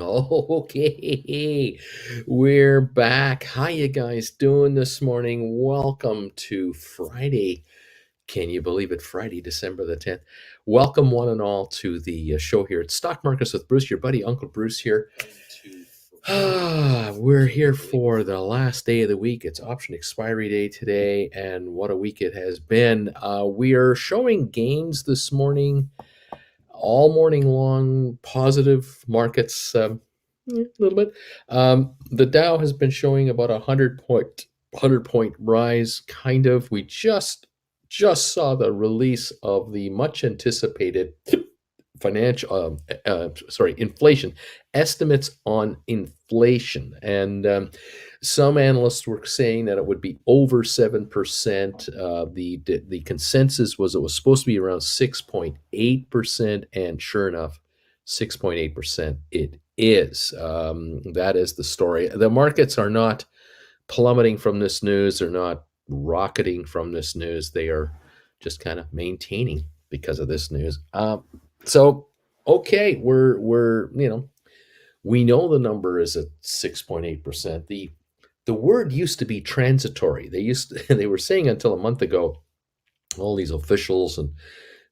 Okay, we're back. How you guys doing this morning? Welcome to Friday. Can you believe it? Friday, December the 10th. Welcome one and all to the show here at Stock Markets with Bruce, your buddy Uncle Bruce here. We're here for the last day of the week. It's option expiry day today, and what a week it has been. We are showing gains this morning all morning long, positive markets, a little bit. The Dow has been showing about a 100 point rise, kind of. We just saw the release of the much anticipated inflation estimates on inflation, and some analysts were saying that it would be over 7%. The consensus was it was supposed to be around 6.8%, and sure enough, 6.8% it is. That is the story. The markets are not plummeting from this news. They're not rocketing from this news. They are just kind of maintaining because of this news. So okay, we're we know the number is at 6.8%. The word used to be transitory. They were saying until a month ago, all these officials and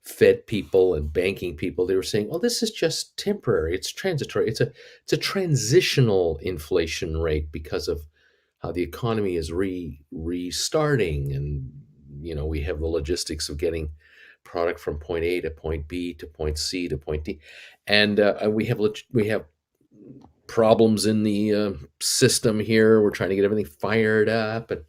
Fed people and banking people, they were saying, "Oh, this is just temporary. It's transitory. It's a transitional inflation rate because of how the economy is restarting, and we have the logistics of getting product from point A to point B to point C to point D, and we have problems in the system here. We're trying to get everything fired up, but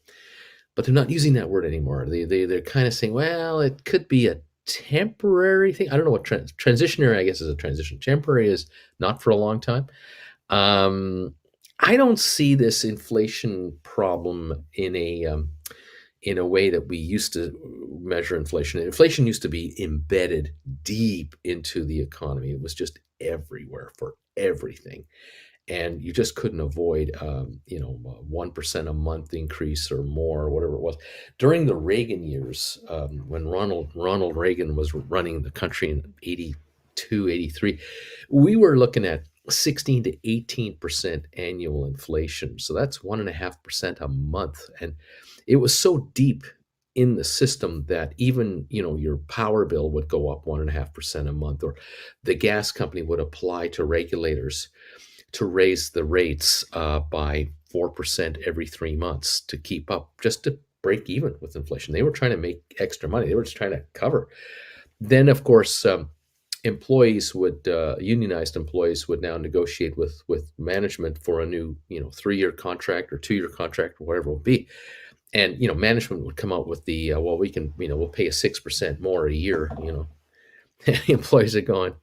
they're not using that word anymore. They're kind of saying, well, it could be a temporary thing. I don't know what transitionary, I guess, is a transition. Temporary is not for a long time. I don't see this inflation problem in a way that we used to measure inflation. Inflation used to be embedded deep into the economy. It was just everywhere for everything, and you just couldn't avoid, 1% a month increase or more, or whatever it was. During the Reagan years, when Ronald Reagan was running the country in 82, 83, we were looking at 16 to 18% annual inflation. So that's 1.5% a month. And it was so deep in the system that even, your power bill would go up 1.5% a month, or the gas company would apply to regulators to raise the rates by 4% every 3 months to keep up, just to break even with inflation. They were trying to make extra money. They were just trying to cover. Then, of course, unionized employees would now negotiate with management for a new 3-year contract or 2-year contract, or whatever it will be. And management would come out with the we'll pay a 6% more a year. The employees are going,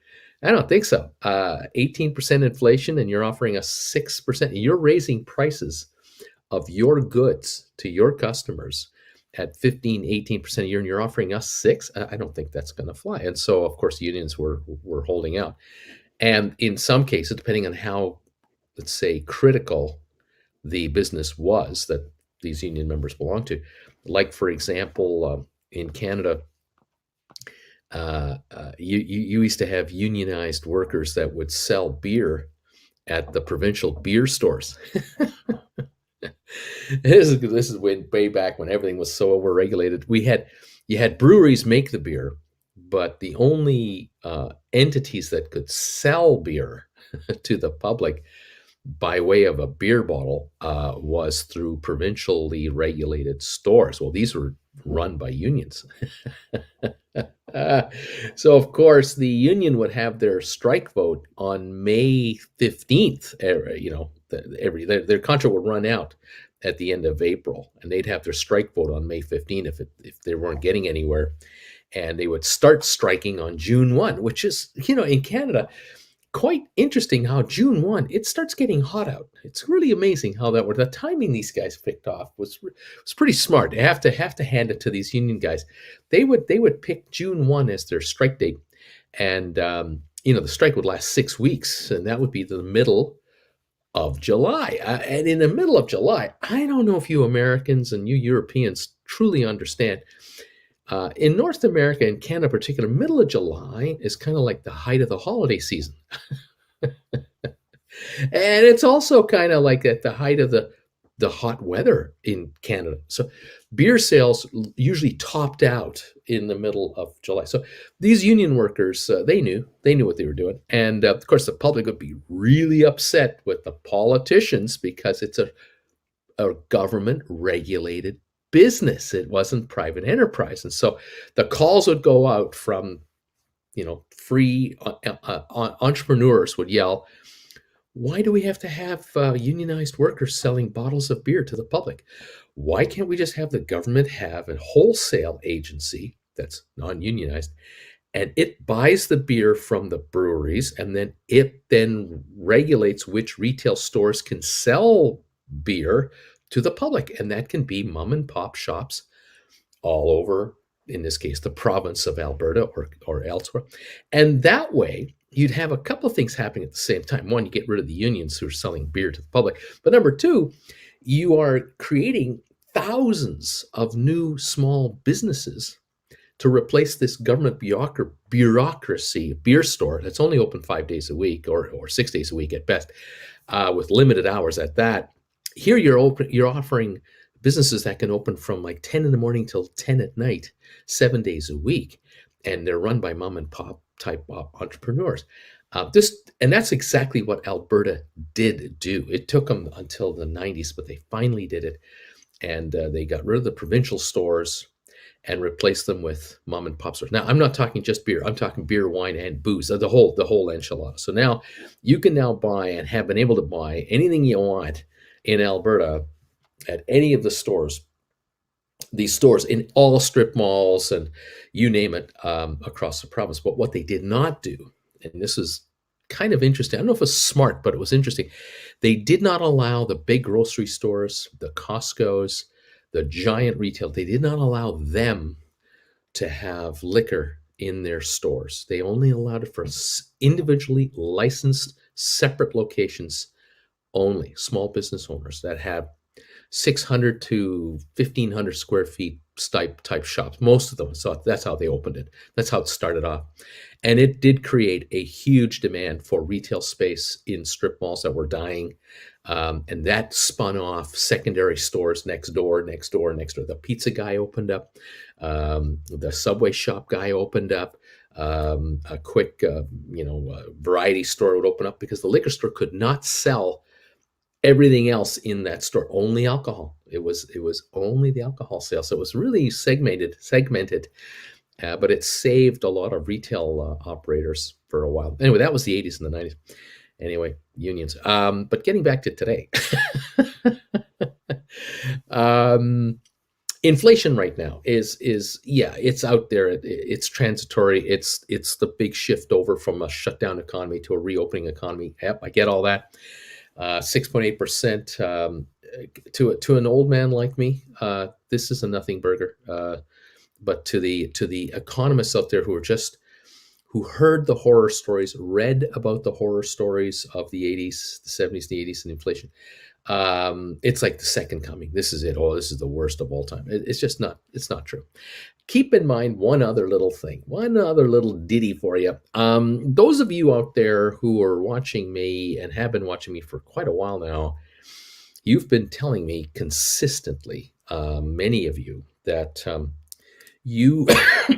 I don't think so. 18% inflation, and you're offering us 6%. You're raising prices of your goods to your customers at 15, 18% a year, and you're offering us 6. I don't think that's going to fly. And so, of course, unions were holding out. And in some cases, depending on how, let's say, critical the business was that these union members belong to, like, for example, in Canada, you used to have unionized workers that would sell beer at the provincial beer stores. This is way back when everything was so overregulated. You had breweries make the beer, but the only entities that could sell beer to the public by way of a beer bottle was through provincially regulated stores. Well, these were run by unions. So, of course, the union would have their strike vote on May 15th. Their contract would run out at the end of April, and they'd have their strike vote on May 15th if they weren't getting anywhere. And they would start striking on June 1, which is, in Canada, quite interesting how June 1, it starts getting hot out. It's really amazing how that worked. The timing these guys picked off was pretty smart. I have to hand it to these union guys. They would pick June 1 as their strike date, and the strike would last 6 weeks, and that would be the middle of July. And in the middle of July, I don't know if you Americans and you Europeans truly understand. In North America and Canada in particular, middle of July is kind of like the height of the holiday season. And it's also kind of like at the height of the hot weather in Canada. So beer sales usually topped out in the middle of July. So these union workers, they knew what they were doing, and of course the public would be really upset with the politicians because it's a government regulated business. It wasn't private enterprise, and so the calls would go out from free entrepreneurs would yell, why do we have to have unionized workers selling bottles of beer to the public? Why can't we just have the government have a wholesale agency that's non-unionized, and it buys the beer from the breweries, and then it then regulates which retail stores can sell beer to the public, and that can be mom and pop shops all over, in this case, the province of Alberta or elsewhere. And that way, you'd have a couple of things happening at the same time. One, you get rid of the unions who are selling beer to the public. But number two, you are creating thousands of new small businesses to replace this government bureaucracy beer store that's only open 5 days a week or 6 days a week at best, with limited hours at that. Here you're offering businesses that can open from like 10 in the morning till 10 at night, 7 days a week, and they're run by mom and pop type entrepreneurs. And that's exactly what Alberta did do. It took them until the 90s, but they finally did it, and they got rid of the provincial stores and replaced them with mom and pop stores. Now, I'm not talking just beer. I'm talking beer, wine, and booze, the whole enchilada. So now you can now buy and have been able to buy anything you want in Alberta at any of the stores, these stores in all strip malls and you name it, across the province. But what they did not do, and this is kind of interesting, I don't know if it's smart, but it was interesting. They did not allow the big grocery stores, the Costco's, the giant retail, they did not allow them to have liquor in their stores. They only allowed it for individually licensed, separate locations only, small business owners that had 600 to 1,500 square feet type shops, most of them. So that's how they opened it. That's how it started off. And it did create a huge demand for retail space in strip malls that were dying. And that spun off secondary stores next door. The pizza guy opened up. The Subway shop guy opened up. A quick, variety store would open up because the liquor store could not sell everything else in that store, only alcohol. It was only the alcohol sales. So it was really segmented, but it saved a lot of retail operators for a while. Anyway, that was the 80s and the 90s. Anyway, unions. But getting back to today, inflation right now is it's out there. It's transitory. It's the big shift over from a shutdown economy to a reopening economy. Yep, I get all that. 6.8%, to an old man like me, this is a nothing burger. But to the economists out there who heard the horror stories, read about the horror stories of the 80s, the 70s, the 80s, and inflation, it's like the second coming. This is it. Oh, this is the worst of all time. It's just not. It's not true. Keep in mind one other little ditty for you. Those of you out there who are watching me and have been watching me for quite a while now, you've been telling me consistently, many of you, that you,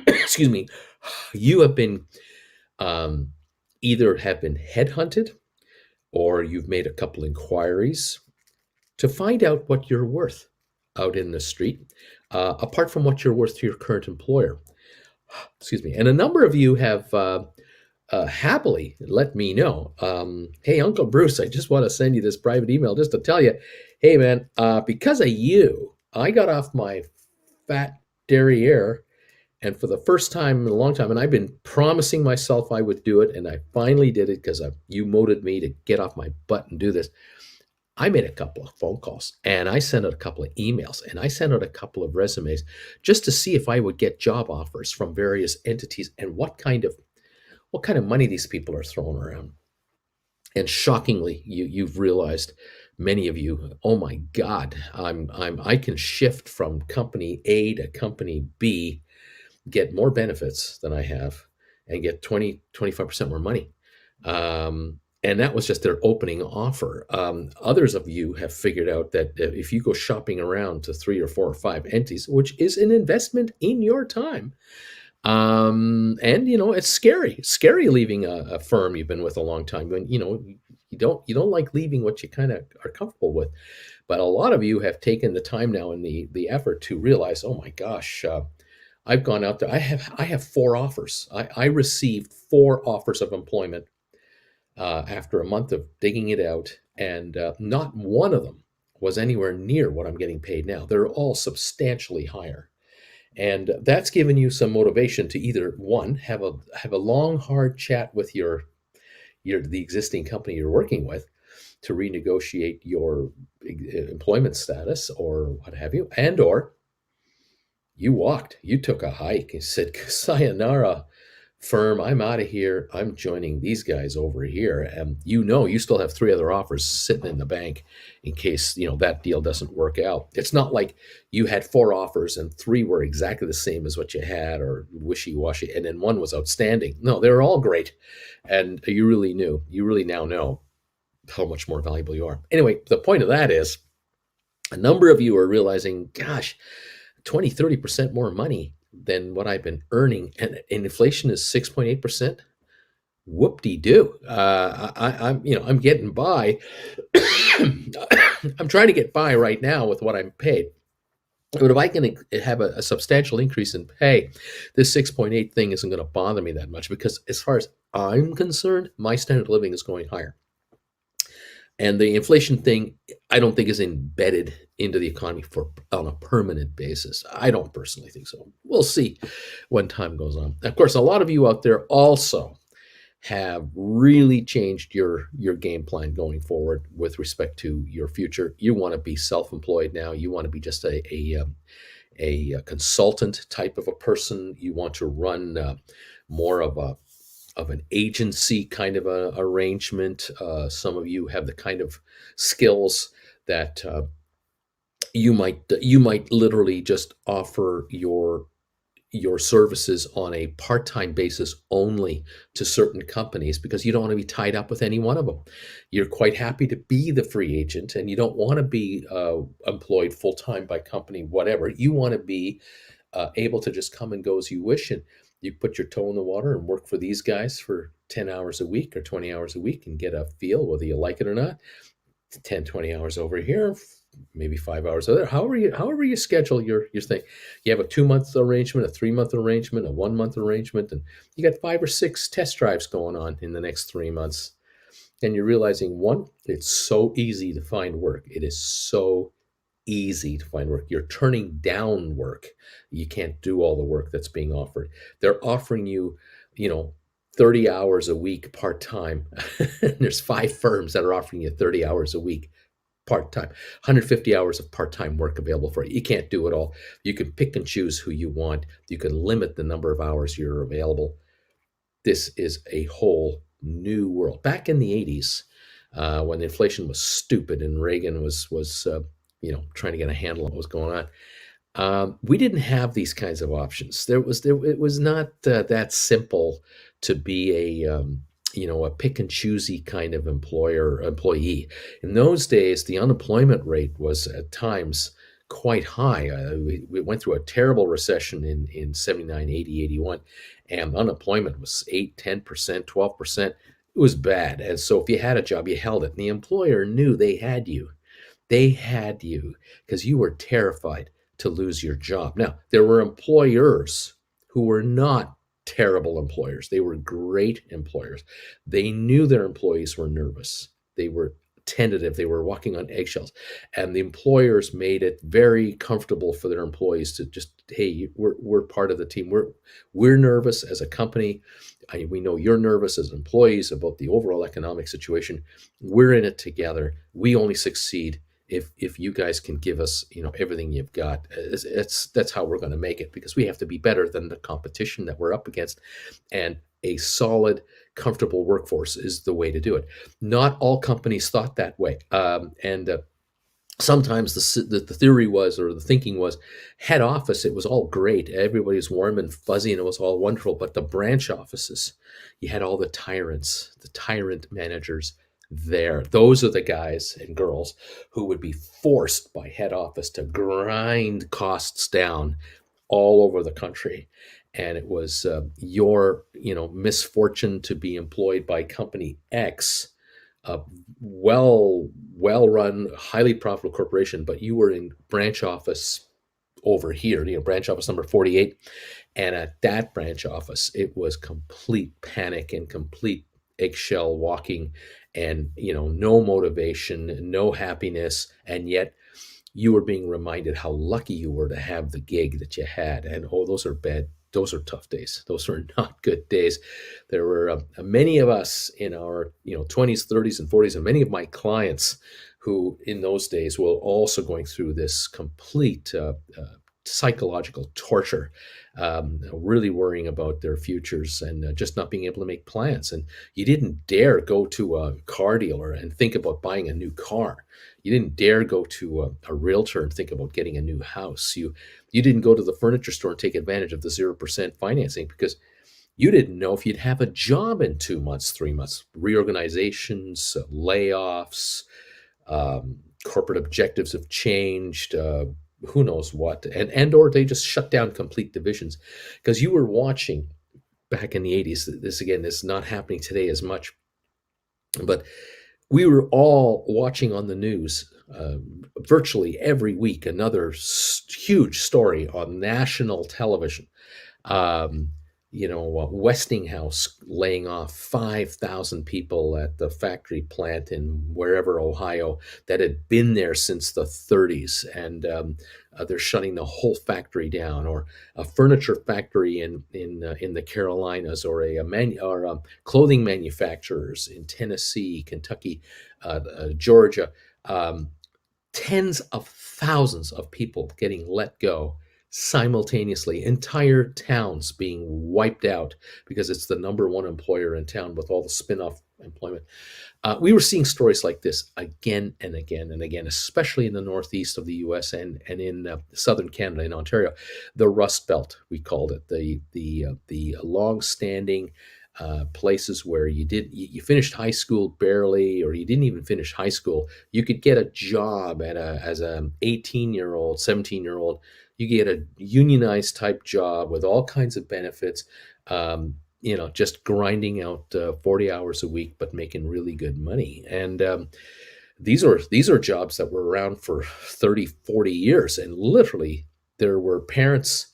excuse me, you have been either have been headhunted or you've made a couple inquiries to find out what you're worth out in the street, apart from what you're worth to your current employer. Excuse me. And a number of you have happily let me know, hey, Uncle Bruce, I just want to send you this private email just to tell you, hey, man, because of you, I got off my fat derriere, and for the first time in a long time, and I've been promising myself I would do it, and I finally did it because you motivated me to get off my butt and do this. I made a couple of phone calls, and I sent out a couple of emails, and I sent out a couple of resumes just to see if I would get job offers from various entities and what kind of money these people are throwing around. And shockingly, you've realized, many of you, oh my God, I can shift from company A to company B, get more benefits than I have, and get 20, 25% more money. and that was just their opening offer. Others of you have figured out that if you go shopping around to three or four or five entities, which is an investment in your time, and it's scary leaving a firm you've been with a long time. When you don't like leaving what you kind of are comfortable with. But a lot of you have taken the time now and the effort to realize, oh my gosh, I've gone out there. I have four offers. I received four offers of employment after a month of digging it out, and not one of them was anywhere near what I'm getting paid now. They're all substantially higher, and that's given you some motivation to either one have a long hard chat with the existing company you're working with to renegotiate your employment status or what have you, and or you took a hike and said, sayonara, firm, I'm out of here. I'm joining these guys over here. And you still have three other offers sitting in the bank in case, that deal doesn't work out. It's not like you had four offers and three were exactly the same as what you had or wishy-washy, and then one was outstanding. No, they're all great. And you really now know how much more valuable you are. Anyway, the point of that is a number of you are realizing, gosh, 20-30% more money than what I've been earning, and inflation is 6.8%. Whoop-de-doo. I'm getting by. I'm trying to get by right now with what I'm paid. But if I can have a substantial increase in pay, this 6.8 thing isn't going to bother me that much, because as far as I'm concerned, my standard of living is going higher. And the inflation thing, I don't think is embedded into the economy on a permanent basis. I don't personally think so. We'll see when time goes on. Of course, a lot of you out there also have really changed your game plan going forward with respect to your future. You want to be self-employed now. You want to be just a consultant type of a person. You want to run more of an agency kind of a arrangement. Some of you have the kind of skills that you might literally just offer your services on a part-time basis only to certain companies, because you don't want to be tied up with any one of them. You're quite happy to be the free agent, and you don't want to be employed full-time by company, whatever. You want to be able to just come and go as you wish, and you put your toe in the water and work for these guys for 10 hours a week or 20 hours a week and get a feel whether you like it or not. 10-20 hours over here, maybe 5 hours over there. However you schedule your thing. You have a 2-month arrangement, a 3-month arrangement, a 1-month arrangement, and you got 5 or 6 test drives going on in the next 3 months. And you're realizing, one, it's so easy to find work. It is so easy to find work. You're turning down work. You can't do all the work that's being offered. They're offering you, 30 hours a week part-time. There's 5 firms that are offering you 30 hours a week part-time, 150 hours of part-time work available for you. You can't do it all. You can pick and choose who you want. You can limit the number of hours you're available. This is a whole new world. Back in the 80s, when inflation was stupid and Reagan was trying to get a handle on what was going on, we didn't have these kinds of options. It was not that simple to be a pick and choosy kind of employee. In those days, the unemployment rate was at times quite high. We went through a terrible recession in 79, 80, 81, and unemployment was 8, 10%, 12%. It was bad. And so if you had a job, you held it. And the employer knew they had you. They had you because you were terrified to lose your job. Now, there were employers who were not terrible employers. They were great employers. They knew their employees were nervous. They were tentative. They were walking on eggshells. And the employers made it very comfortable for their employees to just, hey, we're part of the team. We're nervous as a company. We know you're nervous as employees about the overall economic situation. We're in it together. We only succeed if you guys can give us, everything you've got. That's how we're going to make it, because we have to be better than the competition that we're up against. And a solid, comfortable workforce is the way to do it. Not all companies thought that way. And Sometimes the theory was, or the thinking was, head office, it was all great, everybody was warm and fuzzy and it was all wonderful, but the branch offices, you had all the tyrants, the tyrant managers there. Those are the guys and girls who would be forced by head office to grind costs down all over the country. And it was your misfortune to be employed by company X, a well run, highly profitable corporation, but you were in branch office over here, branch office number 48. And at that branch office, it was complete panic and complete eggshell walking, and no motivation, no happiness. And yet you were being reminded how lucky you were to have the gig that you had. And oh, those are bad. Those are tough days. Those are not good days. There were many of us in our 20s, 30s, and 40s, and many of my clients who in those days were also going through this complete psychological torture, really worrying about their futures and just not being able to make plans. And you didn't dare go to a car dealer and think about buying a new car. You didn't dare go to a realtor and think about getting a new house. You didn't go to the furniture store and take advantage of the 0% financing because you didn't know if you'd have a job in 2 months, 3 months. Reorganizations, layoffs, corporate objectives have changed. Who knows what, and or they just shut down complete divisions because you were watching back in the 80s. This again is not happening today as much, but we were all watching on the news virtually every week another huge story on national television. um, Westinghouse laying off 5,000 people at the factory plant in wherever, Ohio, that had been there since the 30s. And they're shutting the whole factory down. Or a furniture factory in the Carolinas, or clothing manufacturers in Tennessee, Kentucky, Georgia. Um, Tens of thousands of people getting let go simultaneously, entire towns being wiped out because it's the number one employer in town with all the spin-off employment. We were seeing stories like this again and again and again, especially in the northeast of the U.S. and in southern Canada, in Ontario, the Rust Belt, we called it, the long-standing places where you finished high school barely, or you didn't even finish high school. You could get a job as an 18-year-old, 17-year-old. You get a unionized type job with all kinds of benefits. Just grinding out 40 hours a week, but making really good money. And these are jobs that were around for 30, 40 years. And literally, there were parents,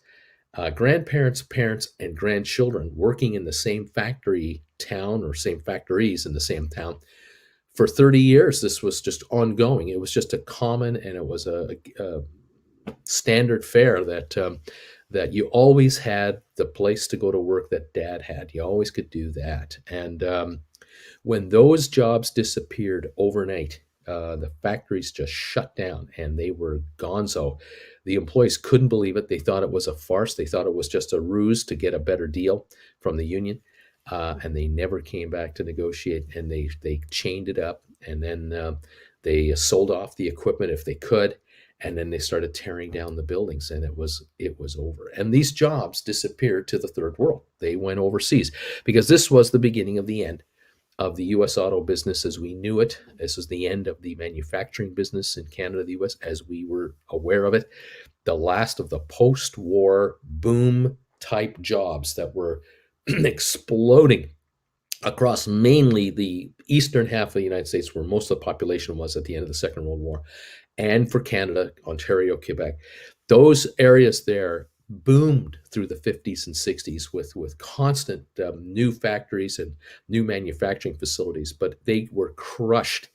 grandparents, parents, and grandchildren working in the same factory town, or same factories in the same town for 30 years. This was just ongoing. It was just a common, and it was a standard fare that you always had the place to go to work that dad had. You always could do that. And when those jobs disappeared overnight, the factories just shut down and they were gonzo. The employees couldn't believe it. They thought it was a farce. They thought it was just a ruse to get a better deal from the union. And they never came back to negotiate, and they chained it up. And then they sold off the equipment if they could. And then they started tearing down the buildings, and it was over. And these jobs disappeared to the third world. They went overseas because this was the beginning of the end of the U.S. auto business as we knew it. This was the end of the manufacturing business in Canada, the U.S., as we were aware of it. The last of the post-war boom type jobs that were exploding across mainly the eastern half of the United States, where most of the population was at the end of the Second World War, and for Canada, Ontario, Quebec. Those areas there boomed through the 50s and 60s with constant new factories and new manufacturing facilities, but they were crushed,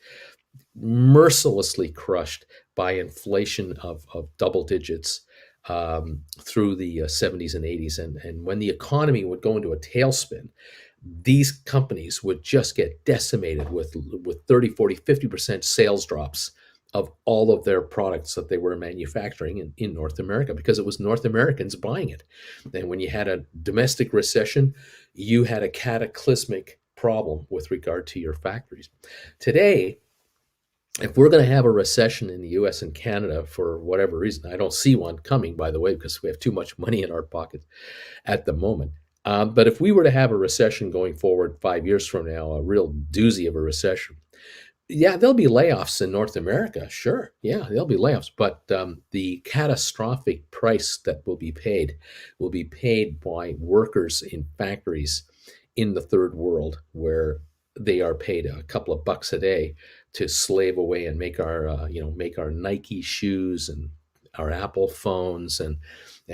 mercilessly crushed by inflation of double digits through the 70s and 80s. And when the economy would go into a tailspin, these companies would just get decimated with 30, 40, 50% sales drops of all of their products that they were manufacturing in North America, because it was North Americans buying it. And when you had a domestic recession, you had a cataclysmic problem with regard to your factories. Today, If we're going to have a recession in the US and Canada for whatever reason, I don't see one coming, by the way, because we have too much money in our pockets at the moment. But if we were to have a recession going forward 5 years from now, a real doozy of a recession, yeah, there'll be layoffs in North America. Sure. Yeah, there'll be layoffs. But the catastrophic price that will be paid by workers in factories in the third world, where they are paid a couple of bucks a day to slave away and make our, make our Nike shoes and our Apple phones and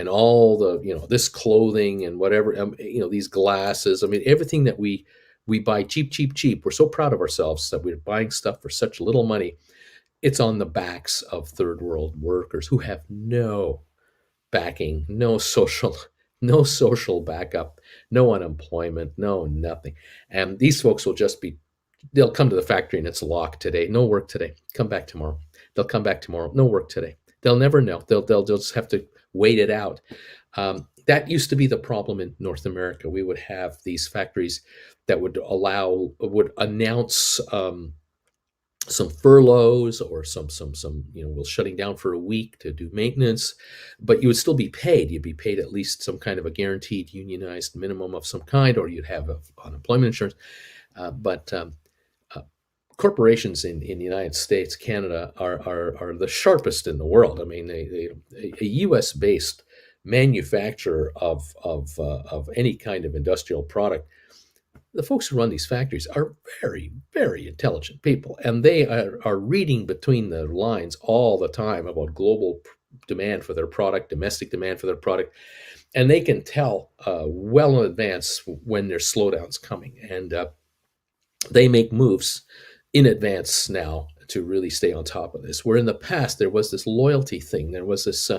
all the, this clothing and whatever, these glasses. I mean, everything that we buy cheap, cheap, cheap. We're so proud of ourselves that we're buying stuff for such little money. It's on the backs of third world workers who have no backing, no social backup, no unemployment, no nothing. And these folks will just be, they'll come to the factory and it's locked today. No work today. Come back tomorrow. They'll come back tomorrow. No work today. They'll never know. They'll just have to wait it out. That used to be the problem in North America. We would have these factories that would announce some furloughs or some we're shutting down for a week to do maintenance, but you would still be paid. You'd be paid at least some kind of a guaranteed unionized minimum of some kind, or you'd have unemployment insurance. But corporations in the United States, Canada are the sharpest in the world. I mean, a U.S. based manufacturer of any kind of industrial product, the folks who run these factories are very, very intelligent people, and they are reading between the lines all the time about global demand for their product, domestic demand for their product, and they can tell well in advance when there's slowdowns coming, and they make moves in advance now to really stay on top of this. Where in the past there was this loyalty thing, there was this,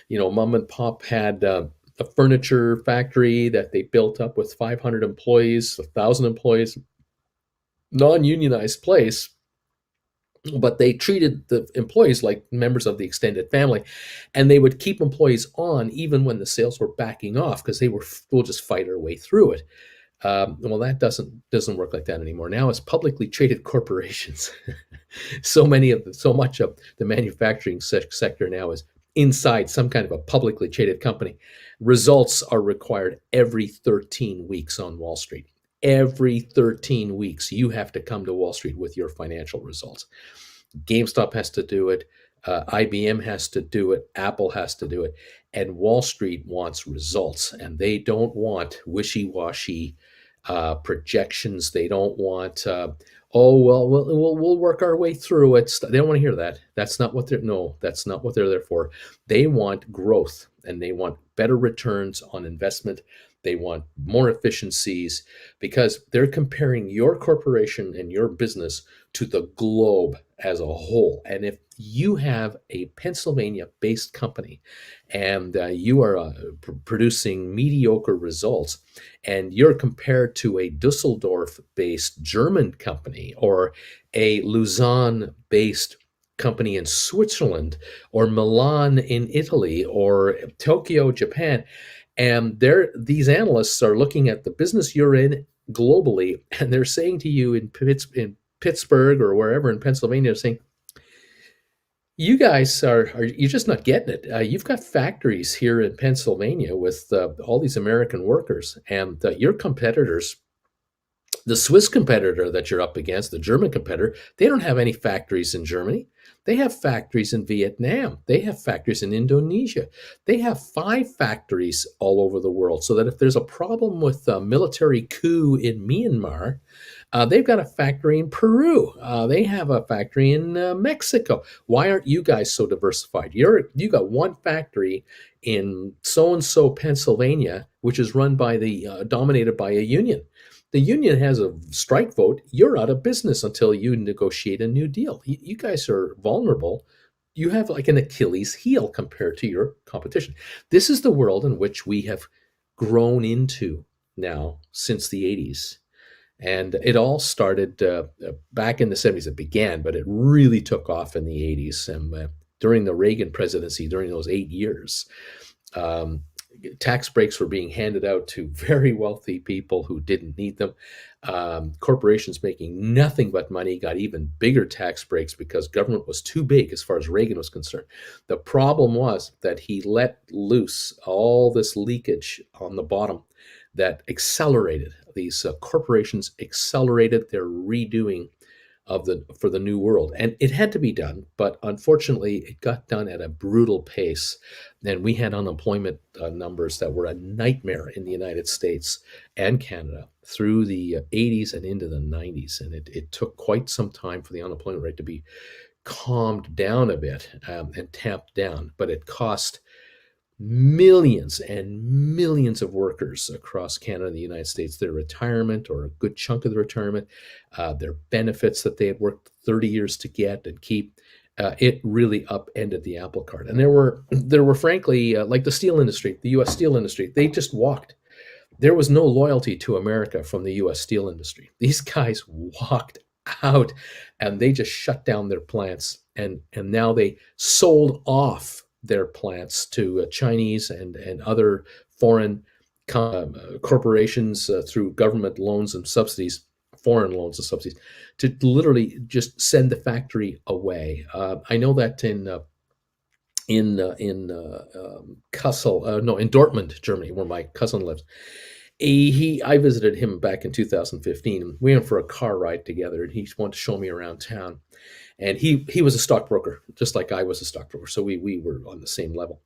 mom and pop had a furniture factory that they built up with 500 employees, 1,000 employees, non-unionized place, but they treated the employees like members of the extended family, and they would keep employees on even when the sales were backing off because we'll just fight our way through it. Well, that doesn't work like that anymore. Now it's publicly traded corporations. So much of the manufacturing sector now is inside some kind of a publicly traded company. Results are required every 13 weeks on Wall Street. Every 13 weeks, you have to come to Wall Street with your financial results. GameStop has to do it. IBM has to do it. Apple has to do it. And Wall Street wants results, and they don't want wishy-washy projections. They don't want, we'll work our way through it. They don't want to hear that. That's not what that's not what they're there for. They want growth, and they want better returns on investment. They want more efficiencies because they're comparing your corporation and your business to the globe as a whole. And if you have a Pennsylvania-based company and you are producing mediocre results, and you're compared to a Dusseldorf-based German company or a Lausanne-based company in Switzerland or Milan in Italy or Tokyo, Japan, and these analysts are looking at the business you're in globally, and they're saying to you in Pittsburgh or wherever in Pennsylvania, saying, you guys you're just not getting it. You've got factories here in Pennsylvania with all these American workers, and your competitors, the Swiss competitor that you're up against, the German competitor, they don't have any factories in Germany. They have factories in Vietnam. They have factories in Indonesia. They have 5 factories all over the world, so that if there's a problem with a military coup in Myanmar, they've got a factory in Peru. They have a factory in Mexico. Why aren't you guys so diversified? You got one factory in so-and-so Pennsylvania, which is run by dominated by a union. The union has a strike vote. You're out of business until you negotiate a new deal. You guys are vulnerable. You have like an Achilles heel compared to your competition. This is the world in which we have grown into now since the 80s. And it all started back in the 70s. It began, but it really took off in the 80s. And during the Reagan presidency, during those 8 years, tax breaks were being handed out to very wealthy people who didn't need them. Corporations making nothing but money got even bigger tax breaks because government was too big as far as Reagan was concerned. The problem was that he let loose all this leakage on the bottom that accelerated these corporations accelerated their redoing of the for the new world, and it had to be done, but unfortunately it got done at a brutal pace, and we had unemployment numbers that were a nightmare in the United States and Canada through the 80s and into the 90s, and it took quite some time for the unemployment rate to be calmed down a bit, and tamped down, but it cost millions and millions of workers across Canada and the United States their retirement, or a good chunk of the retirement, their benefits that they had worked 30 years to get and keep. It really upended the apple cart. And there were frankly, like the steel industry, the U.S. steel industry, they just walked. There was no loyalty to America from the U.S. steel industry. These guys walked out, and they just shut down their plants, and now they sold off their plants to Chinese and other foreign corporations through government loans and subsidies, foreign loans and subsidies, to literally just send the factory away. I know that in Kassel, no, in Dortmund, Germany, where my cousin lives. I visited him back in 2015. We went for a car ride together, and he wanted to show me around town. And he was a stockbroker, just like I was a stockbroker. So we were on the same level,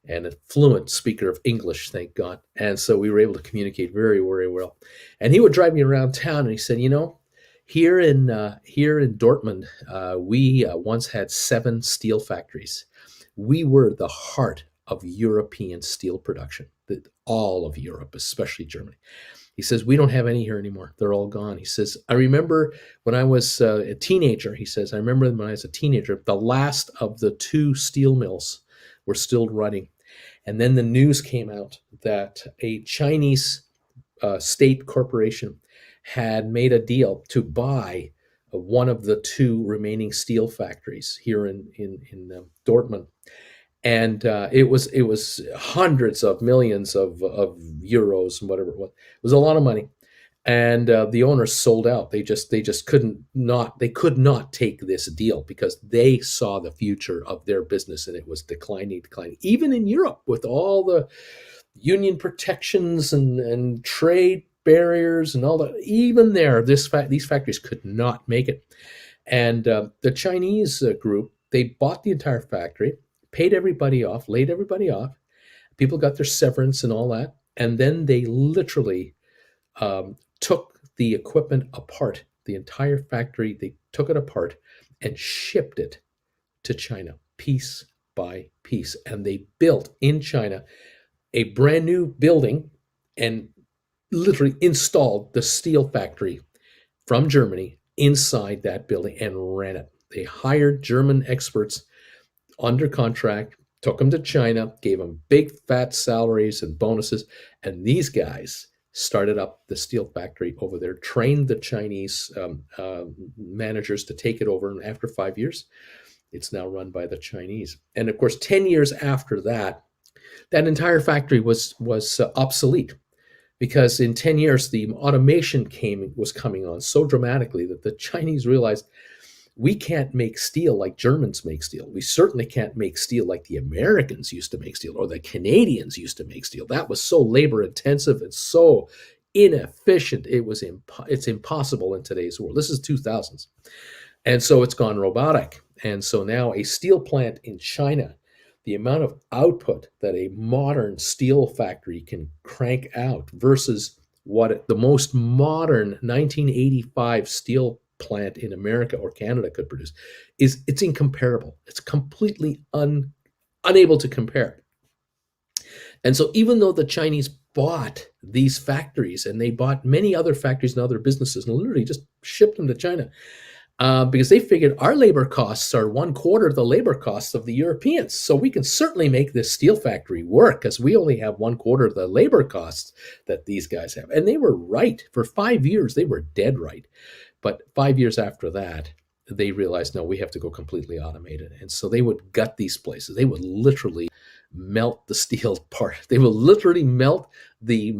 and a fluent speaker of English, thank God. And so we were able to communicate very, very well. And he would drive me around town, and he said, here in Dortmund, we once had 7 steel factories. We were the heart of European steel production, all of Europe, especially Germany. He says, we don't have any here anymore. They're all gone. He says, I remember when I was a teenager, he says, I remember when I was a teenager, the last of the 2 steel mills were still running. And then the news came out that a Chinese state corporation had made a deal to buy one of the 2 remaining steel factories here in Dortmund. And it was hundreds of millions of euros and whatever it was. It was a lot of money, and the owners sold out. They just could not take this deal because they saw the future of their business, and it was declining. Even in Europe, with all the union protections and trade barriers and all that, even there, these factories could not make it. And the Chinese group, they bought the entire factory, paid everybody off, laid everybody off. People got their severance and all that. And then they literally took the equipment apart, the entire factory. They took it apart and shipped it to China piece by piece. And they built in China a brand new building and literally installed the steel factory from Germany inside that building and ran it. They hired German experts under contract, took them to China, gave them big fat salaries and bonuses, and these guys started up the steel factory over there, trained the Chinese managers to take it over, and after 5 years, it's now run by the Chinese. And of course, 10 years after that, that entire factory was obsolete, because in 10 years, the automation was coming on so dramatically that the Chinese realized, we can't make steel like Germans make steel. We certainly can't make steel like the Americans used to make steel, or the Canadians used to make steel. That was so labor intensive and so inefficient. It's impossible in today's world. This is 2000s. And so it's gone robotic. And so now a steel plant in China, the amount of output that a modern steel factory can crank out versus what the most modern 1985 steel plant in America or Canada could produce, it's incomparable. It's completely unable to compare. And so even though the Chinese bought these factories, and they bought many other factories and other businesses and literally just shipped them to China, because they figured our labor costs are 1/4 of the labor costs of the Europeans. So we can certainly make this steel factory work because we only have 1/4 of the labor costs that these guys have. And they were right. For 5 years, they were dead right. But 5 years after that, they realized, no, we have to go completely automated. And so they would gut these places. They would literally melt the steel part. They will literally melt the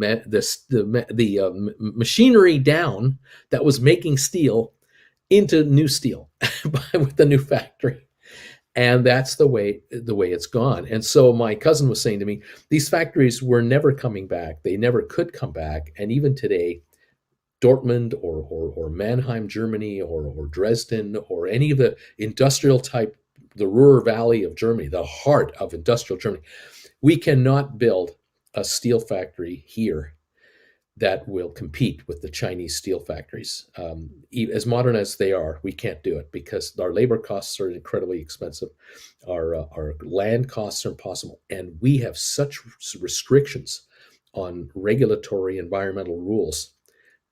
machinery down that was making steel into new steel with the new factory. And that's the way it's gone. And so my cousin was saying to me, these factories were never coming back. They never could come back. And even today, Dortmund or Mannheim, Germany, or Dresden, or any of the industrial type, the Ruhr Valley of Germany, the heart of industrial Germany, we cannot build a steel factory here that will compete with the Chinese steel factories. As modern as they are, we can't do it because our labor costs are incredibly expensive. Our land costs are impossible. And we have such restrictions on regulatory environmental rules.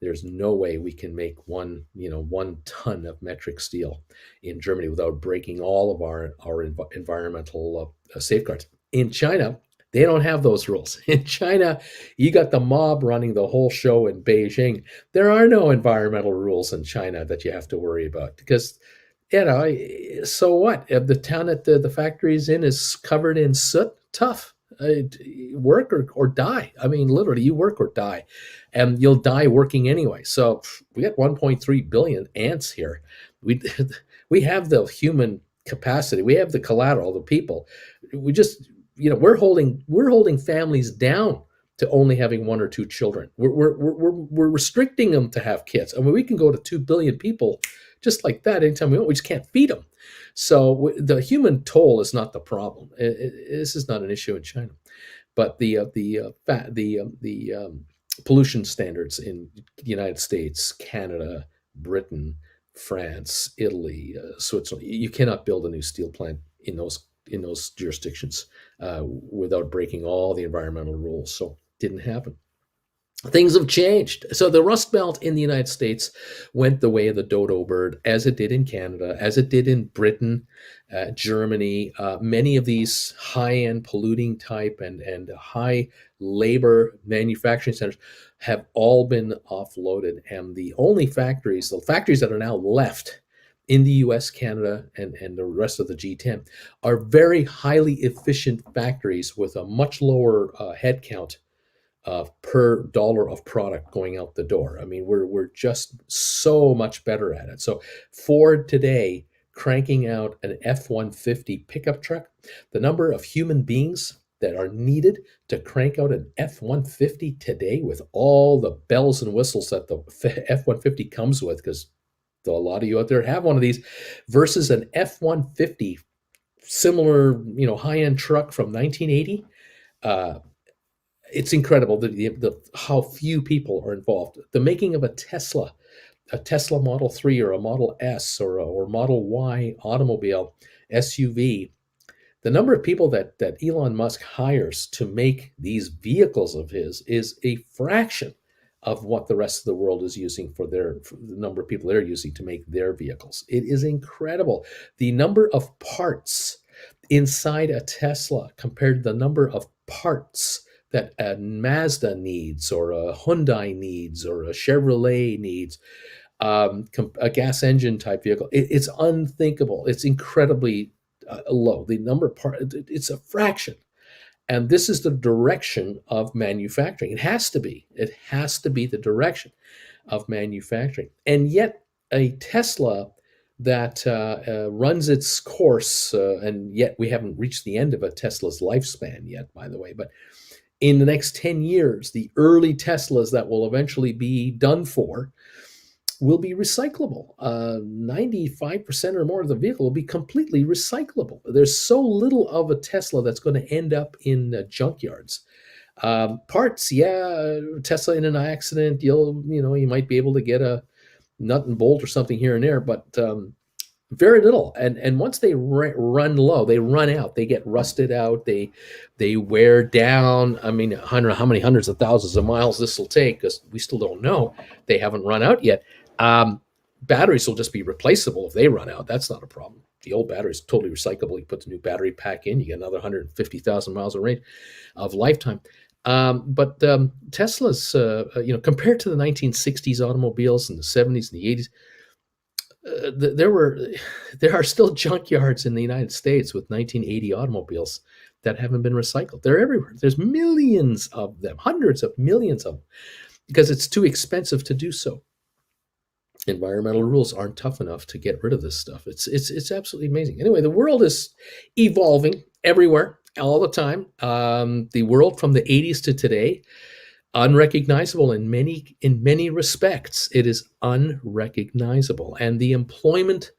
There's no way we can make 1 ton of metric steel in Germany without breaking all of our environmental safeguards. In China, they don't have those rules. In China, you got the mob running the whole show in Beijing. There are no environmental rules in China that you have to worry about because, so what? If the town that the factory is in is covered in soot, tough. Work or die. I mean, literally, you work or die, and you'll die working anyway. So we got 1.3 billion ants here. We we have the human capacity. We have the collateral, the people. We just we're holding families down to only having 1 or 2 children. We're restricting them to have kids. I mean, we can go to 2 billion people just like that anytime we want. We just can't feed them. So the human toll is not the problem. This is not an issue in China, but the pollution standards in the United States, Canada, Britain, France, Italy, Switzerland. You cannot build a new steel plant in those jurisdictions without breaking all the environmental rules. So it didn't happen. Things have changed. So the Rust Belt in the United States went the way of the dodo bird, as it did in Canada, as it did in Britain, Germany. Many of these high-end polluting type and high labor manufacturing centers have all been offloaded. And the factories that are now left in the US, Canada, and the rest of the G10 are very highly efficient factories with a much lower headcount per dollar of product going out the door. I mean, we're just so much better at it. So Ford today cranking out an F-150 pickup truck, the number of human beings that are needed to crank out an F-150 today with all the bells and whistles that the F-150 comes with, because a lot of you out there have one of these, versus an F-150 similar, high-end truck from 1980. It's incredible how few people are involved. The making of a Tesla Model 3 or a Model S or Model Y automobile SUV, the number of people that Elon Musk hires to make these vehicles of his is a fraction of what the rest of the world is using for the number of people they're using to make their vehicles. It is incredible. The number of parts inside a Tesla compared to the number of parts that a Mazda needs or a Hyundai needs or a Chevrolet needs, a gas engine type vehicle. It's unthinkable. It's incredibly low. The number of parts, it's a fraction. And this is the direction of manufacturing. It has to be. It has to be the direction of manufacturing. And yet a Tesla that runs its course, and yet we haven't reached the end of a Tesla's lifespan yet, by the way, but in the next 10 years, the early Teslas that will eventually be done for will be recyclable. 95% or more of the vehicle will be completely recyclable. There's so little of a Tesla that's going to end up in junkyards. Parts, Tesla in an accident, you might be able to get a nut and bolt or something here and there, but very little. And once they run low, they run out, they get rusted out, they wear down. I mean, how many hundreds of thousands of miles this will take, because we still don't know. They haven't run out yet. Batteries will just be replaceable if they run out. That's not a problem. The old battery is totally recyclable. You put the new battery pack in, you get another 150,000 miles of range of lifetime. But Tesla's, compared to the 1960s automobiles and the 70s and the 80s, there were there are still junkyards in the United States with 1980 automobiles that haven't been recycled. They're everywhere. There's millions of them, hundreds of millions of them, because it's too expensive to do so. Environmental rules aren't tough enough to get rid of this stuff. It's absolutely amazing. Anyway, the world is evolving everywhere all the time. The world from the 80s to today, unrecognizable in many respects. It is unrecognizable, and the employment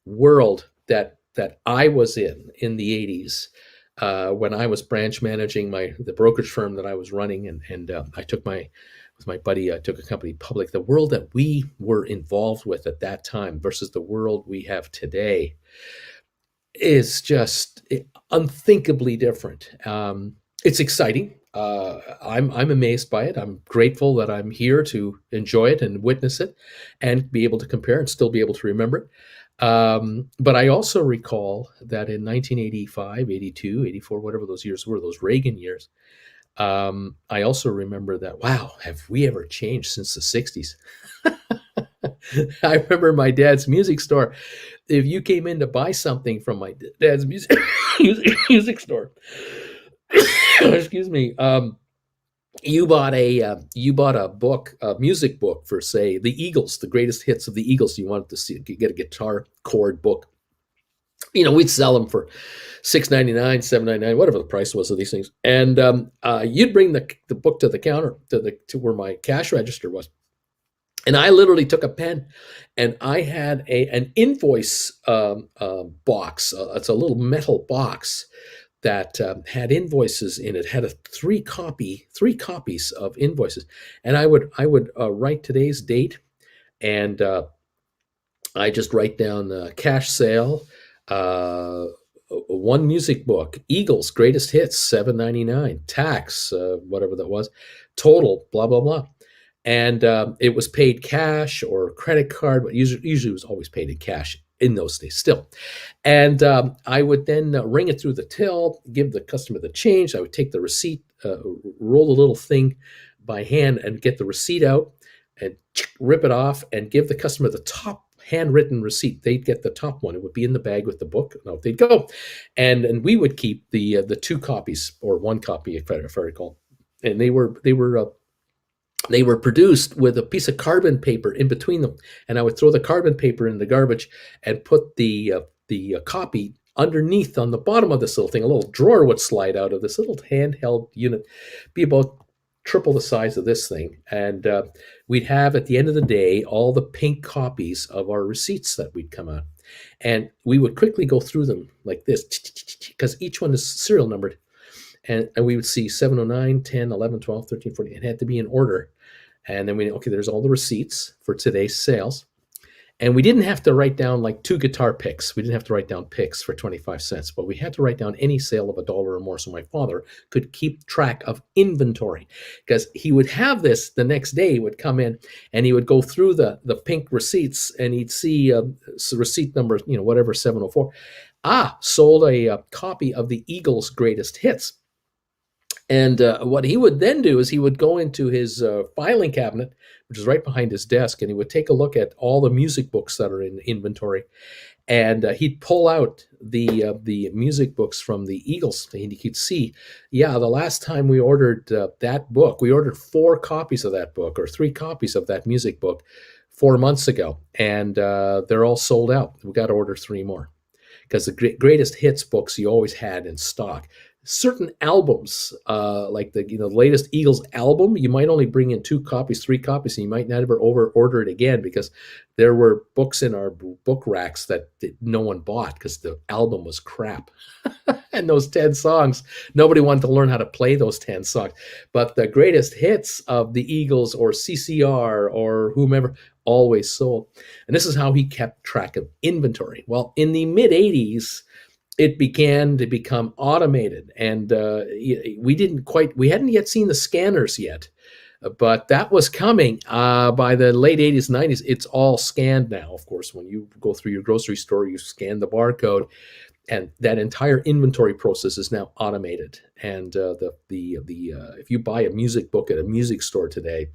world that I was in the 80s, when I was branch managing the brokerage firm that I was running, and I took my with my buddy, I took a company public. The world that we were involved with at that time versus the world we have today is just unthinkably different. It's exciting. I'm amazed by it. I'm grateful that I'm here to enjoy it and witness it, and be able to compare and still be able to remember it. But I also recall that in 1985, 82, 84, whatever those years were, those Reagan years, I also remember that, wow, have we ever changed since the 60s? I remember my dad's music store. If you came in to buy something from my dad's music store, excuse me, you bought a book, a music book for, say, the Eagles, the greatest hits of the Eagles. You wanted to see, get a guitar chord book. We'd sell them for $6.99, $7.99, whatever the price was of these things. And you'd bring the book to the counter, to where my cash register was. And I literally took a pen, and I had an invoice box. It's a little metal box that had invoices in it. Had three copies of invoices, and I would write today's date, and I just write down cash sale, one music book, Eagles greatest hits, $7.99, tax, whatever that was, total, blah blah blah. And it was paid cash or credit card, but usually it was always paid in cash in those days still. And I would then ring it through the till, give the customer the change. I would take the receipt, roll the little thing by hand, and get the receipt out and rip it off and give the customer the top handwritten receipt. They'd get the top one. It would be in the bag with the book. And out they'd go. And we would keep the two copies, or one copy, if I recall. And they were produced with a piece of carbon paper in between them, and I would throw the carbon paper in the garbage and put the copy underneath on the bottom of this little thing. A little drawer would slide out of this little handheld unit, be about triple the size of this thing, and we'd have, at the end of the day, all the pink copies of our receipts that we'd come out, and we would quickly go through them like this, because each one is serial numbered. And we would see 709, 10, 11, 12, 13, 14. It had to be in order. And then there's all the receipts for today's sales. And we didn't have to write down like two guitar picks. We didn't have to write down picks for 25 cents, but we had to write down any sale of $1 or more, so my father could keep track of inventory. Because he would have this the next day. He would come in and he would go through the pink receipts, and he'd see receipt number, whatever, 704. Sold a copy of the Eagles' greatest hits. And what he would then do is he would go into his filing cabinet, which is right behind his desk, and he would take a look at all the music books that are in inventory. And he'd pull out the music books from the Eagles, and he could see, the last time we ordered that book, we ordered 4 copies of that book, or 3 copies of that music book 4 months ago, and they're all sold out. We got to order 3 more, because the greatest hits books you always had in stock. Certain albums, like the latest Eagles album, you might only bring in 2 copies, 3 copies, and you might never order it again, because there were books in our book racks that no one bought because the album was crap. And those 10 songs, nobody wanted to learn how to play those 10 songs. But the greatest hits of the Eagles or CCR or whomever always sold. And this is how he kept track of inventory. Well, in the mid 80s, it began to become automated, and we hadn't yet seen the scanners yet, but that was coming. By the late 80s, 90s, it's all scanned now. Of course, when you go through your grocery store, you scan the barcode, and that entire inventory process is now automated. And if you buy a music book at a music store today,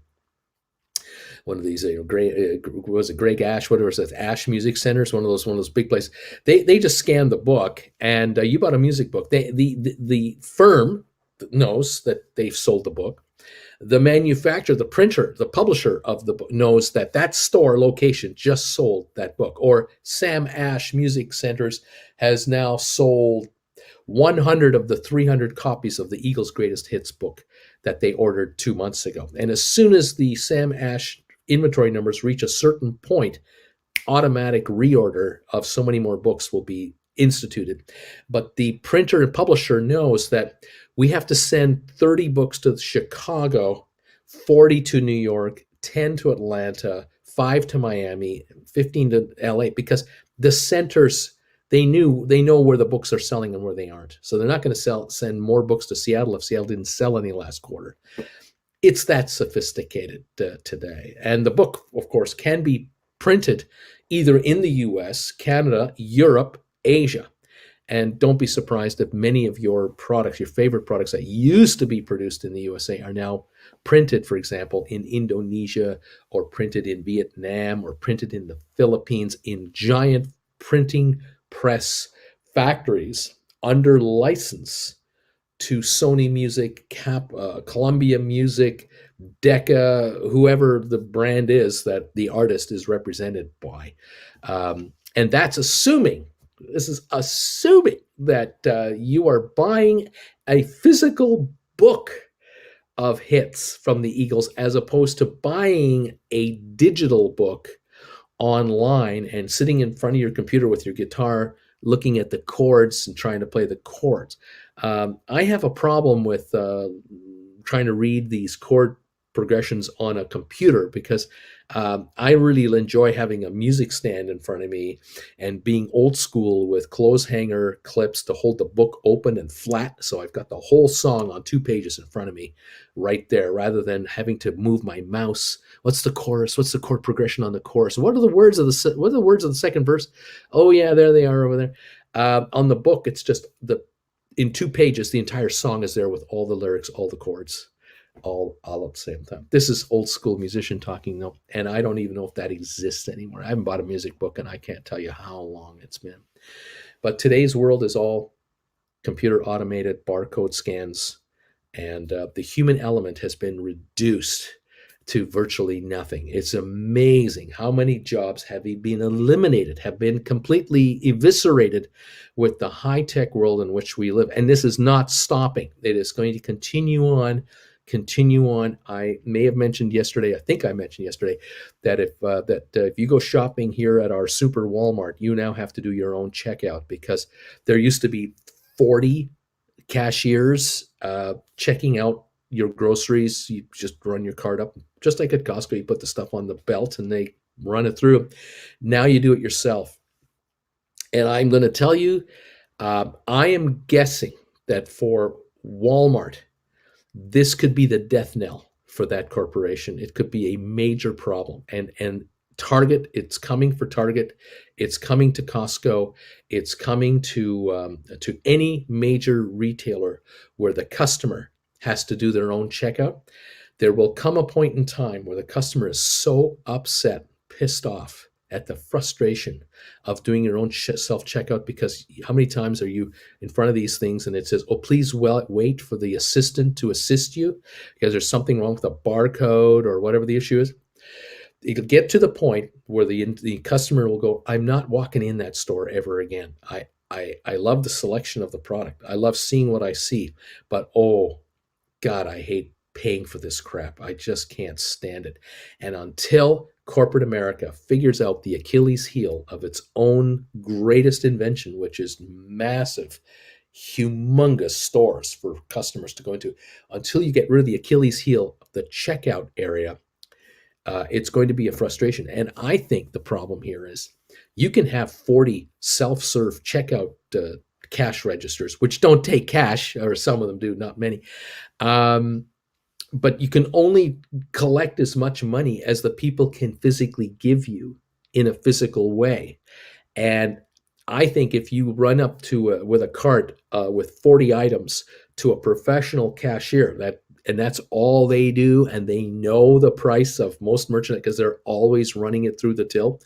one of these, gray, was it Greg Ash, whatever it says, Ash Music Centers, one of those big places. They just scan the book, and you bought a music book. The firm knows that they've sold the book. The manufacturer, the printer, the publisher of the book knows that that store location just sold that book. Or Sam Ash Music Centers has now sold 100 of the 300 copies of the Eagles' Greatest Hits book that they ordered 2 months ago. And as soon as the Sam Ash inventory numbers reach a certain point, automatic reorder of so many more books will be instituted. But the printer and publisher knows that we have to send 30 books to Chicago, 40 to New York, 10 to Atlanta, 5 to Miami, 15 to LA, because the centers, they know where the books are selling and where they aren't. So they're not going to send more books to Seattle if Seattle didn't sell any last quarter. It's that sophisticated today. And the book, of course, can be printed either in the US, Canada, Europe, Asia. And don't be surprised if many of your products, your favorite products that used to be produced in the USA, are now printed, for example, in Indonesia, or printed in Vietnam, or printed in the Philippines in giant printing press factories under license to Sony Music, Columbia Music, Decca, whoever the brand is that the artist is represented by. And that's assuming, this is assuming that you are buying a physical book of hits from the Eagles, as opposed to buying a digital book online and sitting in front of your computer with your guitar, looking at the chords and trying to play the chords. I have a problem with trying to read these chord progressions on a computer, because I really enjoy having a music stand in front of me and being old school with clothes hanger clips to hold the book open and flat. So I've got the whole song on 2 pages in front of me right there, rather than having to move my mouse. What's the chorus? What's the chord progression on the chorus? What are the words of the second verse? Oh yeah, there they are over there. On the book, it's just in 2 pages, the entire song is there with all the lyrics, all the chords, all at the same time. This is old school musician talking, though, and I don't even know if that exists anymore. I haven't bought a music book, and I can't tell you how long it's been. But today's world is all computer automated barcode scans, and the human element has been reduced to virtually nothing. It's amazing how many jobs have been eliminated, have been completely eviscerated with the high-tech world in which we live. And this is not stopping. It is going to continue on. I may have mentioned yesterday, I think I mentioned yesterday, that if you go shopping here at our super Walmart, you now have to do your own checkout, because there used to be 40 cashiers checking out your groceries. You just run your card up, just like at Costco. You put the stuff on the belt and they run it through. Now you do it yourself. And I'm going to tell you, I am guessing that for Walmart, this could be the death knell for that corporation. It could be a major problem. And Target, it's coming for Target. It's coming to Costco. It's coming to any major retailer where the customer has to do their own checkout. There will come a point in time where the customer is so upset, pissed off at the frustration of doing your own self-checkout, because how many times are you in front of these things and it says, oh, please wait for the assistant to assist you because there's something wrong with a barcode or whatever the issue is. It'll get to the point where the customer will go, I'm not walking in that store ever again. I love the selection of the product. I love seeing what I see, but oh, God, I hate paying for this crap. I just can't stand it. And until corporate America figures out the Achilles heel of its own greatest invention, which is massive, humongous stores for customers to go into, until you get rid of the Achilles heel of the checkout area, it's going to be a frustration. And I think the problem here is you can have 40 self-serve checkout cash registers, which don't take cash, or some of them do, not many. But you can only collect as much money as the people can physically give you in a physical way. And I think if you run up to with a cart with 40 items to a professional cashier that and that's all they do, and they know the price of most merchandise because they're always running it through the till.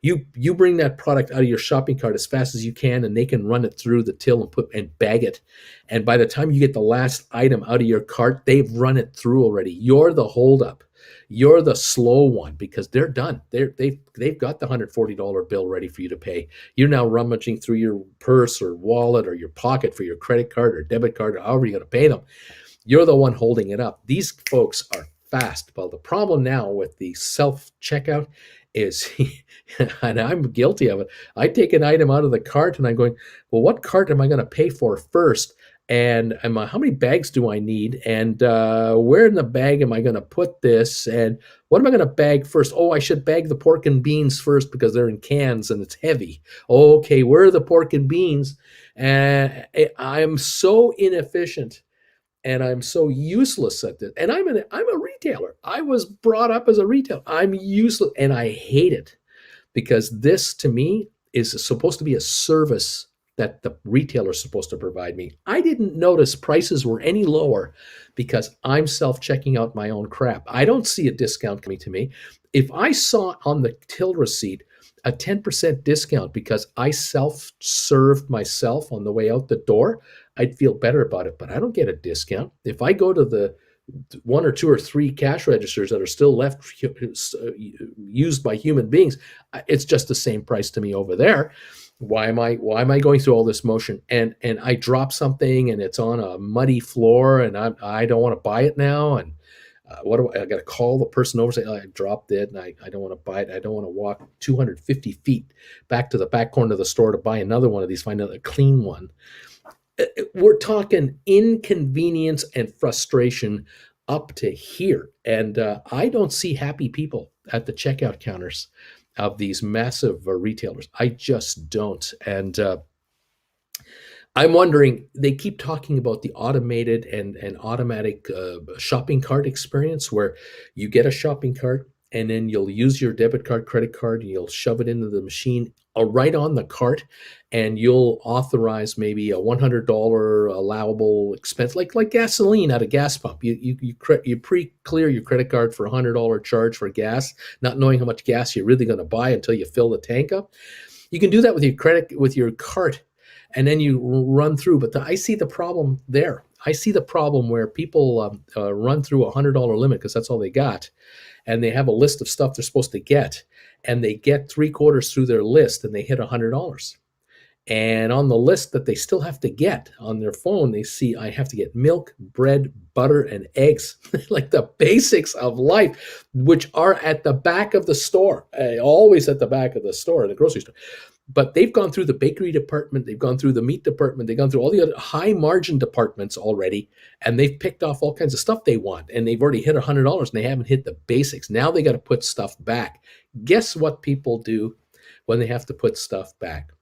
You bring that product out of your shopping cart as fast as you can, and they can run it through the till and bag it. And by the time you get the last item out of your cart, they've run it through already. You're the holdup. You're the slow one because they're done. They've got the $140 bill ready for you to pay. You're now rummaging through your purse or wallet or your pocket for your credit card or debit card or however you're going to pay them. You're the one holding it up. These folks are fast. Well, the problem now with the self-checkout is, and I'm guilty of it, I take an item out of the cart and I'm going, well, what cart am I going to pay for first? And how many bags do I need? And where in the bag am I going to put this? And what am I going to bag first? Oh, I should bag the pork and beans first because they're in cans and it's heavy. Okay, where are the pork and beans? And I'm so inefficient. And I'm so useless at this. And I'm a retailer. I was brought up as a retailer. I'm useless, and I hate it because this, to me, is supposed to be a service that the retailer is supposed to provide me. I didn't notice prices were any lower because I'm self-checking out my own crap. I don't see a discount coming to me. If I saw on the till receipt a 10% discount because I self-served myself on the way out the door, I'd feel better about it, but I don't get a discount. If I go to the one or two or three cash registers that are still left used by human beings, it's just the same price to me over there. Why am I going through all this motion? And I drop something and it's on a muddy floor and I don't want to buy it now. And I got to call the person over, say, oh, I dropped it and I don't want to buy it. I don't want to walk 250 feet back to the back corner of the store to buy another one of these, find another clean one. We're talking inconvenience and frustration up to here. And I don't see happy people at the checkout counters of these massive retailers. I just don't. And I'm wondering, they keep talking about the automated and automatic shopping cart experience where you get a shopping cart and then you'll use your debit card, credit card, and you'll shove it into the machine right on the cart, and you'll authorize maybe a $100 allowable expense, like gasoline at a gas pump. You pre-clear your credit card for a $100 charge for gas, not knowing how much gas you're really going to buy until you fill the tank up. You can do that with your cart, and then you run through. But I see the problem there. I see the problem where people run through a $100 limit because that's all they got. And they have a list of stuff they're supposed to get, and they get 3/4 through their list and they hit $100. And on the list that they still have to get on their phone, they see I have to get milk, bread, butter, and eggs, like the basics of life, which are at the back of the store, always at the back of the store, the grocery store. But they've gone through the bakery department, they've gone through the meat department, they've gone through all the other high margin departments already, and they've picked off all kinds of stuff they want, and they've already hit $100 and they haven't hit the basics. Now they got to put stuff back. Guess what people do when they have to put stuff back?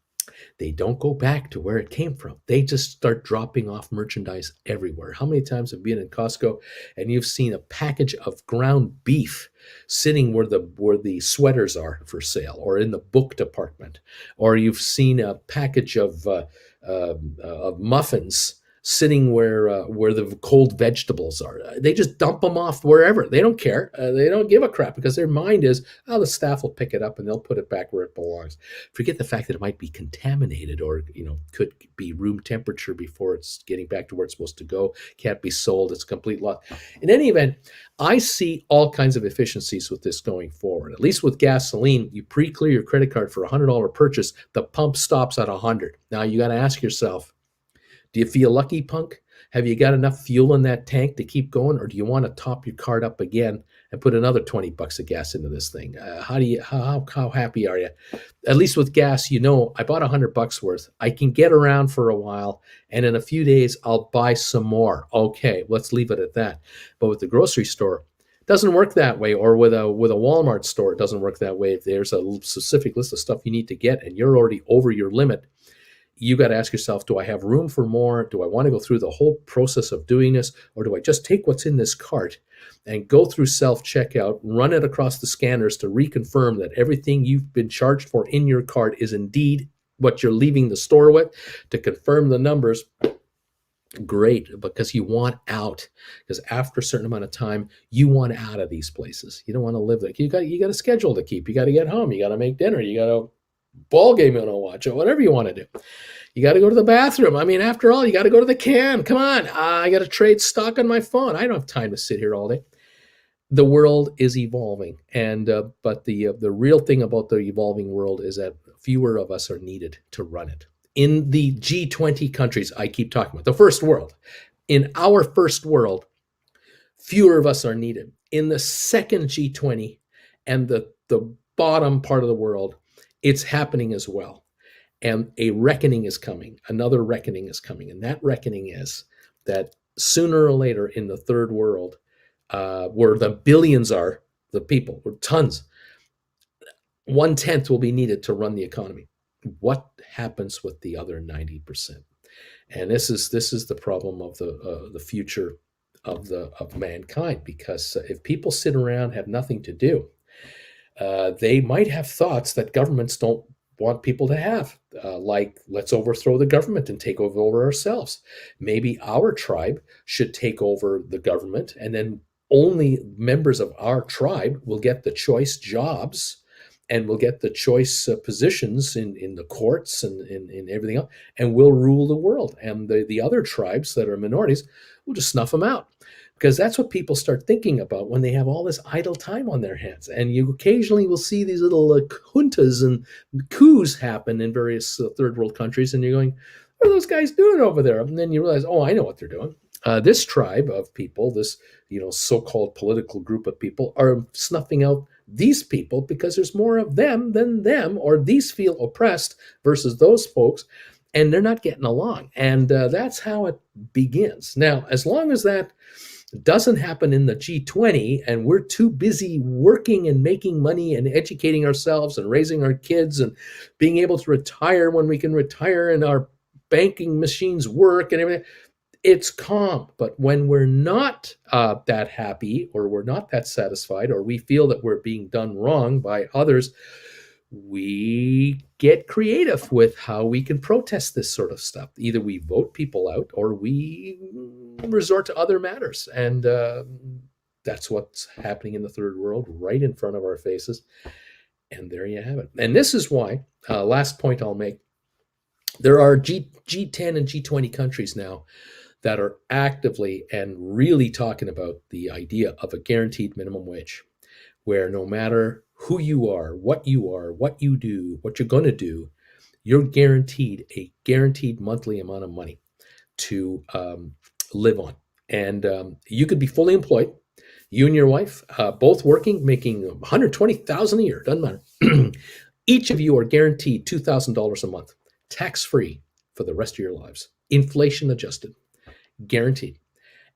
They don't go back to where it came from. They just start dropping off merchandise everywhere. How many times have you been in Costco and you've seen a package of ground beef sitting where the sweaters are for sale, or in the book department, or you've seen a package of muffins sitting where the cold vegetables are. They just dump them off wherever. They don't care. They don't give a crap because their mind is, oh, the staff will pick it up and they'll put it back where it belongs. Forget the fact that it might be contaminated or could be room temperature before it's getting back to where it's supposed to go. Can't be sold. It's a complete loss. In any event, I see all kinds of efficiencies with this going forward. At least with gasoline, you pre-clear your credit card for a $100 purchase. The pump stops at $100. Now you got to ask yourself, do you feel lucky, punk? Have you got enough fuel in that tank to keep going, or do you want to top your card up again and put another $20 of gas into this thing? How happy are you? At least with gas, I bought $100 worth. I can get around for a while, and in a few days I'll buy some more. Okay, let's leave it at that. But with the grocery store, it doesn't work that way, or with a Walmart store, it doesn't work that way. If there's a specific list of stuff you need to get and you're already over your limit, you got to ask yourself, do I have room for more? Do I want to go through the whole process of doing this? Or do I just take what's in this cart and go through self-checkout, run it across the scanners to reconfirm that everything you've been charged for in your cart is indeed what you're leaving the store with, to confirm the numbers, Great, because you want out. Because after a certain amount of time, you want out of these places. You don't want to live there. You got a schedule to keep. You got to get home. You got to make dinner. You got a ball game you want to watch or whatever you want to do. You got to go to the bathroom. I mean, after all, you got to go to the can. Come on, I got to trade stock on my phone. I don't have time to sit here all day. The world is evolving, and but the real thing about the evolving world is that fewer of us are needed to run it. In the G20 countries, I keep talking about the first world. In our first world, fewer of us are needed. In the second G20 and the bottom part of the world, it's happening as well. And a reckoning is coming. Another reckoning is coming. And that reckoning is that sooner or later in the third world, where the billions are, the people, or tons, 1/10 will be needed to run the economy. What happens with the other 90%? And this is the problem of the future of mankind, because if people sit around have nothing to do, they might have thoughts that governments don't want people to have, like let's overthrow the government and take over ourselves. Maybe our tribe should take over the government, and then only members of our tribe will get the choice jobs and will get the choice positions in the courts and in everything else, and will rule the world. And the other tribes that are minorities will just snuff them out, because that's what people start thinking about when they have all this idle time on their hands. And you occasionally will see these little juntas and coups happen in various third world countries, and you're going, what are those guys doing over there? And then you realize, oh, I know what they're doing. This tribe of people, this so-called political group of people, are snuffing out these people because there's more of them than them, or these feel oppressed versus those folks, and they're not getting along. And that's how it begins. Now, as long as that doesn't happen in the G20 and we're too busy working and making money and educating ourselves and raising our kids and being able to retire when we can retire and our banking machines work and everything, it's calm. But when we're not that happy, or we're not that satisfied, or we feel that we're being done wrong by others, we get creative with how we can protest this sort of stuff. Either we vote people out or we resort to other matters. And that's what's happening in the third world right in front of our faces. And there you have it. And this is why, last point I'll make, there are G10 and G20 countries now that are actively and really talking about the idea of a guaranteed minimum wage, where no matter who you are, what you do, what you're going to do, you're guaranteed a guaranteed monthly amount of money to live on. And you could be fully employed, you and your wife, both working, making $120,000 a year, doesn't matter. Each of you are guaranteed $2,000 a month, tax-free for the rest of your lives, inflation adjusted, guaranteed.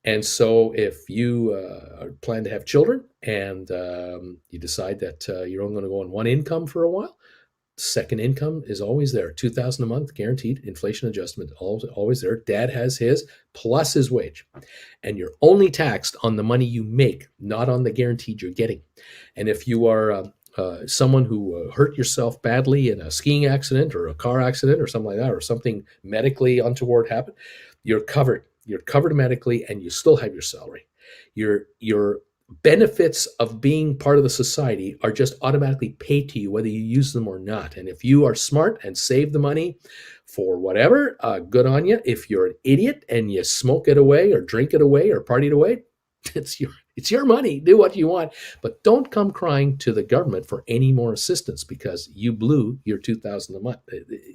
And so if you plan to have children and you decide that you're only going to go on one income for a while, second income is always there, $2,000 a month, guaranteed, inflation adjustment, always there. Dad has his plus his wage. And you're only taxed on the money you make, not on the guaranteed you're getting. And if you are someone who hurt yourself badly in a skiing accident or a car accident or something like that, or something medically untoward happened, you're covered. You're covered medically, and you still have your salary. Your benefits of being part of the society are just automatically paid to you, whether you use them or not. And if you are smart and save the money for whatever, good on you. If you're an idiot and you smoke it away or drink it away or party it away, it's your money. Do what you want, but don't come crying to the government for any more assistance because you blew your $2,000 a month.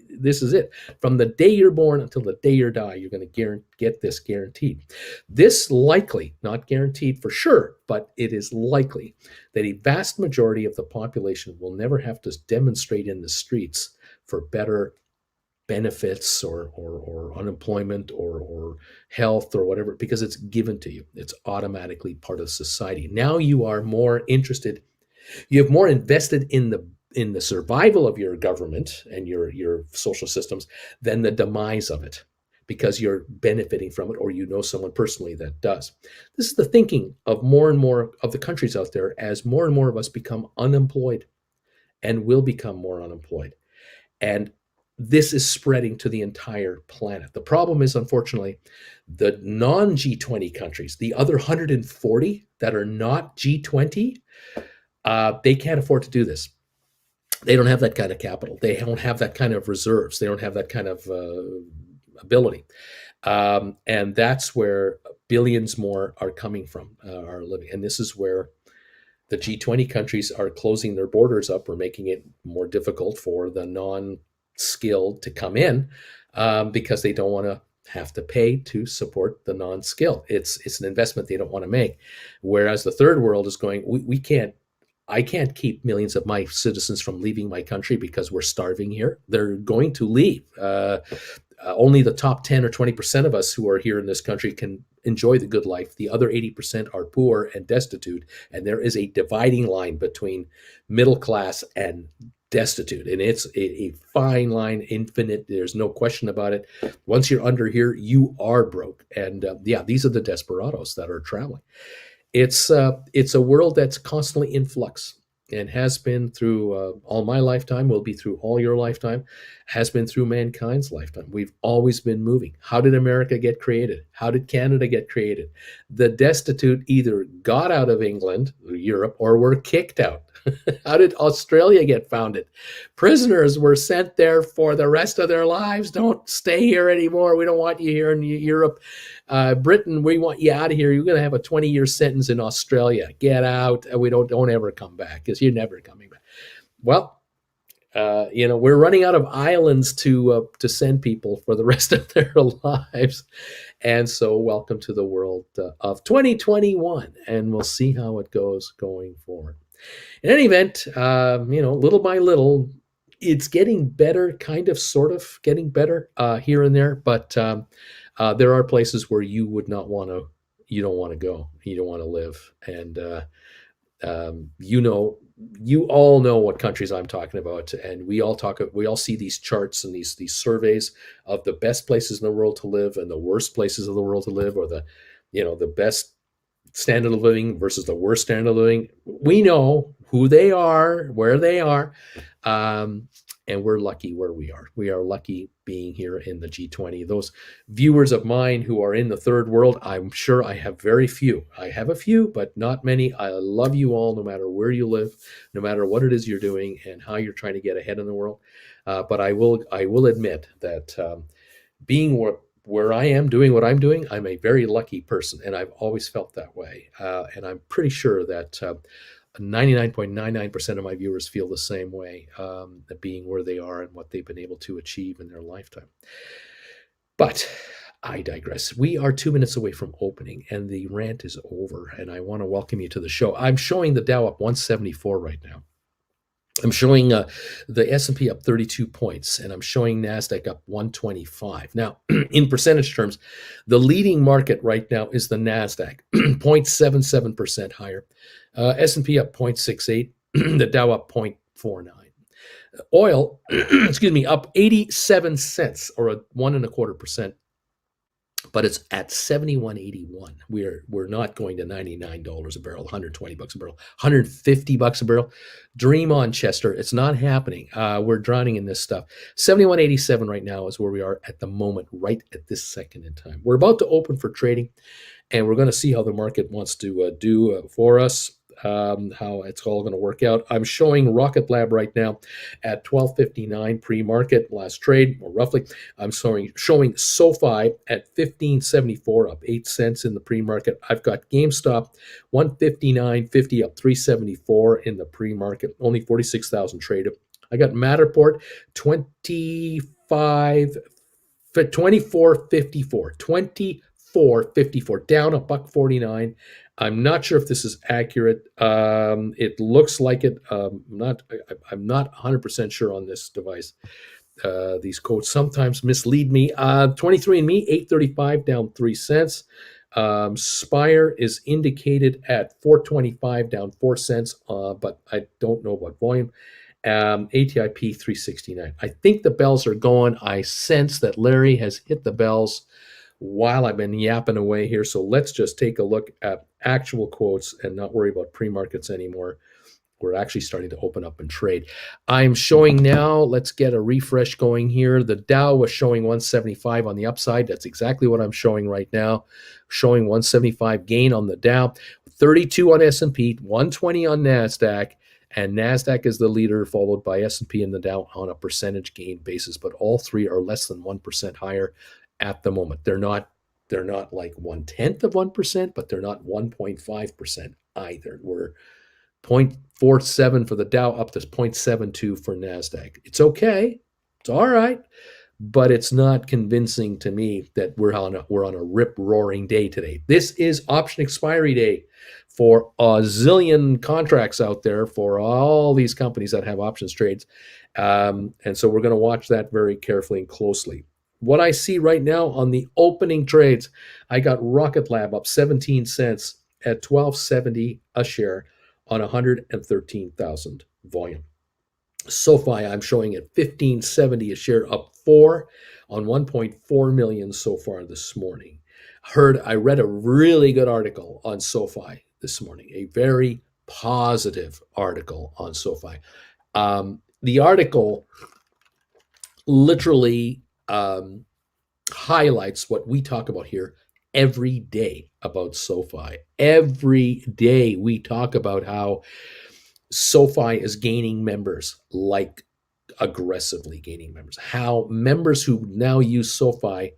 This is it. From the day you're born until the day you die, you're going to get this guaranteed. This likely, not guaranteed for sure, but it is likely that a vast majority of the population will never have to demonstrate in the streets for better benefits or unemployment or health or whatever, because it's given to you. It's automatically part of society. Now you are more interested, you have more invested in the survival of your government and your social systems than the demise of it, because you're benefiting from it, or you know someone personally that does. This is the thinking of more and more of the countries out there as more and more of us become unemployed and will become more unemployed. And this is spreading to the entire planet. The problem is, unfortunately, the non G20 countries, the other 140 that are not G20, they can't afford to do this. They don't have that kind of capital. They don't have that kind of reserves. They don't have that kind of ability. And that's where billions more are coming from, are living. And this is where the G20 countries are closing their borders up or making it more difficult for the non-skilled to come in, because they don't want to have to pay to support the non-skilled. It's an investment they don't want to make. Whereas the third world is going, we can't, I can't keep millions of my citizens from leaving my country because we're starving here. They're going to leave. Only the top 10 or 20% of us who are here in this country can enjoy the good life. The other 80% are poor and destitute. And there is a dividing line between middle class and destitute. And it's a fine line, infinite. There's no question about it. Once you're under here, you are broke. And yeah, these are the desperados that are traveling. It's a world that's constantly in flux and has been through all my lifetime, will be through all your lifetime, has been through mankind's lifetime. We've always been moving. How did America get created? How did Canada get created? The destitute either got out of England, Europe, or were kicked out. How did Australia get founded? Prisoners were sent there for the rest of their lives. Don't stay here anymore. We don't want you here in Europe. Britain, we want you out of here. You're going to have a 20-year sentence in Australia. Get out. We don't ever come back, because you're never coming back. Well, we're running out of islands to send people for the rest of their lives. And so welcome to the world of 2021, and we'll see how it goes going forward. In any event, little by little, it's getting better, kind of, sort of getting better here and there. But there are places where you would not want to, you don't want to go, you don't want to live. And, you all know what countries I'm talking about. And we all see these charts and these surveys of the best places in the world to live and the worst places of the world to live, or the best standard of living versus the worst standard of living. We know who they are, where they are, and we're lucky where we are. We are lucky being here in the G20. Those viewers of mine who are in the third world, I'm sure I have very few. I have a few, but not many. I love you all, no matter where you live, no matter what it is you're doing and how you're trying to get ahead in the world. But I will admit that being where I am, doing what I'm doing, I'm a very lucky person, and I've always felt that way. And I'm pretty sure that 99.99% of my viewers feel the same way, being where they are and what they've been able to achieve in their lifetime. But I digress. We are 2 minutes away from opening, and the rant is over, and I want to welcome you to the show. I'm showing the Dow up 174 right now. I'm showing the S&P up 32 points, and I'm showing NASDAQ up 125. Now, in percentage terms, the leading market right now is the NASDAQ, 0.77% higher. S&P up 0.68, the Dow up 0.49. Oil, excuse me, up 87 cents, or a 1.25%. But it's at 71.81. We're not going to $99 a barrel, $120 a barrel, $150 a barrel. Dream on, Chester. It's not happening. We're drowning in this stuff. 71.87 right now is where we are at the moment, right at this second in time. We're about to open for trading, and we're going to see how the market wants to do for us. How it's all going to work out. I'm showing Rocket Lab right now at 12.59 pre-market last trade, or roughly. I'm showing SoFi at 15.74, up 8 cents in the pre-market. I've got GameStop 159.50, up 3.74 in the pre-market. Only 46,000 traded. I got Matterport 24.54, down $1.49. I'm not sure if this is accurate. It looks like it. I'm not 100% sure on this device. These codes sometimes mislead me. 23andMe, 835, down 3 cents. Spire is indicated at 425, down 4 cents, but I don't know what volume. ATIP 369. I think the bells are going. I sense that Larry has hit the bells while I've been yapping away here. So let's just take a look at actual quotes and not worry about pre-markets anymore. We're actually starting to open up and trade. I'm showing now, let's get a refresh going here. The Dow was showing 175 on the upside. That's exactly what I'm showing right now. Showing 175 gain on the Dow, 32 on S&P, 120 on NASDAQ, and NASDAQ is the leader, followed by S&P and the Dow on a percentage gain basis. But all three are less than 1% higher at the moment. They're not like 1/10 of 1%, but they're not 1.5% either. We're 0.47 for the Dow, up to 0.72 for NASDAQ. It's okay. It's all right. But it's not convincing to me that we're on a rip-roaring day today. This is option expiry day for a zillion contracts out there for all these companies that have options trades. And so we're going to watch that very carefully and closely. What I see right now on the opening trades, I got Rocket Lab up 17 cents at $12.70 a share on 113,000 volume. SoFi, I'm showing at $15.70 a share, up 4 on 1.4 million so far this morning. I read a really good article on SoFi this morning, a very positive article on SoFi. The article literally highlights what we talk about here every day about SoFi. Every day we talk about how SoFi is gaining members, like aggressively gaining members. How members who now use SoFi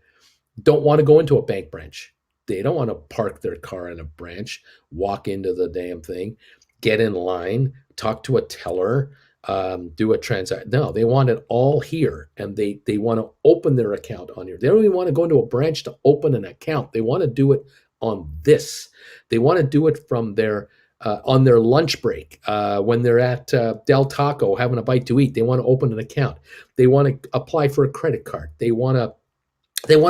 don't want to go into a bank branch. They don't want to park their car in a branch, walk into the damn thing, get in line, talk to a teller, do a transaction. No, they want it all here, and they want to open their account on here. They don't even want to go into a branch to open an account. They want to do it on this. They want to do it from their on their lunch break, when they're at Del Taco having a bite to eat. They want to open an account. They want to apply for a credit card. They want to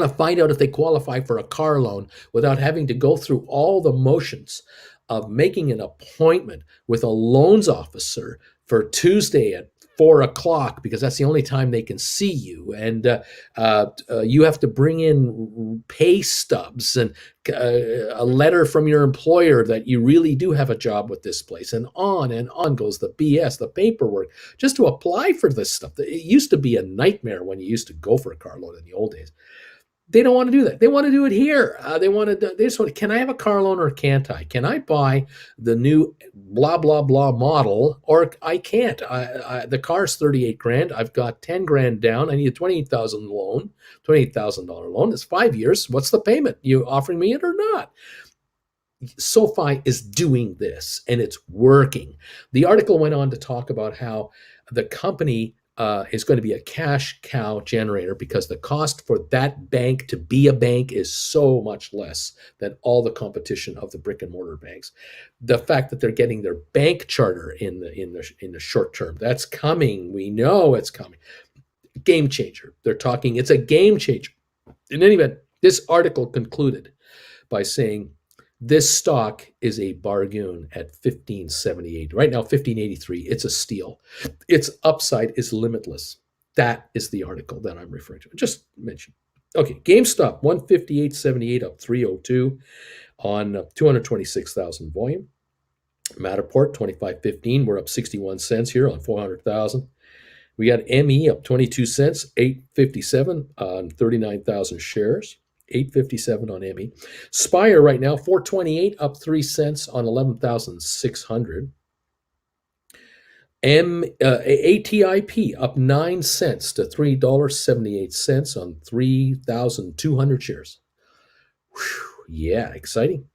find out if they qualify for a car loan without having to go through all the motions of making an appointment with a loans officer for Tuesday at 4:00, because that's the only time they can see you. And you have to bring in pay stubs and a letter from your employer that you really do have a job with this place. And on goes the BS, the paperwork, just to apply for this stuff. It used to be a nightmare when you used to go for a car loan in the old days. They don't want to do that. They want to do it here. They just want to, can I have a car loan or can't I? Can I buy the new blah, blah, blah model, or I can't? The car's 38 grand. I've got 10 grand down. I need a $28,000 loan. It's 5 years. What's the payment? You offering me it or not? SoFi is doing this, and it's working. The article went on to talk about how the company is going to be a cash cow generator because the cost for that bank to be a bank is so much less than all the competition of the brick and mortar banks. The fact that they're getting their bank charter in the short term, that's coming. We know it's coming. Game changer. They're talking. It's a game changer. In any event, this article concluded by saying this stock is a bargain at $15.78. Right now, $15.83. It's a steal. Its upside is limitless. That is the article that I'm referring to. Just mention. Okay, GameStop, 158.78, up 302 on 226,000 volume. Matterport, 25.15. We're up 61 cents here on 400,000. We got ME up 22 cents, 8.57 on 39,000 shares. 8.57 on ME. Spire right now, 4.28, up 3 cents on 11,600. ATIP up 9 cents to $3.78 on 3,200 shares. Whew, yeah, exciting.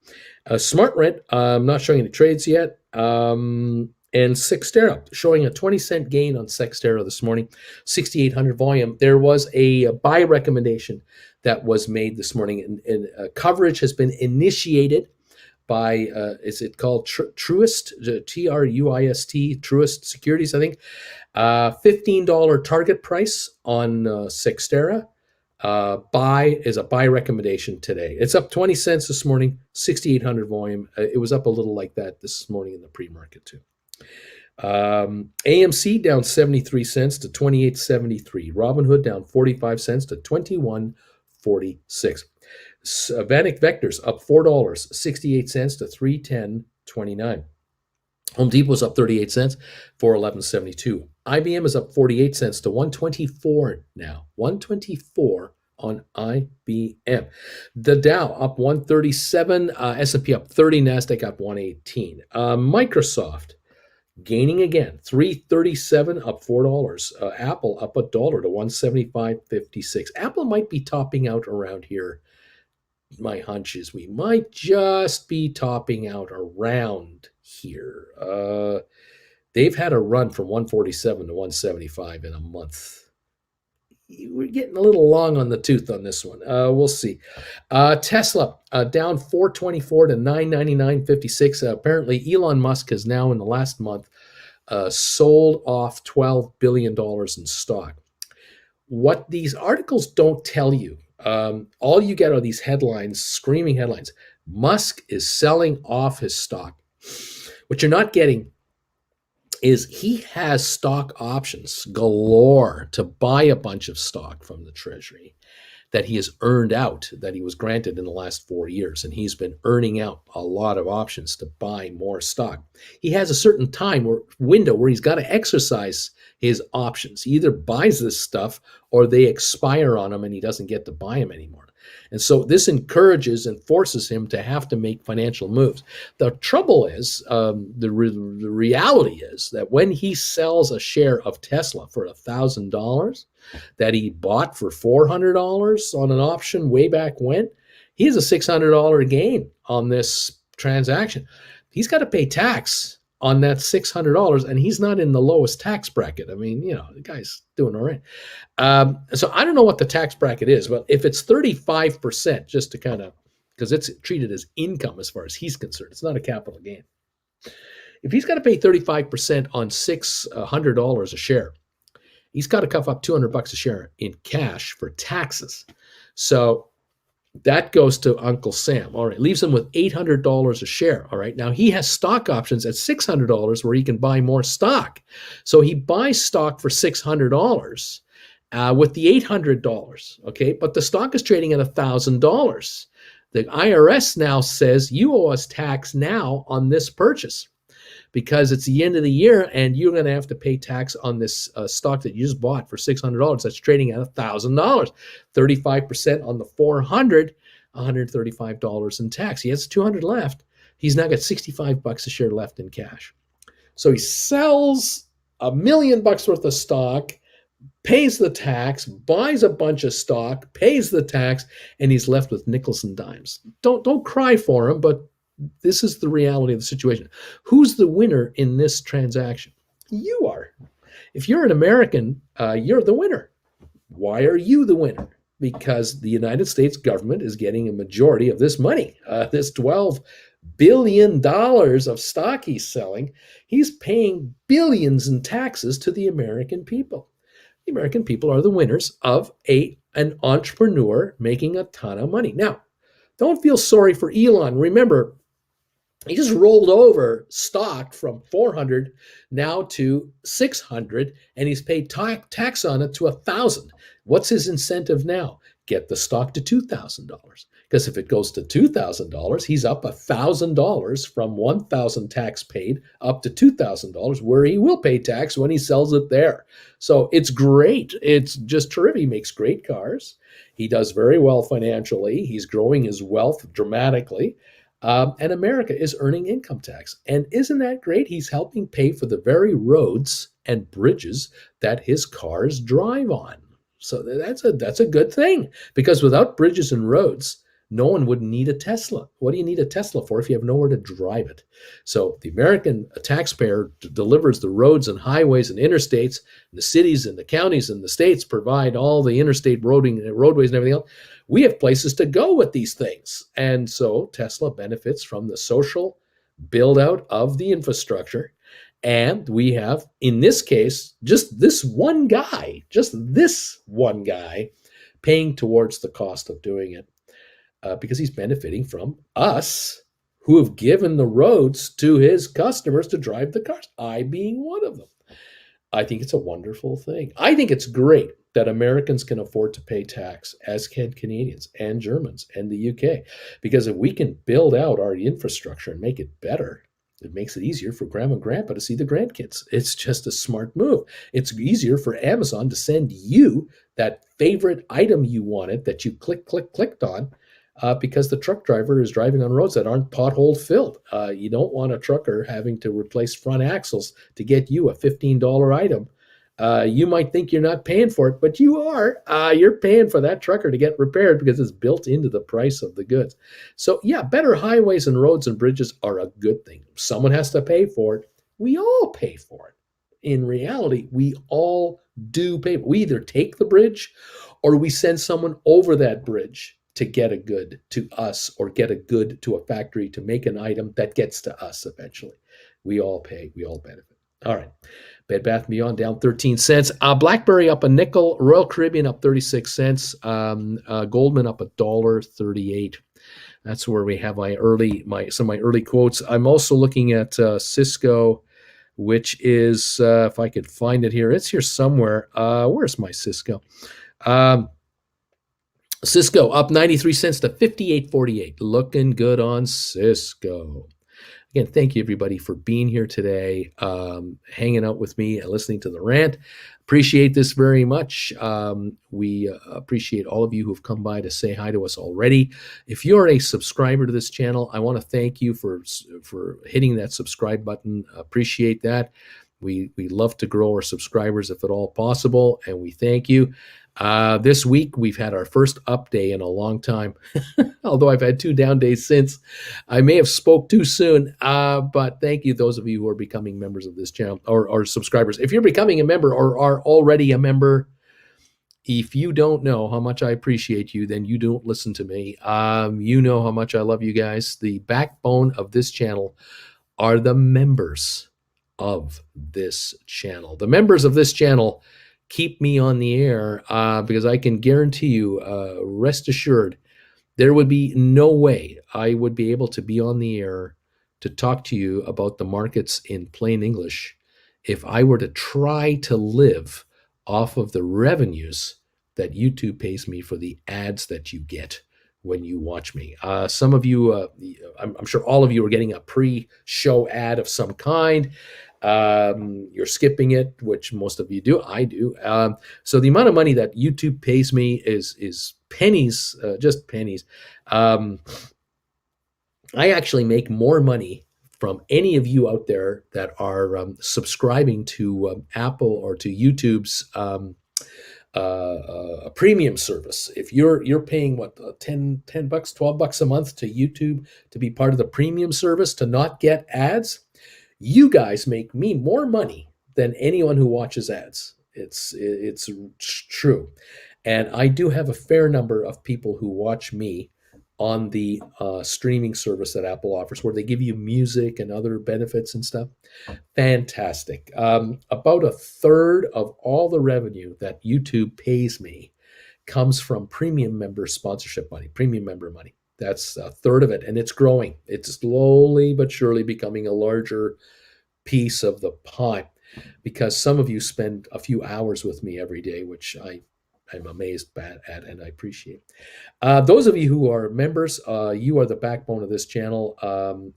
Smart Rent, I'm not showing any trades yet. And Sextera, showing a 20-cent gain on Sextera this morning, 6,800 volume. There was a buy recommendation that was made this morning, and coverage has been initiated by, is it called Truist, Truist, Truist Securities, I think. $15 target price on Sextera. Buy is a buy recommendation today. It's up 20 cents this morning, 6,800 volume. It was up a little like that this morning in the pre-market too. AMC down 73 cents to 28.73. Robinhood down 45 cents to 21.46. Vanek Vectors up $4, 68 cents to 310.29. Home Depot is up 38 cents, 411.72. IBM is up 48 cents to 124 now. 124 on IBM. The Dow up 137, S&P up 30, Nasdaq up 118. Microsoft gaining again, 337 up $4. Apple up $1 to 175.56. Apple might be topping out around here. My hunch is we might just be topping out around here. They've had a run from 147 to 175 in a month. We're getting a little long on the tooth on this one. We'll see. Tesla down 424 to 999.56. Apparently, Elon Musk has now, in the last month, sold off $12 billion in stock. What these articles don't tell you, all you get are these headlines, screaming headlines. Musk is selling off his stock. What you're not getting is he has stock options galore to buy a bunch of stock from the Treasury that he has earned out, that he was granted in the last 4 years. And he's been earning out a lot of options to buy more stock. He has a certain time or window where he's got to exercise his options. He either buys this stuff or they expire on him and he doesn't get to buy them anymore. And so this encourages and forces him to have to make financial moves. The trouble is, the reality is that when he sells a share of Tesla for $1,000 that he bought for $400 on an option way back when, he has a $600 gain on this transaction. He's got to pay tax on that $600, and he's not in the lowest tax bracket. I mean, the guy's doing all right. So I don't know what the tax bracket is, but if it's 35%, just to kind of, because it's treated as income as far as he's concerned, it's not a capital gain. If he's got to pay 35% on $600 a share, he's got to cough up $200 a share in cash for taxes. So that goes to Uncle Sam. All right, leaves him with $800 a share. All right, now he has stock options at $600 where he can buy more stock. So he buys stock for $600 with the $800. Okay, but the stock is trading at $1,000. The IRS now says you owe us tax now on this purchase, because it's the end of the year and you're going to have to pay tax on this stock that you just bought for $600 that's trading at $1,000. 35% on the $400, $135 in tax. He has $200 left. He's now got $65 a share left in cash. So he sells $1 million worth of stock, pays the tax, buys a bunch of stock, pays the tax, and he's left with nickels and dimes. Don't cry for him, but this is the reality of the situation. Who's the winner in this transaction? You are. If you're an American, you're the winner. Why are you the winner? Because the United States government is getting a majority of this money. This $12 billion of stock he's selling, he's paying billions in taxes to the American people. The American people are the winners of an entrepreneur making a ton of money. Now, don't feel sorry for Elon. Remember, he just rolled over stock from 400 now to 600, and he's paid tax on it to 1,000. What's his incentive now? Get the stock to $2,000. Because if it goes to $2,000, he's up $1,000 from 1,000 tax paid up to $2,000, where he will pay tax when he sells it there. So it's great. It's just terrific. He makes great cars. He does very well financially. He's growing his wealth dramatically. And America is earning income tax. And isn't that great? He's helping pay for the very roads and bridges that his cars drive on. So that's a good thing, because without bridges and roads, no one would need a Tesla. What do you need a Tesla for if you have nowhere to drive it? So the American taxpayer delivers the roads and highways and interstates, and the cities and the counties and the states provide all the interstate roadways and everything else. We have places to go with these things. And so Tesla benefits from the social build out of the infrastructure. And we have, in this case, just this one guy paying towards the cost of doing it, because he's benefiting from us who have given the roads to his customers to drive the cars, I being one of them. I think it's a wonderful thing. I think it's great that Americans can afford to pay tax, as can Canadians and Germans and the UK. Because if we can build out our infrastructure and make it better, It makes it easier for grandma and grandpa to see the grandkids. It's just a smart move. It's easier for Amazon to send you that favorite item you wanted that you clicked on because the truck driver is driving on roads that aren't pothole filled. You don't want a trucker having to replace front axles to get you a $15 item. You might think you're not paying for it, but you are. You're paying for that trucker to get repaired because it's built into the price of the goods. So, yeah, better highways and roads and bridges are a good thing. Someone has to pay for it. We all pay for it. In reality, we all do pay. We either take the bridge or we send someone over that bridge to get a good to us or get a good to a factory to make an item that gets to us eventually. We all pay, we all benefit. All right. Bed Bath & Beyond down 13 cents. BlackBerry up a nickel. Royal Caribbean up 36 cents. Goldman up $1.38. That's where we have some of my early quotes. I'm also looking at Cisco, which is if I could find it here, it's here somewhere. Where's my Cisco? Cisco up 93 cents to 58.48. Looking good on Cisco. Again, thank you everybody for being here today, hanging out with me and listening to the rant. Appreciate this very much. We appreciate all of you who have come by to say hi to us already. If you're a subscriber to this channel, I want to thank you for hitting that subscribe button. Appreciate that. We love to grow our subscribers if at all possible, and we thank you. This week, we've had our first up day in a long time, although I've had 2 down days since. I may have spoke too soon, but thank you, those of you who are becoming members of this channel or subscribers. If you're becoming a member or are already a member, if you don't know how much I appreciate you, then you don't listen to me. You know how much I love you guys. The backbone of this channel are the members of this channel. The members of this channel keep me on the air because I can guarantee you, rest assured, there would be no way I would be able to be on the air to talk to you about the markets in plain English if I were to try to live off of the revenues that YouTube pays me for the ads that you get when you watch me. Some of you, I'm sure all of you are getting a pre-show ad of some kind. You're skipping it, which most of you do. I do. So the amount of money that YouTube pays me is pennies, just pennies. I actually make more money from any of you out there that are subscribing to Apple or to YouTube's a premium service. If you're paying what, $10 bucks, $12 a month to YouTube to be part of the premium service to not get ads, you guys make me more money than anyone who watches ads. It's true. And I do have a fair number of people who watch me on the streaming service that Apple offers, where they give you music and other benefits and stuff. Fantastic. About a third of all the revenue that YouTube pays me comes from premium member sponsorship money, premium member money. That's a third of it, and it's growing. It's slowly but surely becoming a larger piece of the pie because some of you spend a few hours with me every day, which I'm amazed at and I appreciate. Those of you who are members, you are the backbone of this channel.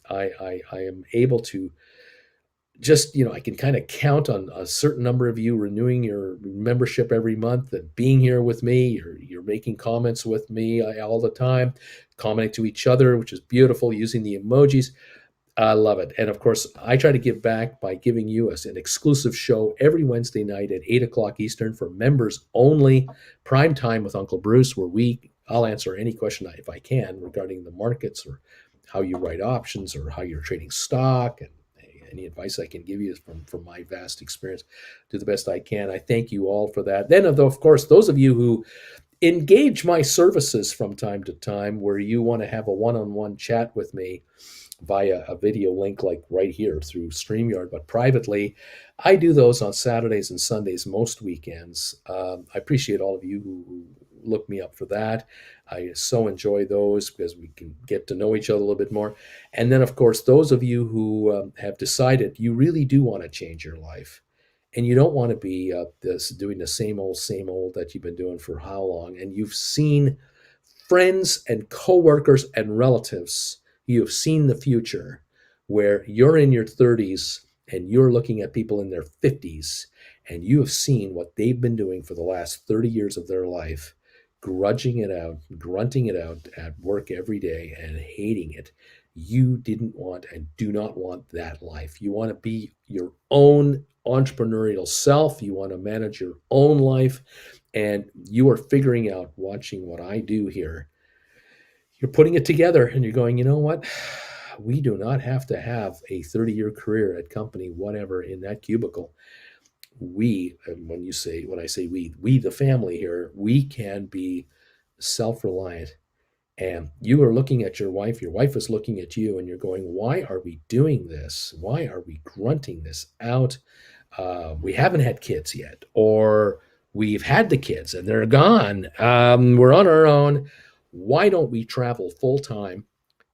I am able to just, I can kind of count on a certain number of you renewing your membership every month and being here with me. You're making comments with me all the time, commenting to each other, which is beautiful, using the emojis. I love it. And of course, I try to give back by giving you an exclusive show every Wednesday night at 8 o'clock Eastern for members only, Prime Time with Uncle Bruce, where I'll answer any question if I can regarding the markets or how you write options or how you're trading stock, and any advice I can give you from my vast experience. Do the best I can. I thank you all for that. Then, of course, those of you who engage my services from time to time, where you want to have a one-on-one chat with me via a video link like right here through StreamYard, but privately, I do those on Saturdays and Sundays most weekends. I appreciate all of you who look me up for that. I so enjoy those because we can get to know each other a little bit more. And then, of course, those of you who have decided you really do want to change your life and you don't want to be doing the same old that you've been doing for how long, and you've seen friends and coworkers and relatives, you have seen the future where you're in your 30s and you're looking at people in their 50s and you have seen what they've been doing for the last 30 years of their life, grudging it out, grunting it out at work every day and hating it. You didn't want and do not want that life. You want to be your own entrepreneurial self. You want to manage your own life. And you are figuring out, watching what I do here, you're putting it together and you're going, you know what? We do not have to have a 30-year career at company, whatever, in that cubicle. We, and when I say we, the family here, we can be self-reliant. And you are looking at your wife is looking at you, and you're going, why are we doing this? Why are we grunting this out? We haven't had kids yet, or we've had the kids and they're gone. We're on our own. Why don't we travel full time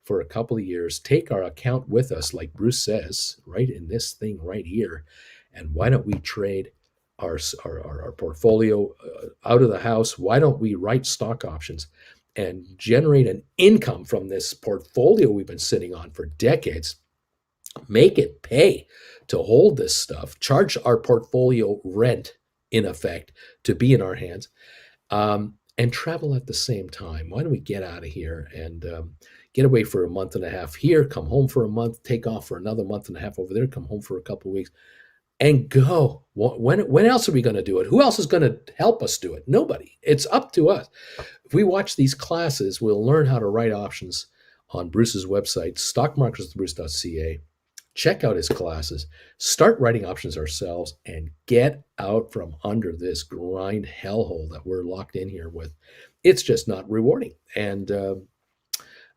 for a couple of years, take our account with us, like Bruce says, right in this thing right here, and why don't we trade our portfolio out of the house? Why don't we write stock options and generate an income from this portfolio we've been sitting on for decades? Make it pay to hold this stuff, charge our portfolio rent, in effect, to be in our hands, and travel at the same time. Why don't we get out of here and get away for a month and a half here, come home for a month, take off for another month and a half over there, come home for a couple of weeks, and go. When else are we going to do it? Who else is going to help us do it? Nobody. It's up to us. If we watch these classes, we'll learn how to write options on Bruce's website, stockmarketersbruce.ca. Check out his classes, start writing options ourselves, and get out from under this grind hellhole that we're locked in here with. It's just not rewarding. And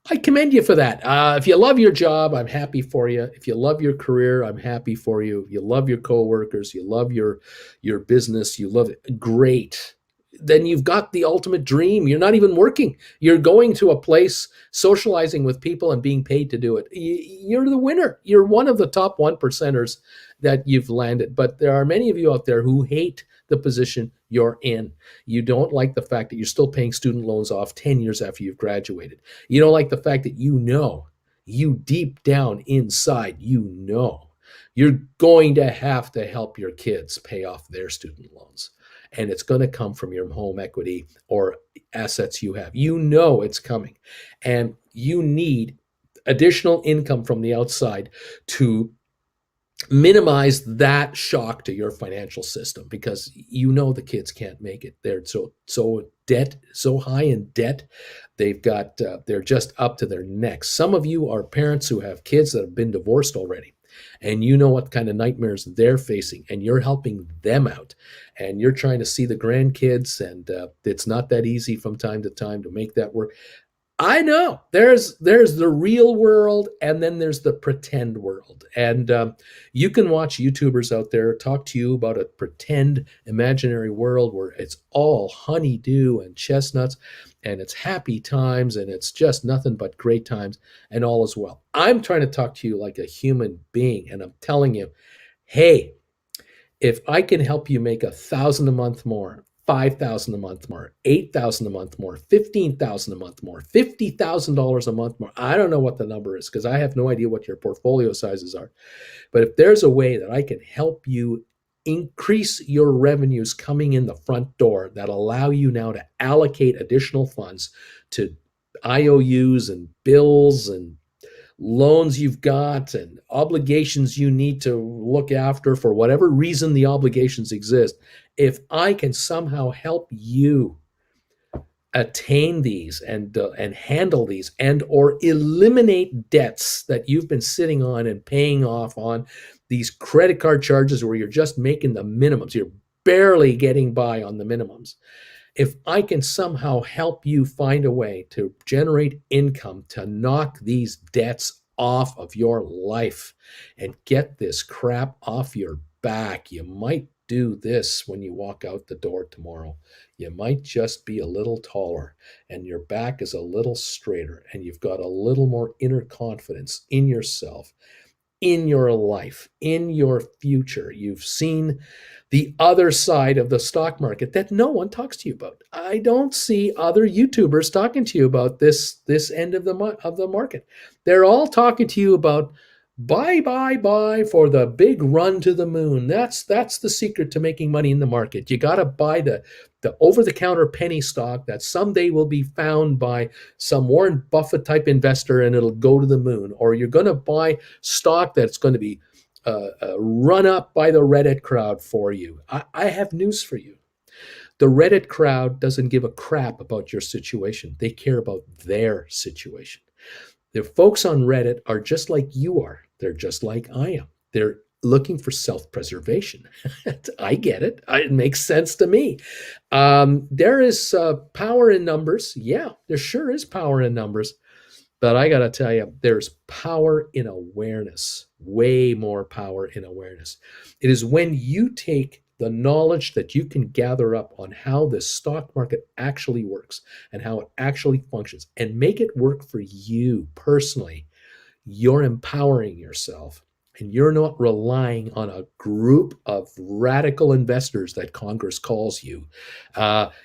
I commend you for that. If you love your job, I'm happy for you. If you love your career, I'm happy for you. If you love your coworkers, you love your business, you love it, great. Then you've got the ultimate dream. You're not even working. You're going to a place, socializing with people, and being paid to do it. You're the winner. You're one of the top 1%ers that you've landed. But there are many of you out there who hate the position you're in. You don't like the fact that you're still paying student loans off 10 years after you've graduated. You don't like the fact that you deep down inside, you're going to have to help your kids pay off their student loans. And it's going to come from your home equity or assets you have. It's coming. And you need additional income from the outside to minimize that shock to your financial system, because the kids can't make it. They're so high in debt. They're just up to their necks. Some of you are parents who have kids that have been divorced already, and you know what kind of nightmares they're facing, and you're helping them out, and you're trying to see the grandkids, and it's not that easy from time to time to make that work. I know there's the real world, and then there's the pretend world. And you can watch YouTubers out there talk to you about a pretend imaginary world where it's all honeydew and chestnuts, and it's happy times, and it's just nothing but great times, and all is well. I'm trying to talk to you like a human being, and I'm telling you, hey, if I can help you make $1,000 a month more, $5,000 a month more, $8,000 a month more, $15,000 a month more, $50,000 a month more. I don't know what the number is, because I have no idea what your portfolio sizes are. But if there's a way that I can help you increase your revenues coming in the front door that allow you now to allocate additional funds to IOUs and bills and loans you've got and obligations you need to look after for whatever reason the obligations exist, if I can somehow help you attain these and handle these and or eliminate debts that you've been sitting on and paying off on, these credit card charges where you're just making the minimums, you're barely getting by on the minimums. If I can somehow help you find a way to generate income to knock these debts off of your life and get this crap off your back, you might do this when you walk out the door tomorrow. You might just be a little taller, and your back is a little straighter, and you've got a little more inner confidence in yourself, in your life, in your future. You've seen the other side of the stock market that no one talks to you about. I don't see other YouTubers talking to you about this end of the market. They're all talking to you about Buy for the big run to the moon. That's the secret to making money in the market. You got to buy the over-the-counter penny stock that someday will be found by some Warren Buffett type investor and it'll go to the moon. Or you're going to buy stock that's going to be run up by the Reddit crowd for you. I have news for you. The Reddit crowd doesn't give a crap about your situation. They care about their situation. The folks on Reddit are just like you are. They're just like I am. They're looking for self-preservation. I get it. It makes sense to me. There is power in numbers. Yeah, there sure is power in numbers. But I got to tell you, there's power in awareness, way more power in awareness. It is when you take the knowledge that you can gather up on how the stock market actually works and how it actually functions and make it work for you personally, you're empowering yourself and you're not relying on a group of radical investors that Congress calls you.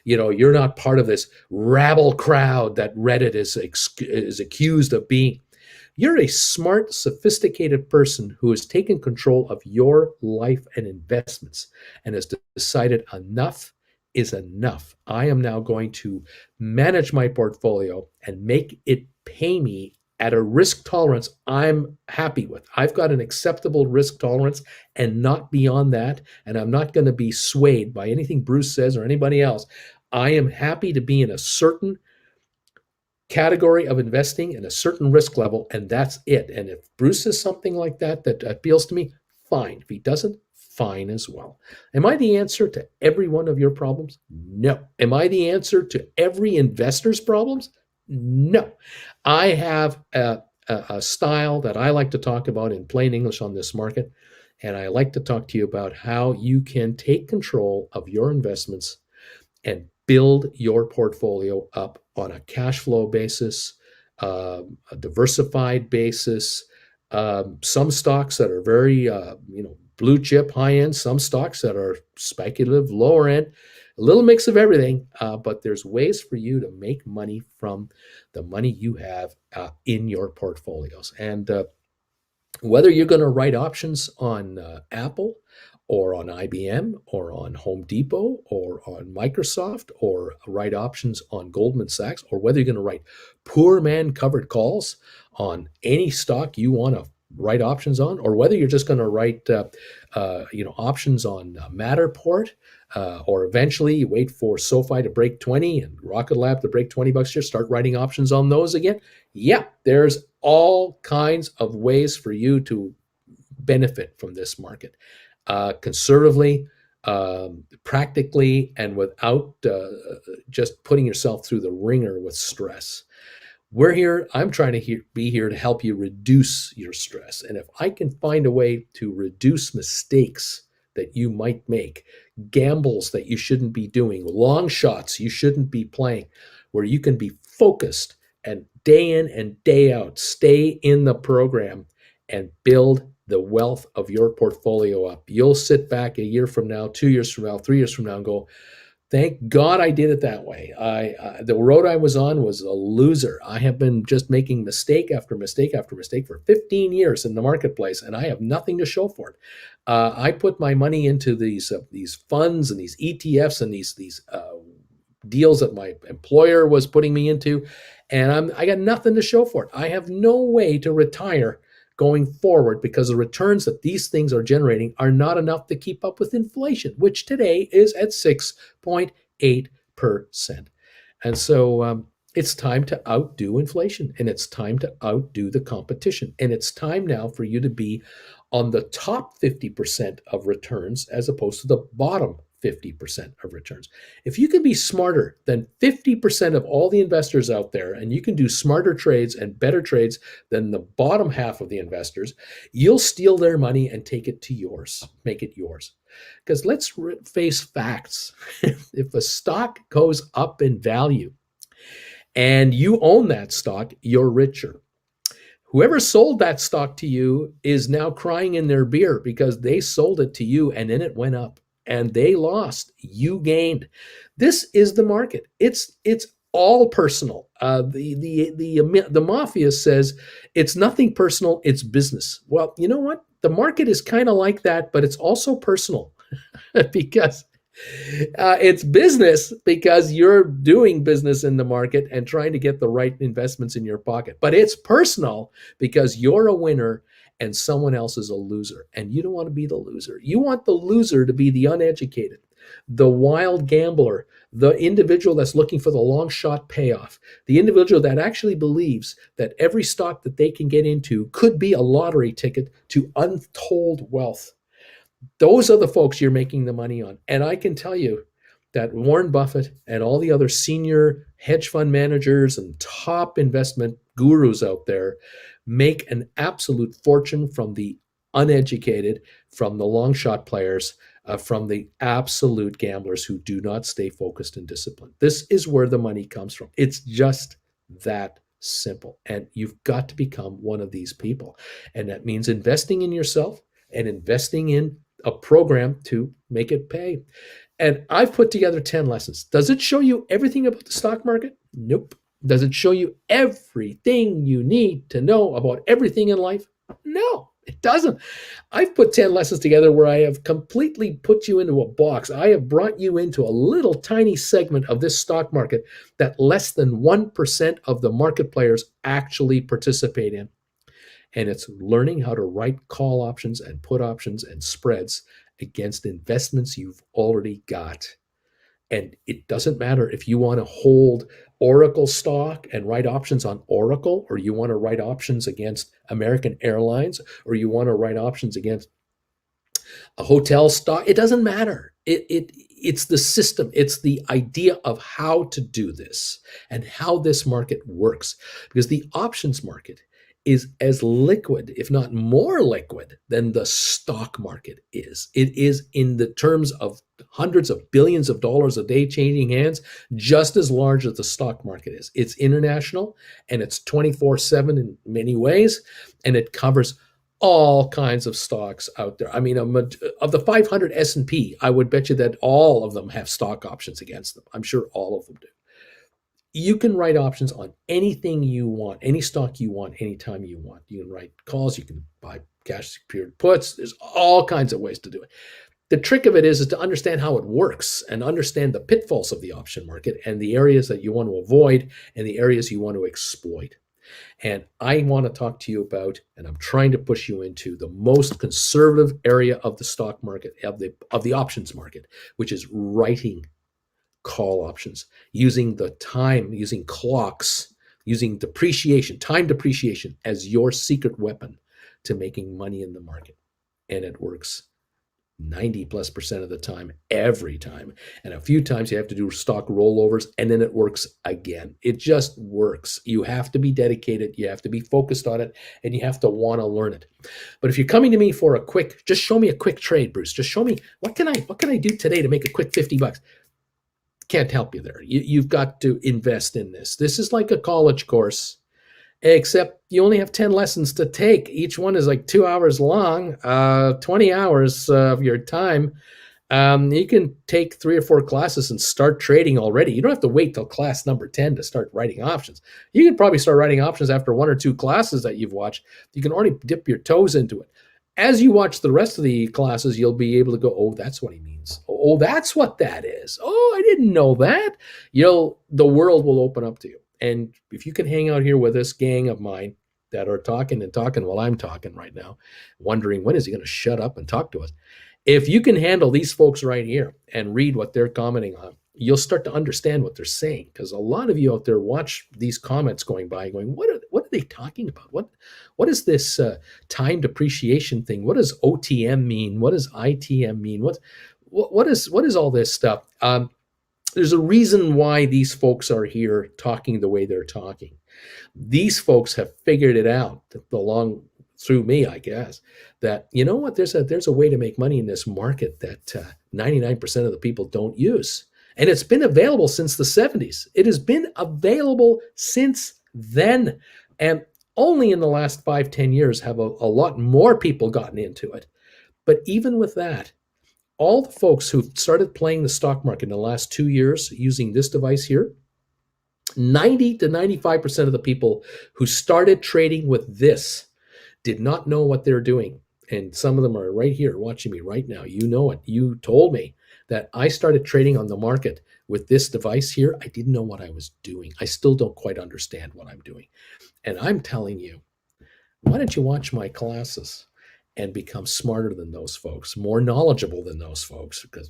You're not part of this rabble crowd that Reddit is accused of being. You're a smart, sophisticated person who has taken control of your life and investments and has decided enough is enough. I am now going to manage my portfolio and make it pay me at a risk tolerance I'm happy with. I've got an acceptable risk tolerance and not beyond that. And I'm not going to be swayed by anything Bruce says or anybody else. I am happy to be in a certain category of investing and a certain risk level, and that's it. And if Bruce says something like that appeals to me, fine. If he doesn't, fine as well. Am I the answer to every one of your problems? No. Am I the answer to every investor's problems? No. I have a style that I like to talk about in plain English on this market, and I like to talk to you about how you can take control of your investments and build your portfolio up on a cash flow basis, a diversified basis, some stocks that are very, blue chip, high end, some stocks that are speculative, lower end, a little mix of everything. But there's ways for you to make money from the money you have in your portfolios. And whether you're going to write options on Apple or on IBM or on Home Depot or on Microsoft or write options on Goldman Sachs, or whether you're going to write poor man covered calls on any stock you want to write options on, or whether you're just going to write options on Matterport, or eventually you wait for SoFi to break 20 and Rocket Lab to break $20 here, start writing options on those again. Yeah, there's all kinds of ways for you to benefit from this market. Conservatively, practically, and without just putting yourself through the ringer with stress. We're here. I'm trying to be here to help you reduce your stress. And if I can find a way to reduce mistakes that you might make, gambles that you shouldn't be doing, long shots you shouldn't be playing, where you can be focused and day in and day out, stay in the program and build the wealth of your portfolio up. You'll sit back a year from now, 2 years from now, 3 years from now and go, thank God I did it that way. The road I was on was a loser. I have been just making mistake after mistake after mistake for 15 years in the marketplace, and I have nothing to show for it. I put my money into these funds and these ETFs and these deals that my employer was putting me into, and I got nothing to show for it. I have no way to retire going forward because the returns that these things are generating are not enough to keep up with inflation, which today is at 6.8%. And so it's time to outdo inflation, and it's time to outdo the competition. And it's time now for you to be on the top 50% of returns as opposed to the bottom 50% of returns. If you can be smarter than 50% of all the investors out there, and you can do smarter trades and better trades than the bottom half of the investors, you'll steal their money and take it to yours, make it yours. Because let's face facts. If a stock goes up in value and you own that stock, you're richer. Whoever sold that stock to you is now crying in their beer because they sold it to you and then it went up. And they lost, you gained. This is the market. It's all personal. The mafia says it's nothing personal, it's business. Well, you know what? The market is kind of like that, but it's also personal because it's business because you're doing business in the market and trying to get the right investments in your pocket. But it's personal because you're a winner and someone else is a loser. And you don't want to be the loser. You want the loser to be the uneducated, the wild gambler, the individual that's looking for the long shot payoff, the individual that actually believes that every stock that they can get into could be a lottery ticket to untold wealth. Those are the folks you're making the money on. And I can tell you that Warren Buffett and all the other senior hedge fund managers and top investment gurus out there make an absolute fortune from the uneducated, from the long shot players, from the absolute gamblers who do not stay focused and disciplined. This is where the money comes from. It's just that simple. And you've got to become one of these people. And that means investing in yourself and investing in a program to make it pay. And I've put together 10 lessons. Does it show you everything about the stock market? Nope. Does it show you everything you need to know about everything in life? No, it doesn't. I've put 10 lessons together where I have completely put you into a box. I have brought you into a little tiny segment of this stock market that less than 1% of the market players actually participate in. And it's learning how to write call options and put options and spreads against investments you've already got. And it doesn't matter if you want to hold Oracle stock and write options on Oracle, or you want to write options against American Airlines, or you want to write options against a hotel stock. It doesn't matter. It's the system. It's the idea of how to do this and how this market works. Because the options market is as liquid, if not more liquid, than the stock market is. It is, in the terms of hundreds of billions of dollars a day changing hands, just as large as the stock market is. It's international and it's 24/7 in many ways, and it covers all kinds of stocks out there. I mean, of the 500 S&P, I would bet you that all of them have stock options against them. I'm sure all of them do. You can write options on anything you want, any stock you want, anytime you want. You can write calls, you can buy cash secured puts. There's all kinds of ways to do it. The trick of it is to understand how it works and understand the pitfalls of the option market and the areas that you want to avoid and the areas you want to exploit. And I want to talk to you about, and I'm trying to push you into, the most conservative area of the stock market, of the options market, which is writing call options, using the time, using clocks, using depreciation, time depreciation as your secret weapon to making money in the market. And it works 90+% of the time, every time. And a few times you have to do stock rollovers, and then it works again. It just works. You have to be dedicated, you have to be focused on it, and you have to want to learn it. But if you're coming to me for just show me a quick trade, Bruce. Just show me what can I do today to make a quick $50. Can't help you there. You've got to invest in this. This is like a college course, except you only have 10 lessons to take. Each one is like 2 hours long, 20 hours of your time. You can take 3 or 4 classes and start trading already. You don't have to wait till class number 10 to start writing options. You can probably start writing options after 1 or 2 classes that you've watched. You can already dip your toes into it. As you watch the rest of the classes, you'll be able to go, oh, that's what he means. Oh, that's what that is. Oh, I didn't know that. The world will open up to you. And if you can hang out here with this gang of mine that are talking and talking while I'm talking right now, wondering when is he going to shut up and talk to us? If you can handle these folks right here and read what they're commenting on, you'll start to understand what they're saying. Because a lot of you out there watch these comments going by going, what are they talking about? What is this time depreciation thing? What does OTM mean? What does ITM mean? What is all this stuff? There's a reason why these folks are here talking the way they're talking. These folks have figured it out along through me, I guess, that, you know what, there's a way to make money in this market that 99% of the people don't use. And it's been available since the 70s. It has been available since then. And only in the last 5-10 years have a lot more people gotten into it. But even with that, all the folks who've started playing the stock market in the last 2 years using this device here, 90 to 95% of the people who started trading with this did not know what they're doing. And some of them are right here watching me right now. You know it. You told me that I started trading on the market with this device here. I didn't know what I was doing. I still don't quite understand what I'm doing. And I'm telling you, why don't you watch my classes and become smarter than those folks, more knowledgeable than those folks? Because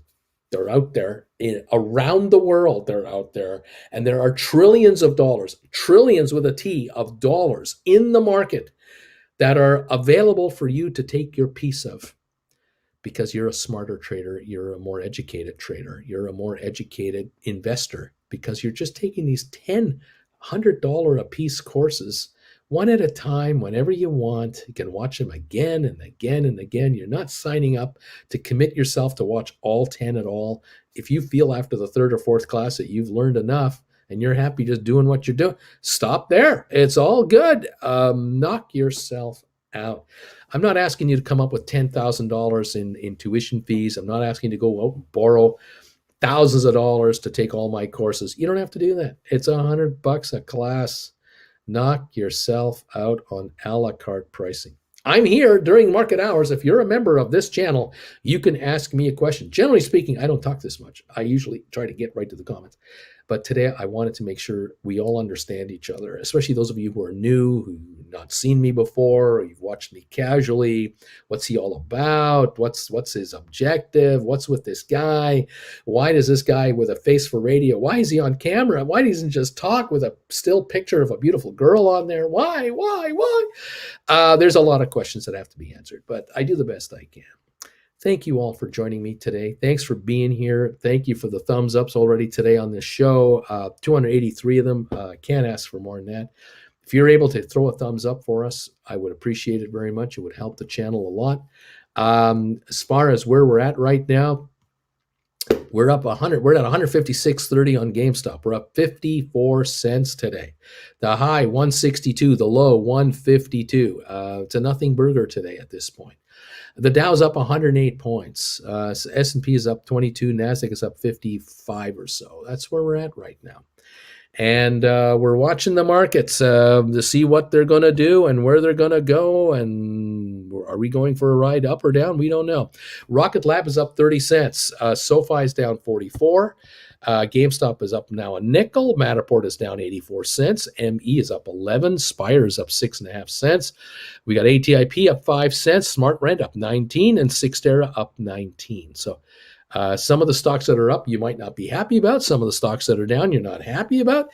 they're out there around the world. They're out there, and there are trillions of dollars, trillions with a T of dollars in the market that are available for you to take your piece of, because you're a smarter trader, you're a more educated trader, you're a more educated investor, because you're just taking these $100 a piece courses one at a time, whenever you want. You can watch them again and again and again. You're not signing up to commit yourself to watch all 10 at all. If you feel after the third or fourth class that you've learned enough and you're happy just doing what you're doing, stop there. It's all good. Knock yourself out. I'm not asking you to come up with $10,000 in tuition fees. I'm not asking you to go out and borrow thousands of dollars to take all my courses. You don't have to do that. It's $100 a class. Knock yourself out on a la carte pricing. I'm here during market hours. If you're a member of this channel, you can ask me a question. Generally speaking, I don't talk this much. I usually try to get right to the comments. But today I wanted to make sure we all understand each other, especially those of you who are new, who've not seen me before, or you've watched me casually. What's he all about? What's his objective? What's with this guy? Why does this guy with a face for radio, why is he on camera? Why doesn't he just talk with a still picture of a beautiful girl on there? Why? There's a lot of questions that have to be answered, but I do the best I can. Thank you all for joining me today. Thanks for being here. Thank you for the thumbs ups already today on this show. 283 of them. Can't ask for more than that. If you're able to throw a thumbs up for us, I would appreciate it very much. It would help the channel a lot. As far as where we're at right now, we're up 100. We're at 156.30 on Gamestop. We're up 54 cents today. The high 162, the low 152. It's a nothing burger today at this point. The Dow's up 108 points. S&P is up 22. NASDAQ is up 55 or so. That's where we're at right now. And we're watching the markets to see what they're going to do and where they're going to go. And are we going for a ride up or down? We don't know. Rocket Lab is up 30 cents. SoFi is down 44. GameStop is up now a nickel. Matterport is down 84 cents. ME is up 11. Spire is up 6.5 cents. We got ATIP up 5 cents. SmartRent up 19. And Cyxtera up 19. So some of the stocks that are up, you might not be happy about. Some of the stocks that are down, you're not happy about.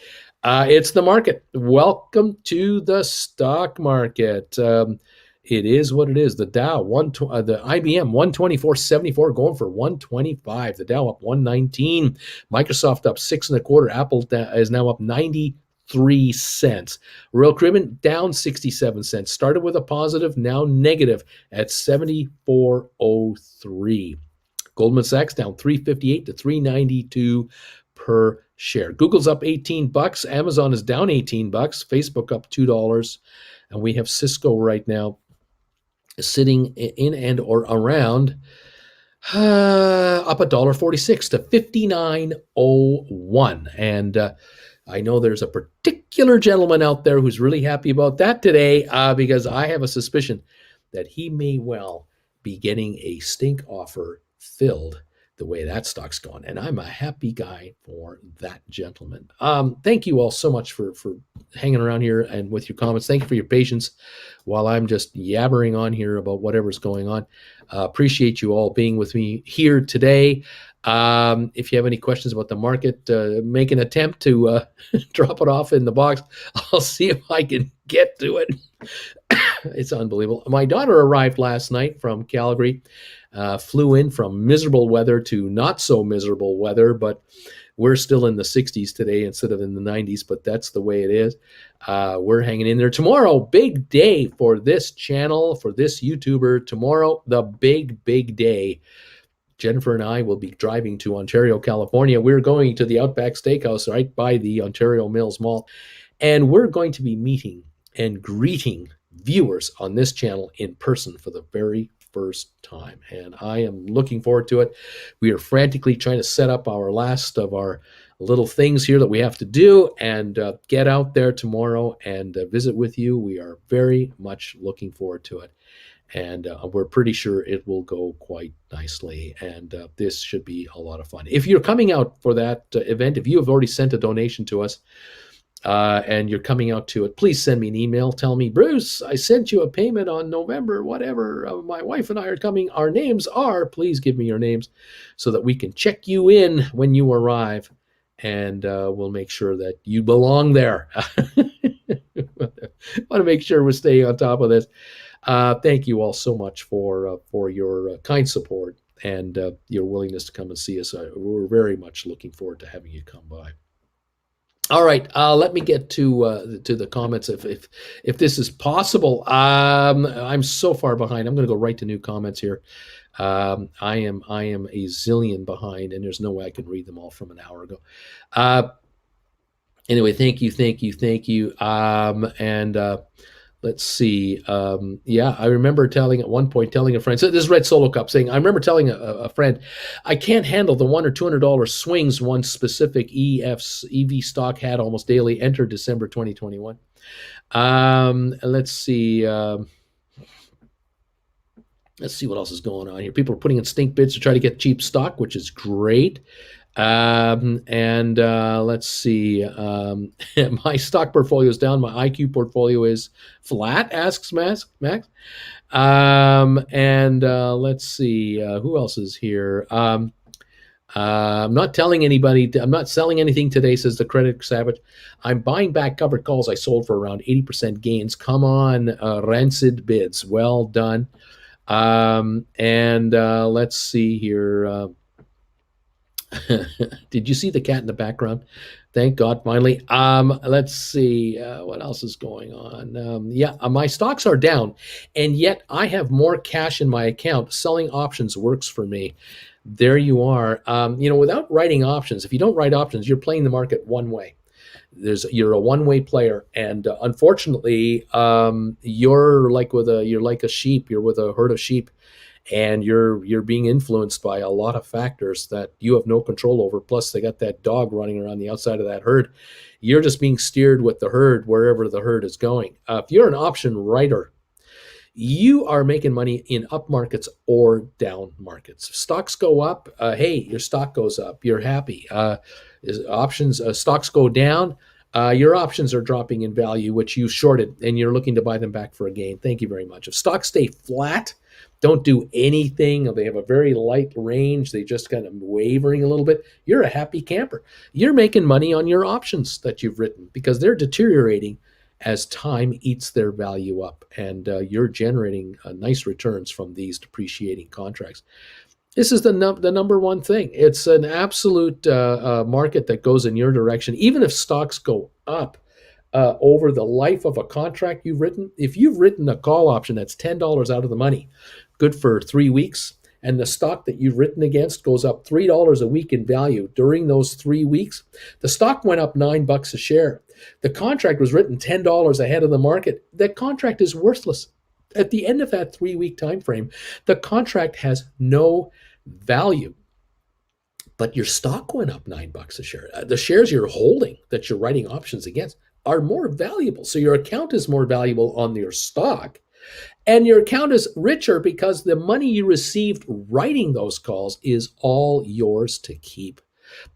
It's the market. Welcome to the stock market. It is what it is. The Dow, the IBM 124.74 going for 125. The Dow up 119. Microsoft up 6.25. Apple is now up 93 cents. Royal Caribbean down 67 cents. Started with a positive, now negative at 74.03. Goldman Sachs down 358 to 392 per share. Google's up $18. Amazon is down $18. Facebook up $2. And we have Cisco right now sitting in and or around up $1.46 to 59.01. And I know there's a particular gentleman out there who's really happy about that today because I have a suspicion that he may well be getting a stink offer filled the way that stock's going. And I'm a happy guy for that gentleman. Thank you all so much for hanging around here and with your comments. Thank you for your patience while I'm just yabbering on here about whatever's going on. Appreciate you all being with me here today. If you have any questions about the market, make an attempt to drop it off in the box. I'll see if I can get to it. It's unbelievable. My daughter arrived last night from Calgary. Flew in from miserable weather to not so miserable weather, but we're still in the 60s today instead of in the 90s, but that's the way it is. We're hanging in there. Tomorrow, big day for this channel, for this YouTuber. Tomorrow, the big day. Jennifer and I will be driving to Ontario, California. We're going to the Outback Steakhouse right by the Ontario Mills Mall, and we're going to be meeting and greeting viewers on this channel in person for the very first time, and I am looking forward to it. We are frantically trying to set up our last of our little things here that we have to do, and get out there tomorrow and visit with you. We are very much looking forward to it, and we're pretty sure it will go quite nicely, and this should be a lot of fun. If you're coming out for that event, if you have already sent a donation to us, and you're coming out to it, please send me an email. Tell me, Bruce, I sent you a payment on November, whatever. My wife and I are coming. Our names are, please give me your names so that we can check you in when you arrive, and we'll make sure that you belong there. Want to make sure we're staying on top of this. Thank you all so much for your kind support and your willingness to come and see us. We're very much looking forward to having you come by. All right, let me get to the comments if this is possible. I'm so far behind. I'm going to go right to new comments here. I am a zillion behind, and there's no way I can read them all from an hour ago. Anyway, thank you. And let's see. Yeah, I remember telling a friend. So this is Red Solo Cup saying, I remember telling a friend, I can't handle the $100 or $200 swings one specific EV stock had almost daily. Enter December 2021. Let's see. Let's see what else is going on here. People are putting in stink bids to try to get cheap stock, which is great. And let's see. My stock portfolio is down. My IQ portfolio is flat, asks Max. And let's see. Who else is here? I'm not telling anybody. I'm not selling anything today, says the Credit Savage. I'm buying back covered calls I sold for around 80% gains. Come on, rancid bids. Well done. And let's see here. Did you see the cat in the background? Thank God, finally. Let's see what else is going on. Yeah, my stocks are down, and yet I have more cash in my account. Selling options works for me. There you are. Without writing options, if you don't write options, you're playing the market one way. You're a one-way player, and unfortunately, you're like a sheep. You're with a herd of sheep. And you're being influenced by a lot of factors that you have no control over. Plus, they got that dog running around the outside of that herd. You're just being steered with the herd wherever the herd is going. If you're an option writer, you are making money in up markets or down markets. If stocks go up, hey, your stock goes up. You're happy. Stocks go down. Your options are dropping in value, which you shorted, and you're looking to buy them back for a gain. Thank you very much. If stocks stay flat, don't do anything, they have a very light range, they just kind of wavering a little bit, you're a happy camper. You're making money on your options that you've written because they're deteriorating as time eats their value up, and you're generating nice returns from these depreciating contracts. This is the number one thing. It's an absolute market that goes in your direction. Even if stocks go up over the life of a contract you've written, if you've written a call option that's $10 out of the money, good for 3 weeks, and the stock that you've written against goes up $3 a week in value during those 3 weeks, the stock went up $9 a share. The contract was written $10 ahead of the market. That contract is worthless. At the end of that 3-week time frame, the contract has no value. But your stock went up $9 a share. The shares you're holding that you're writing options against are more valuable. So your account is more valuable on your stock. And your account is richer because the money you received writing those calls is all yours to keep.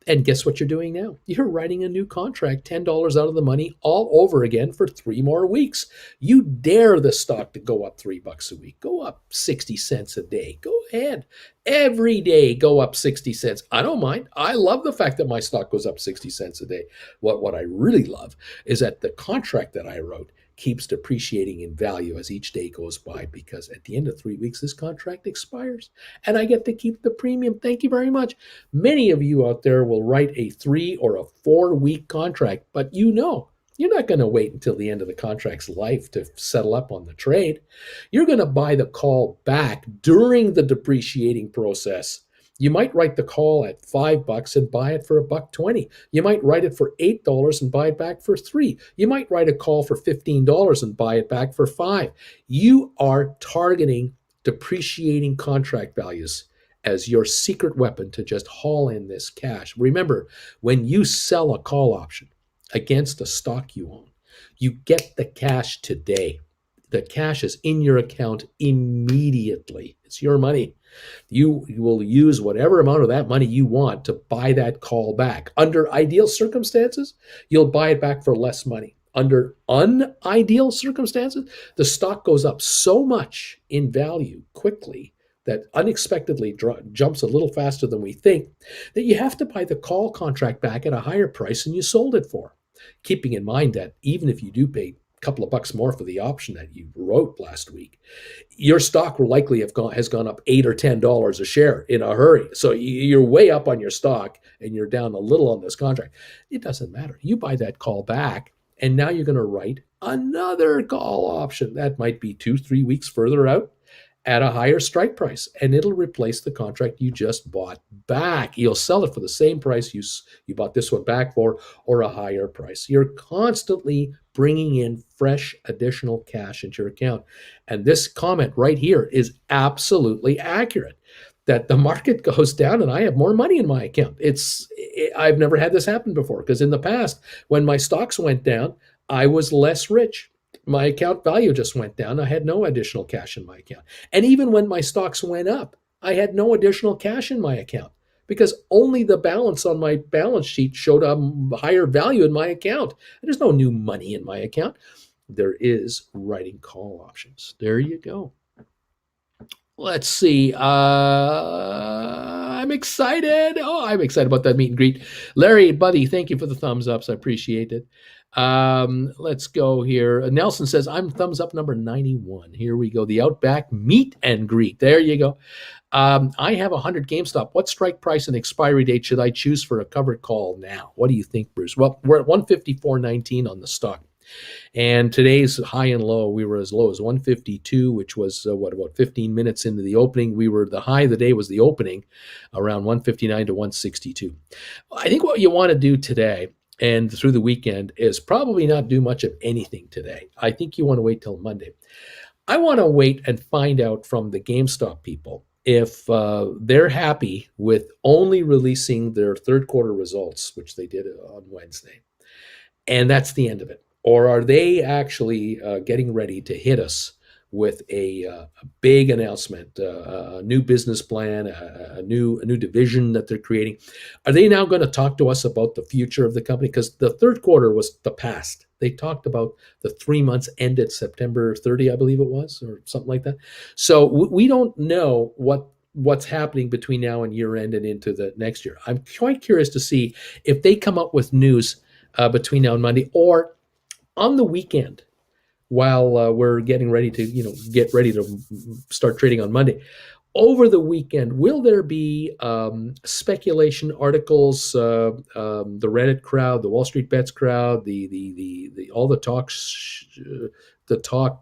And guess what you're doing now? You're writing a new contract, $10 out of the money, all over again for 3 more weeks. You dare the stock to go up $3 a week. Go up 60 cents a day. Go ahead. Every day, go up 60 cents. I don't mind. I love the fact that my stock goes up 60 cents a day. What I really love is that the contract that I wrote keeps depreciating in value as each day goes by, because at the end of 3 weeks, this contract expires and I get to keep the premium. Thank you very much. Many of you out there will write a 3 or a 4 week contract, but you're not going to wait until the end of the contract's life to settle up on the trade. You're going to buy the call back during the depreciating process. You might write the call at $5 and buy it for $1.20. You might write it for $8 and buy it back for $3. You might write a call for $15 and buy it back for $5. You are targeting depreciating contract values as your secret weapon to just haul in this cash. Remember, when you sell a call option against a stock you own, you get the cash today. The cash is in your account immediately. It's your money. You will use whatever amount of that money you want to buy that call back. Under ideal circumstances, you'll buy it back for less money. Under unideal circumstances, the stock goes up so much in value quickly that unexpectedly jumps a little faster than we think, that you have to buy the call contract back at a higher price than you sold it for. Keeping in mind that even if you do pay a couple of bucks more for the option that you wrote last week, your stock will likely has gone up $8 or $10 a share in a hurry. So you're way up on your stock and you're down a little on this contract. It doesn't matter. You buy that call back, and now you're going to write another call option that might be 2-3 weeks further out at a higher strike price, and it'll replace the contract you just bought back. You'll sell it for the same price you bought this one back for, or a higher price. You're constantly bringing in fresh additional cash into your account. And this comment right here is absolutely accurate, that the market goes down and I have more money in my account. I've never had this happen before, because in the past, when my stocks went down, I was less rich. My account value just went down. I had no additional cash in my account. And even when my stocks went up, I had no additional cash in my account, because only the balance on my balance sheet showed a higher value in my account. There's no new money in my account. There is writing call options. There you go. Let's see. I'm excited. Oh, I'm excited about that meet and greet. Larry, buddy, thank you for the thumbs ups. I appreciate it. Let's go here. Nelson says, I'm thumbs up number 91. Here we go. The Outback meet and greet. There you go. I have 100 GameStop. What strike price and expiry date should I choose for a covered call now? What do you think, Bruce? Well, we're at 154.19 on the stock. And today's high and low, we were as low as 152, which was about 15 minutes into the opening. The high of the day was the opening, around 159 to 162. I think what you want to do today and through the weekend is probably not do much of anything today. I think you want to wait till Monday. I want to wait and find out from the GameStop people if they're happy with only releasing their third quarter results, which they did on Wednesday, and that's the end of it. Or are they actually getting ready to hit us with a big announcement, a new business plan, a new division that they're creating? Are they now going to talk to us about the future of the company? Because the third quarter was the past. They talked about the 3 months ended September 30, I believe it was, or something like that. So we don't know what's happening between now and year end and into the next year. I'm quite curious to see if they come up with news between now and Monday, or on the weekend, while we're getting ready to start trading on Monday. Over the weekend, will there be speculation articles? The Reddit crowd, the Wall Street Bets crowd, the all the talk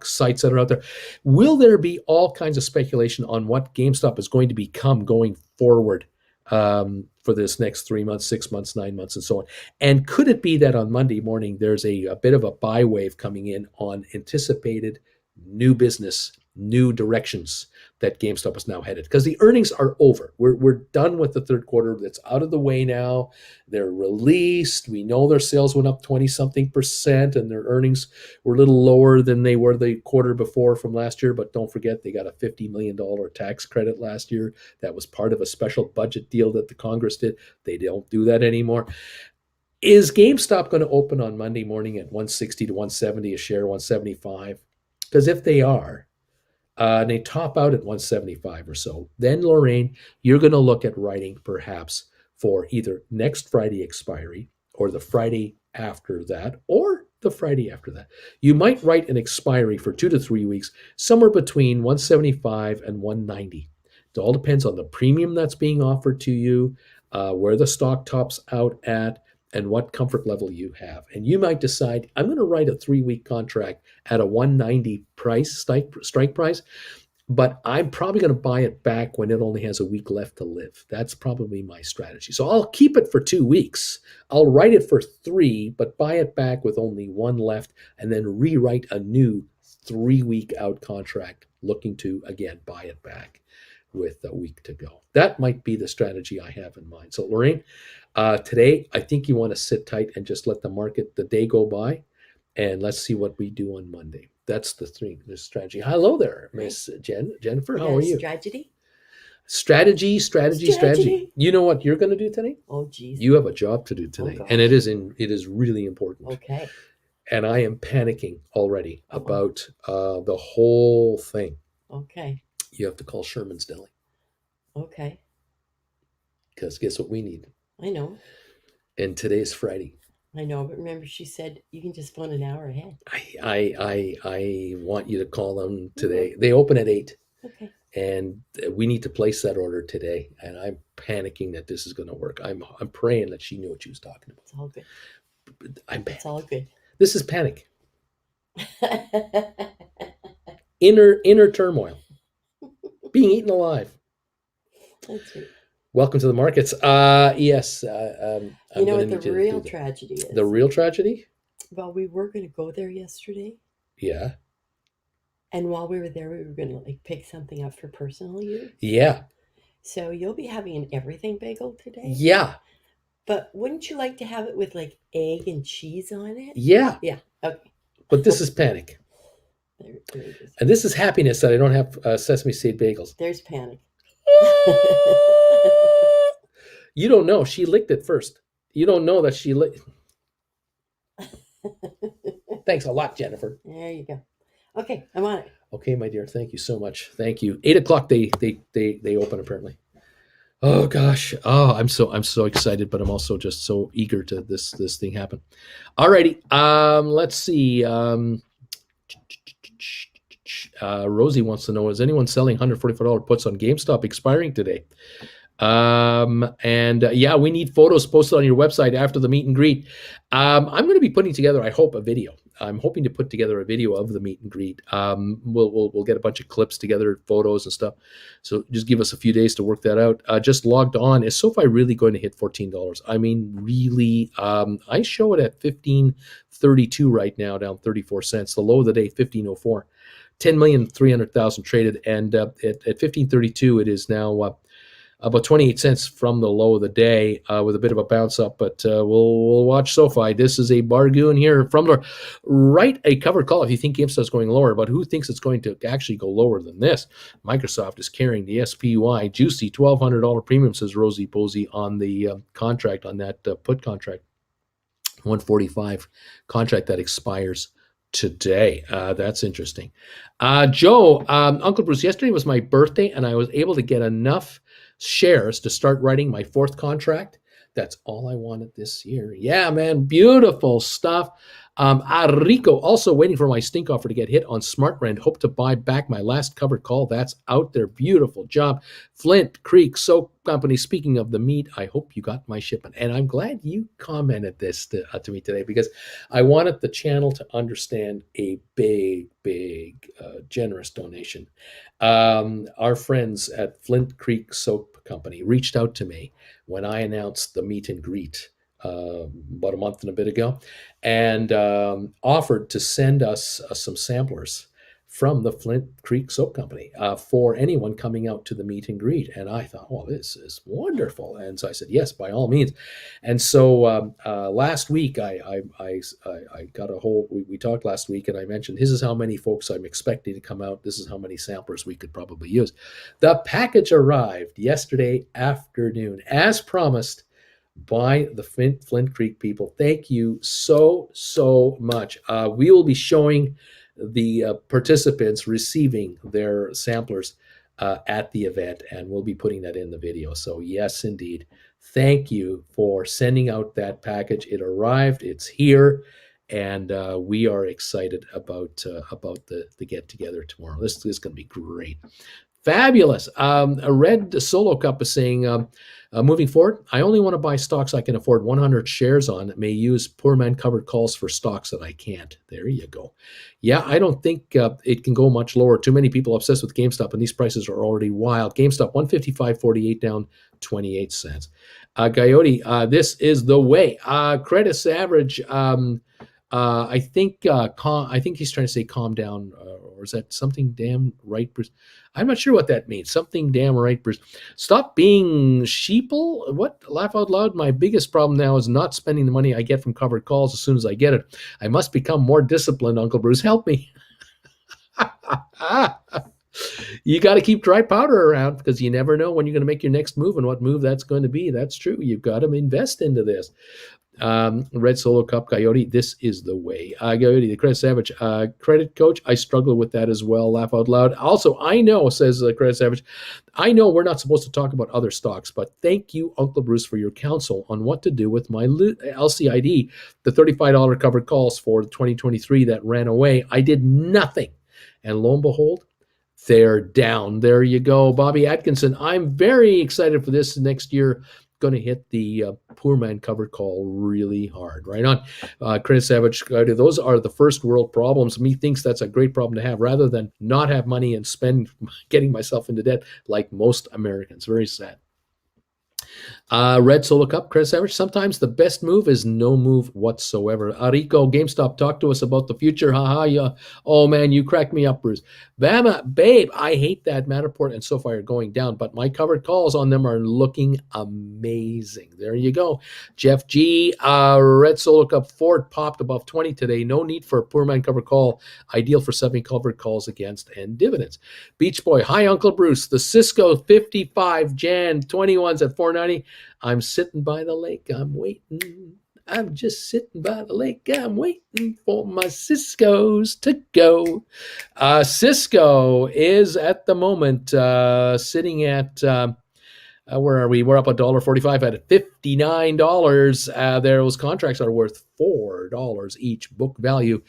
sites that are out there. Will there be all kinds of speculation on what GameStop is going to become going forward for this next 3 months, 6 months, 9 months, and so on? And could it be that on Monday morning, there's a bit of a buy wave coming in on anticipated new business, new directions that GameStop is now headed? Because the earnings are over. We're done with the third quarter. That's out of the way now. They're released. We know their sales went up 20-something%, and their earnings were a little lower than they were the quarter before from last year. But don't forget, they got a $50 million tax credit last year. That was part of a special budget deal that the Congress did. They don't do that anymore. Is GameStop going to open on Monday morning at 160 to 170 a share, 175? Because if they are, and they top out at 175 or so, then, Lorraine, you're going to look at writing perhaps for either next Friday expiry, or the Friday after that, or the Friday after that. You might write an expiry for 2 to 3 weeks, somewhere between 175 and 190. It all depends on the premium that's being offered to you, where the stock tops out at, and what comfort level you have. And you might decide, I'm going to write a 3-week contract at a 190 strike price, but I'm probably going to buy it back when it only has a week left to live. That's probably my strategy. So I'll keep it for 2 weeks. I'll write it for 3, but buy it back with only 1 left, and then rewrite a new 3-week out contract, looking to, again, buy it back. with a week to go. That might be the strategy I have in mind. So, Lorraine, today, I think you want to sit tight and just let the day go by, and let's see what we do on Monday. That's the strategy. Hello there, Miss Jennifer. How are you? Strategy. You know what you're going to do today? Oh, geez. You have a job to do today, and it is really important. Okay. And I am panicking already about the whole thing. Okay. You have to call Sherman's Deli. Okay. Because guess what we need? I know. And today's Friday. I know, but remember, she said you can just phone an hour ahead. I want you to call them today. Mm-hmm. They open at 8. Okay. And we need to place that order today. And I'm panicking that this is going to work. I'm praying that she knew what she was talking about. It's all good. It's all good. This is panic. inner turmoil. Being eaten alive. That's right. Welcome to the markets. Yes. You know what the real tragedy is? The real tragedy? Well, we were going to go there yesterday. Yeah. And while we were there, we were going to pick something up for personal use. Yeah. So you'll be having an everything bagel today? Yeah. But wouldn't you like to have it with egg and cheese on it? Yeah. Yeah. Okay. But this is panic. There it is. And this is happiness that I don't have sesame seed bagels. There's panic. You don't know. She licked it first. You don't know that she licked. Thanks a lot, Jennifer. There you go. Okay, I'm on it. Okay, my dear. Thank you so much. Thank you. 8 o'clock. They open apparently. Oh gosh. Oh, I'm so excited, but I'm also just so eager to this thing happen. Alrighty. Let's see. Rosie wants to know: is anyone selling $144 puts on GameStop expiring today? Yeah, we need photos posted on your website after the meet and greet. I'm going to be putting together, I hope, a video. I'm hoping to put together a video of the meet and greet. We'll get a bunch of clips together, photos and stuff. So just give us a few days to work that out. Just logged on. Is SoFi really going to hit $14? I mean, really, I show it at $15.32 right now, down 34 cents. The low of the day, $15.04. 10,300,000 traded, and at $15.32, it is now about 28 cents from the low of the day, with a bit of a bounce up, but we'll watch SoFi. This is a bargain here from the write a covered call if you think GameStop is going lower, but who thinks it's going to actually go lower than this? Microsoft is carrying the SPY juicy $1,200 premium, says Rosie Posey on the contract, on that put contract, 145 contract that expires today. That's interesting. Joe, Uncle Bruce, yesterday was my birthday, and I was able to get enough shares to start writing my 4th contract. That's all I wanted this year. Yeah, man, beautiful stuff. Rico, also waiting for my stink offer to get hit on SmartRent. Hope to buy back my last covered call. That's out there. Beautiful job. Flint Creek Soap Company, speaking of the meat, I hope you got my shipment. And I'm glad you commented this to me today, because I wanted the channel to understand a big, generous donation. Our friends at Flint Creek Soap Company reached out to me when I announced the meet and greet about a month and a bit ago, and offered to send us some samplers from the Flint Creek Soap Company for anyone coming out to the meet and greet. And I thought, well, this is wonderful. And so I said, yes, by all means. And so last week, I got a whole, we talked last week, and I mentioned, this is how many folks I'm expecting to come out. This is how many samplers we could probably use. The package arrived yesterday afternoon, as promised, by the Flint Creek people. Thank you so much. We will be showing the participants receiving their samplers at the event, and we'll be putting that in the video. So yes, indeed. Thank you for sending out that package. It arrived. It's here, and we are excited about the get together tomorrow. This is going to be great. Fabulous. A Red Solo Cup is saying, moving forward, I only want to buy stocks I can afford 100 shares on. May use poor man covered calls for stocks that I can't. There you go. Yeah, I don't think it can go much lower. Too many people obsessed with GameStop, and these prices are already wild. GameStop 155.48 down 28 cents. Coyote, this is the way. Credit average I think I think he's trying to say calm down, or is that something damn right, Bruce? I'm not sure what that means. Something damn right, Bruce. Stop being sheeple. What? Laugh out loud. My biggest problem now is not spending the money I get from covered calls as soon as I get it. I must become more disciplined, Uncle Bruce. Help me. You got to keep dry powder around because you never know when you're going to make your next move and what move that's going to be. That's true. You've got to invest into this. Red Solo Cup, Coyote, this is the way. Coyote, the Credit Savage, Credit Coach, I struggle with that as well. Laugh out loud. Also, I know, says Credit Savage, I know we're not supposed to talk about other stocks, but thank you, Uncle Bruce, for your counsel on what to do with my LCID, the $35 covered calls for 2023 that ran away. I did nothing. And lo and behold, they're down. There you go. Bobby Atkinson, I'm very excited for this next year. Going to hit the poor man covered call really hard. Right on. Chris Savage, those are the first world problems. Me thinks that's a great problem to have rather than not have money and spend getting myself into debt like most Americans. Very sad. Red Solo Cup, Chris Savage. Sometimes the best move is no move whatsoever. Arico, GameStop, talk to us about the future. Haha, yeah. Oh man, you cracked me up, Bruce. Bama, babe, I hate that Matterport and SoFi are going down, but my covered calls on them are looking amazing. There you go. Jeff G, Red Solo Cup, Ford popped above 20 today. No need for a poor man covered call. Ideal for semi-covered calls against and dividends. Beach Boy, hi Uncle Bruce. The Cisco 55 Jan 21s at 490. I'm sitting by the lake. I'm waiting. I'm just sitting by the lake. I'm waiting for my Cisco's to go. Cisco is at the moment sitting at, where are we? We're up $1.45 at $59. Those contracts are worth $4 each book value.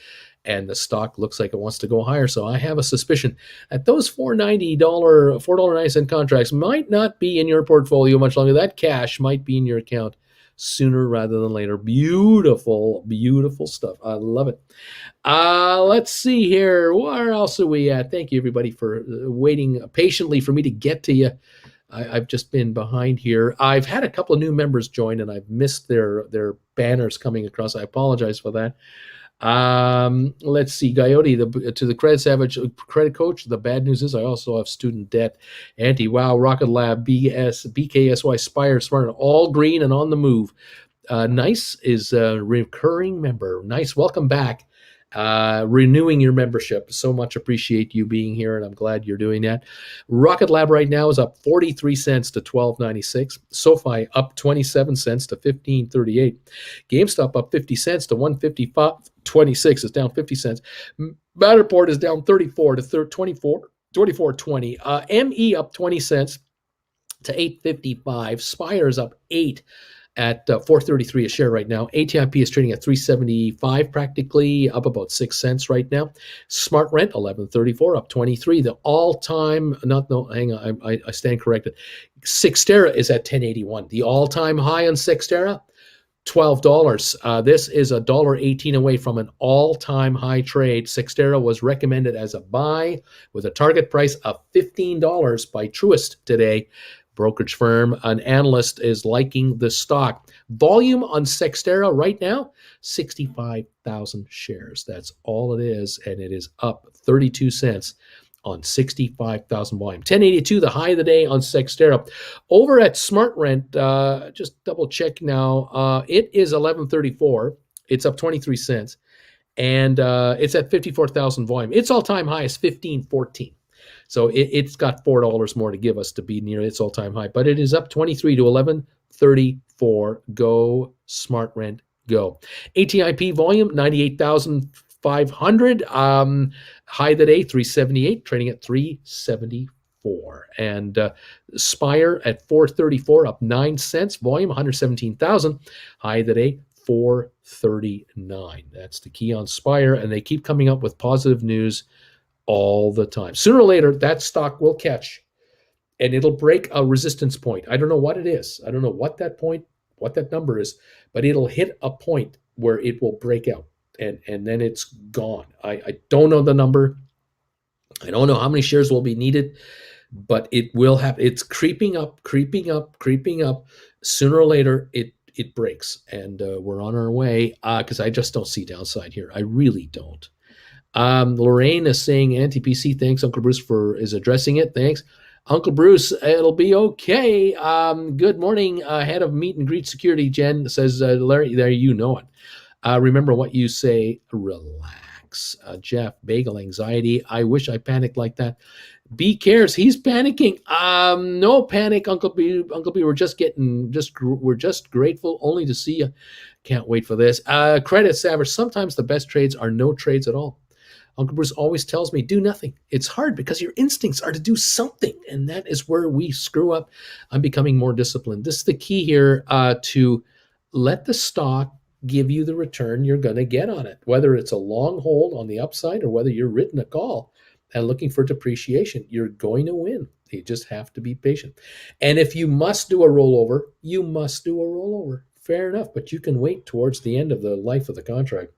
And the stock looks like it wants to go higher. So I have a suspicion that those $4.90 contracts might not be in your portfolio much longer. That cash might be in your account sooner rather than later. Beautiful, beautiful stuff. I love it. Let's see here. Where else are we at? Thank you, everybody, for waiting patiently for me to get to you. I've just been behind here. I've had a couple of new members join, and I've missed their banners coming across. I apologize for that. Let's see, Coyote, to the Credit Savage Credit Coach. The bad news is I also have student debt. Anti-Wow, Rocket Lab, BKSY, Spire, Smart, all green and on the move. Nice is a recurring member. Nice, welcome back. Renewing your membership. So much appreciate you being here, and I'm glad you're doing that. Rocket Lab right now is up 43 cents to $12.96. SoFi up 27 cents to $15.38. GameStop up 50 cents to $155.26. It's down 50 cents. Matterport is down 34 to 24.20. ME up 20 cents to $8.55. Spire is up 8 at $4.33 a share right now. ATIP is trading at $3.75, practically up about 6 cents right now. Smart Rent $11.34, up 23. The all-time, hang on, I stand corrected. Cyxtera is at $10.81. The all-time high on Cyxtera, $12. This is $1.18 away from an all-time high trade. Cyxtera was recommended as a buy with a target price of $15 by Truist today. Brokerage firm, an analyst is liking the stock. Volume on Cyxtera right now, 65,000 shares. That's all it is, and it is up 32 cents on 65,000 volume. 1082, the high of the day on Cyxtera. Over at Smart Rent, just double check now. It is 1134. It's up 23 cents, and it's at 54,000 volume. Its all-time high is 1514. So it's got $4 more to give us to be near its all-time high, but it is up 23 to 1134. Go Smart Rent, go. ATIP volume 98,500. High of the day 378, trading at 374. And Spire at 434, up 9 cents. Volume 117,000. High of the day 439. That's the key on Spire, and they keep coming up with positive news all the time. Sooner or later, that stock will catch, and it'll break a resistance point. I don't know what it is. I don't know what that point, what that number is, but it'll hit a point where it will break out, and then it's gone. I don't know the number. I don't know how many shares will be needed, but it will happen. It's creeping up. Sooner or later, it breaks, and we're on our way because I just don't see downside here. I really don't. Lorraine is saying anti-PC. Thanks, Uncle Bruce, is addressing it. Thanks. Uncle Bruce, it'll be okay. Good morning, head of meet and greet security, Jen says, Larry, there you know it. Remember what you say, relax. Jeff, bagel anxiety. I wish I panicked like that. B cares, he's panicking. No panic, Uncle B. Uncle B, we're just grateful only to see you. Can't wait for this. Credit Savage, sometimes the best trades are no trades at all. Uncle Bruce always tells me, do nothing. It's hard because your instincts are to do something, and that is where we screw up. I'm becoming more disciplined. This is the key here, to let the stock give you the return you're going to get on it, whether it's a long hold on the upside or whether you're written a call and looking for depreciation. You're going to win. You just have to be patient. And if you must do a rollover, you must do a rollover. Fair enough, but you can wait towards the end of the life of the contract.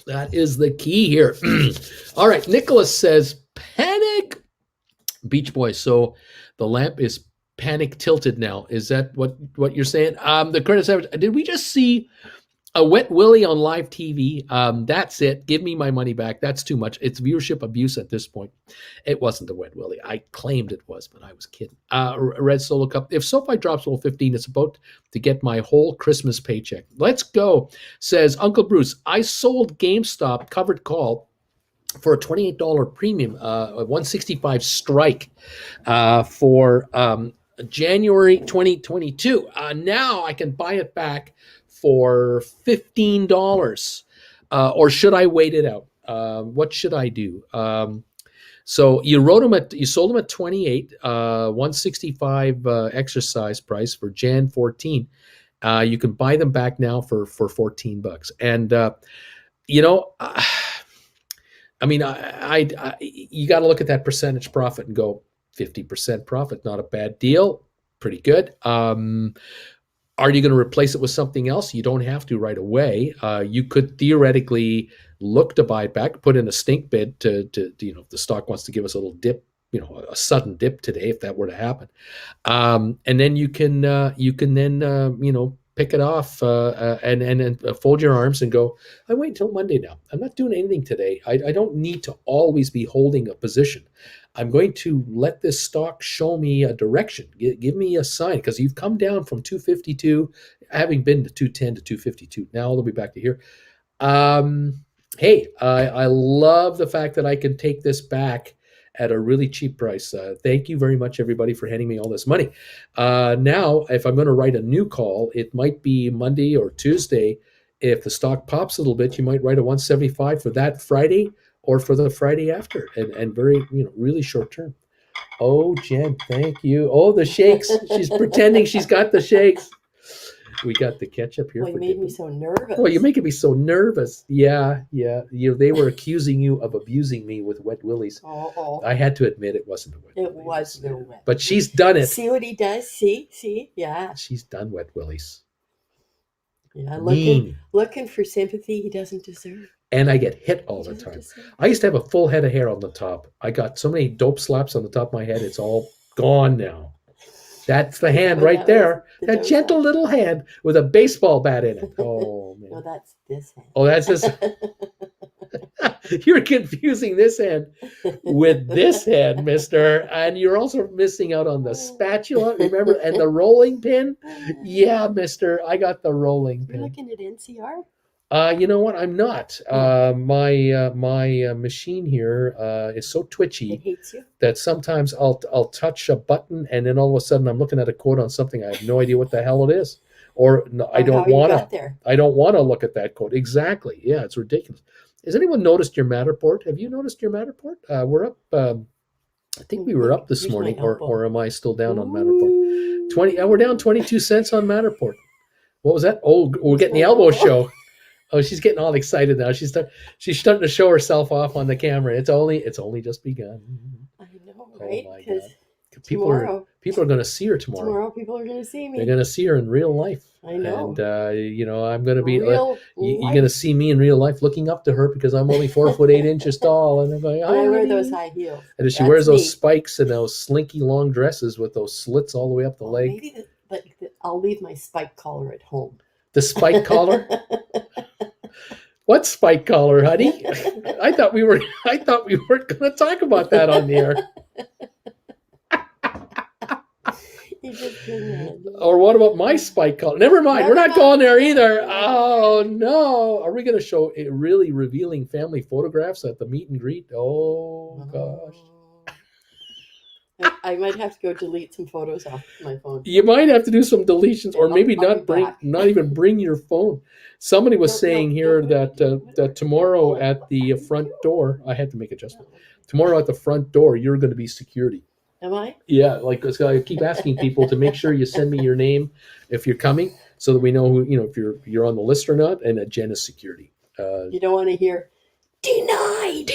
That is the key here. All right, Nicholas says, panic. Beach Boys, so the lamp is panic tilted now. Is that what you're saying? The credit Savage, did we just see a wet willy on live TV? That's it. Give me my money back. That's too much. It's viewership abuse at this point. It wasn't a wet willy. I claimed it was, but I was kidding. Red Solo Cup. If SoFi drops below 15, it's about to get my whole Christmas paycheck. Let's go, says Uncle Bruce. I sold GameStop covered call for a $28 premium, a 165 strike for January 2022. Now I can buy it back for $15, or should I wait it out? What should I do? So you sold them at 28, 165 exercise price for Jan 14. You can buy them back now for $14, and I mean, you got to look at that percentage profit and go 50% profit, not a bad deal, pretty good. Are you going to replace it with something else? You don't have to right away. You could theoretically look to buy it back, put in a stink bid to if the stock wants to give us a little dip, a sudden dip today, if that were to happen, and then you can then pick it off and fold your arms and go, I wait until Monday now. I'm not doing anything today. I don't need to always be holding a position. I'm going to let this stock show me a direction. Give me a sign, because you've come down from 252, having been to 210 to 252. Now I'll be back to here. Hey, I love the fact that I can take this back at a really cheap price. Thank you very much, everybody, for handing me all this money. Now, if I'm going to write a new call, it might be Monday or Tuesday. If the stock pops a little bit, you might write a 175 for that Friday or for the Friday after, and very, really short term. Oh, Jen, thank you. Oh, the shakes. She's pretending she's got the shakes. We got the ketchup here. Well, you made me so nervous. Oh, you're making me so nervous. Yeah. They were accusing you of abusing me with wet willies. Oh. I had to admit it wasn't a wet willy. It was no wet. But she's done it. See what he does? See? Yeah. She's done wet willies. Yeah, looking for sympathy he doesn't deserve. And I get hit all the time. I used to have a full head of hair on the top. I got so many dope slaps on the top of my head, it's all gone now. That's the hand right there. That gentle little hand with a baseball bat in it. Oh, man. No, that's this hand. Oh, that's this. You're confusing this hand with this hand, mister. And you're also missing out on the spatula, remember, and the rolling pin. Yeah, mister, I got the rolling pin. You're looking at NCR? You know what? I'm not. My machine here is so twitchy. It hates you. That sometimes I'll touch a button and then all of a sudden I'm looking at a quote on something. I have no idea what the hell it is, or no, I don't want to. I don't want to look at that quote. Exactly. Yeah, it's ridiculous. Has anyone noticed your Matterport? Have you noticed your Matterport? We're up. I think we were up this morning, or am I still down on Matterport? 20. We're down 22 cents on Matterport. What was that? Oh, we're getting the elbow show. Oh, she's getting all excited now. She's starting to show herself off on the camera. It's only just begun. I know, right? Oh my God. People are going to see her tomorrow. Tomorrow, people are going to see me. They're going to see her in real life. I know. And I'm going to be. You're going to see me in real life, looking up to her because I'm only 4 foot 8 inches tall, and I'm going. I wear those high heels. And she wears those spikes and those slinky long dresses with those slits all the way up the leg. Maybe I'll leave my spike collar at home. The spike collar? What spike collar, honey? I thought we weren't going to talk about that on the air. You just couldn't. Or what about my spike collar? Never mind. We're not going there either. Oh no! Are we going to show really revealing family photographs at the meet and greet? Oh gosh! I might have to go delete some photos off my phone. You might have to do some deletions, or maybe not even bring your phone. Somebody was saying here that tomorrow at the front door, I had to make adjustment. Tomorrow at the front door, you're going to be security. Am I? Yeah, like I keep asking people to make sure you send me your name if you're coming, so that we know who, if you're on the list or not. And Jen is security. You don't want to hear denied.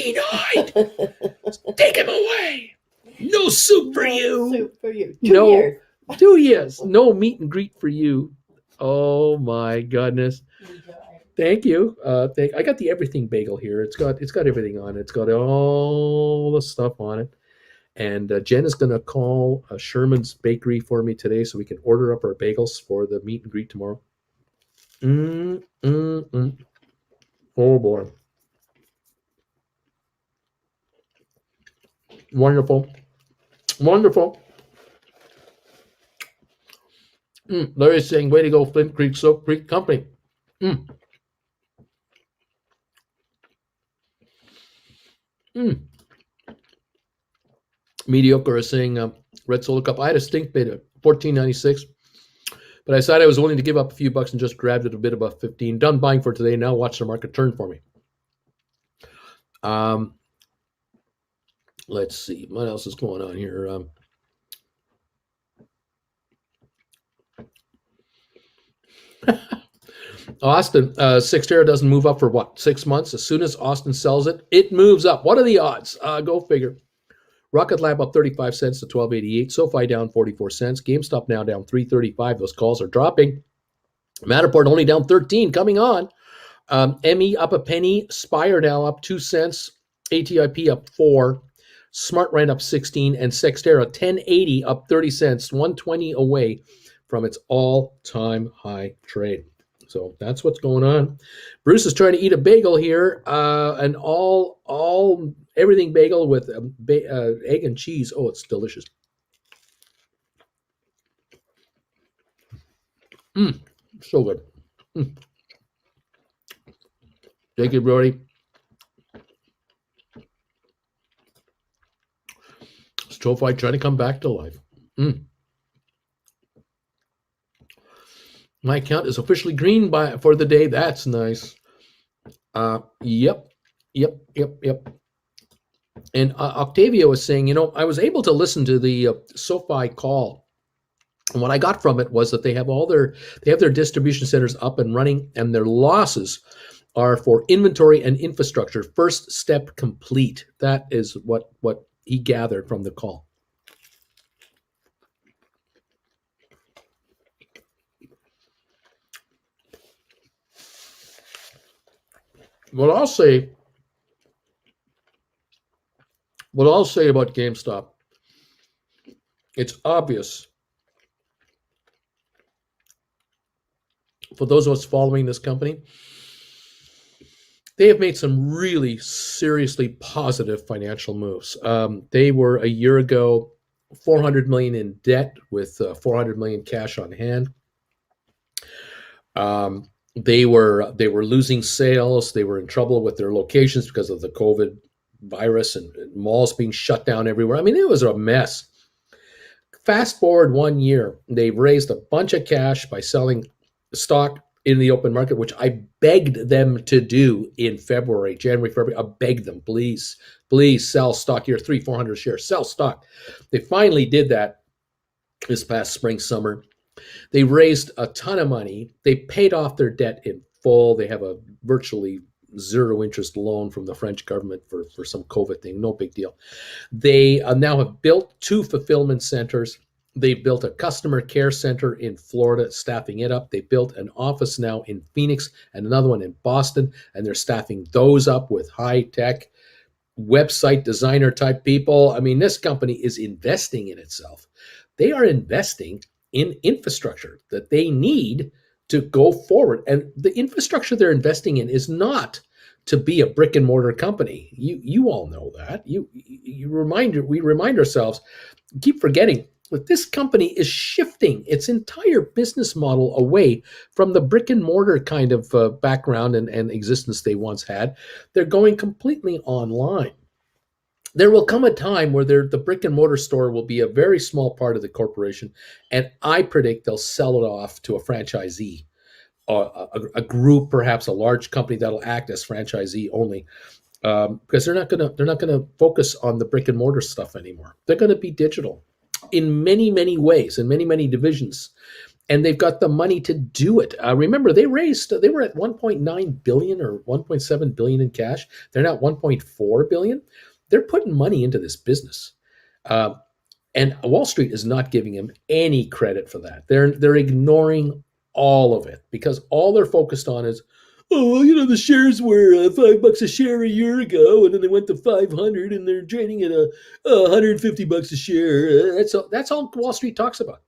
Take him away. No soup for you. Soup for you. 2 years. No meet and greet for you. Oh my goodness. Thank you. I got the everything bagel here. It's got everything on it. It's got all the stuff on it. And Jen is going to call Sherman's Bakery for me today so we can order up our bagels for the meet and greet tomorrow. Oh, boy. Wonderful. Larry's saying, way to go, Flint Creek Soap Creek Company. Mediocre is saying, Red Solar Cup. I had a stink bid at $14.96, but I decided I was willing to give up a few bucks and just grabbed it a bit above 15. Done buying for today. Now watch the market turn for me. Let's see. What else is going on here? Austin, Sixtera doesn't move up for what? 6 months? As soon as Austin sells it, it moves up. What are the odds? Go figure. Rocket Lab up 35 cents to 12.88. SoFi down 44 cents. GameStop now down 3.35. Those calls are dropping. Matterport only down 13. Coming on. ME up a penny. Spire now up 2 cents. ATIP up 4. SmartRent up 16. And Sextera 10.80 up 30 cents. 120 away from its all-time high trade. So that's what's going on. Bruce is trying to eat a bagel here, an everything bagel with egg and cheese. Oh, it's delicious. So good. Thank you, Brody. SoFi trying to come back to life. My account is officially green for the day. That's nice. Yep. And Octavio was saying, I was able to listen to the SoFi call. And what I got from it was that they have their distribution centers up and running, and their losses are for inventory and infrastructure. First step complete. That is what he gathered from the call. What I'll say about GameStop, it's obvious for those of us following this company, they have made some really seriously positive financial moves. They were a year ago $400 million in debt with $400 million cash on hand. They were losing sales. They were in trouble with their locations because of the COVID virus and malls being shut down everywhere. I mean, it was a mess. Fast forward 1 year, they've raised a bunch of cash by selling stock in the open market, which I begged them to do in January, February. I begged them, please sell stock here, 300-400 shares, sell stock. They finally did that this past spring, summer. They raised a ton of money. They paid off their debt in full. They have a virtually zero interest loan from the French government for some COVID thing. No big deal. They now have built 2 fulfillment centers. They built a customer care center in Florida, staffing it up. They built an office now in Phoenix and another one in Boston, and they're staffing those up with high-tech website designer type people. I mean, this company is investing in itself. They are investing in infrastructure that they need to go forward. And the infrastructure they're investing in is not to be a brick and mortar company. You all know that. We remind ourselves, keep forgetting that this company is shifting its entire business model away from the brick and mortar kind of background and existence they once had. They're going completely online. There will come a time where the brick and mortar store will be a very small part of the corporation, and I predict they'll sell it off to a franchisee, a group, perhaps a large company that'll act as franchisee only, because they're not gonna focus on the brick and mortar stuff anymore. They're going to be digital in many ways, in many divisions, and they've got the money to do it. Remember, they were at 1.9 billion or 1.7 billion in cash. They're now at 1.4 billion. They're putting money into this business. And Wall Street is not giving him any credit for that. They're ignoring all of it because all they're focused on is, oh, the shares were $5 a share a year ago, and then they went to 500, and they're trading at $150 a share. That's all Wall Street talks about.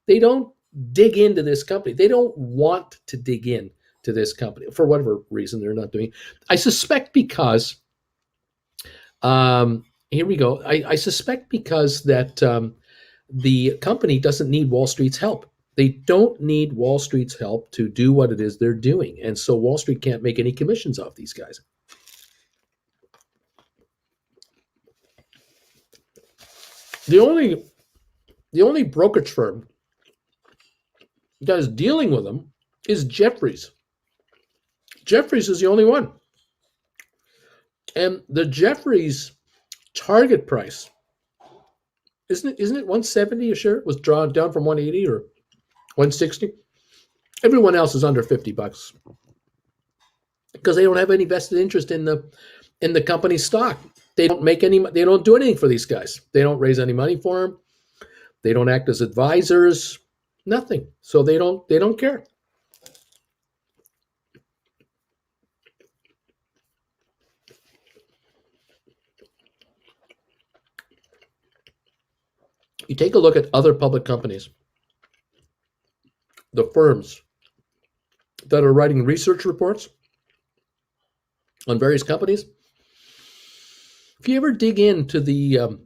They don't dig into this company. They don't want to dig in to this company for whatever reason. They're not doing it. I suspect because. Here we go. I suspect because that the company doesn't need Wall Street's help. They don't need Wall Street's help to do what it is they're doing. And so Wall Street can't make any commissions off these guys. The only brokerage firm that is dealing with them is Jefferies. Jefferies is the only one. And the Jefferies target price, isn't it 170 a share? It was drawn down from 180 or 160. Everyone else is under $50 because they don't have any vested interest in the company's stock. They don't do anything for these guys. They don't raise any money for them. They don't act as advisors. Nothing. So they don't care. You take a look at other public companies, the firms that are writing research reports on various companies. If you ever dig into the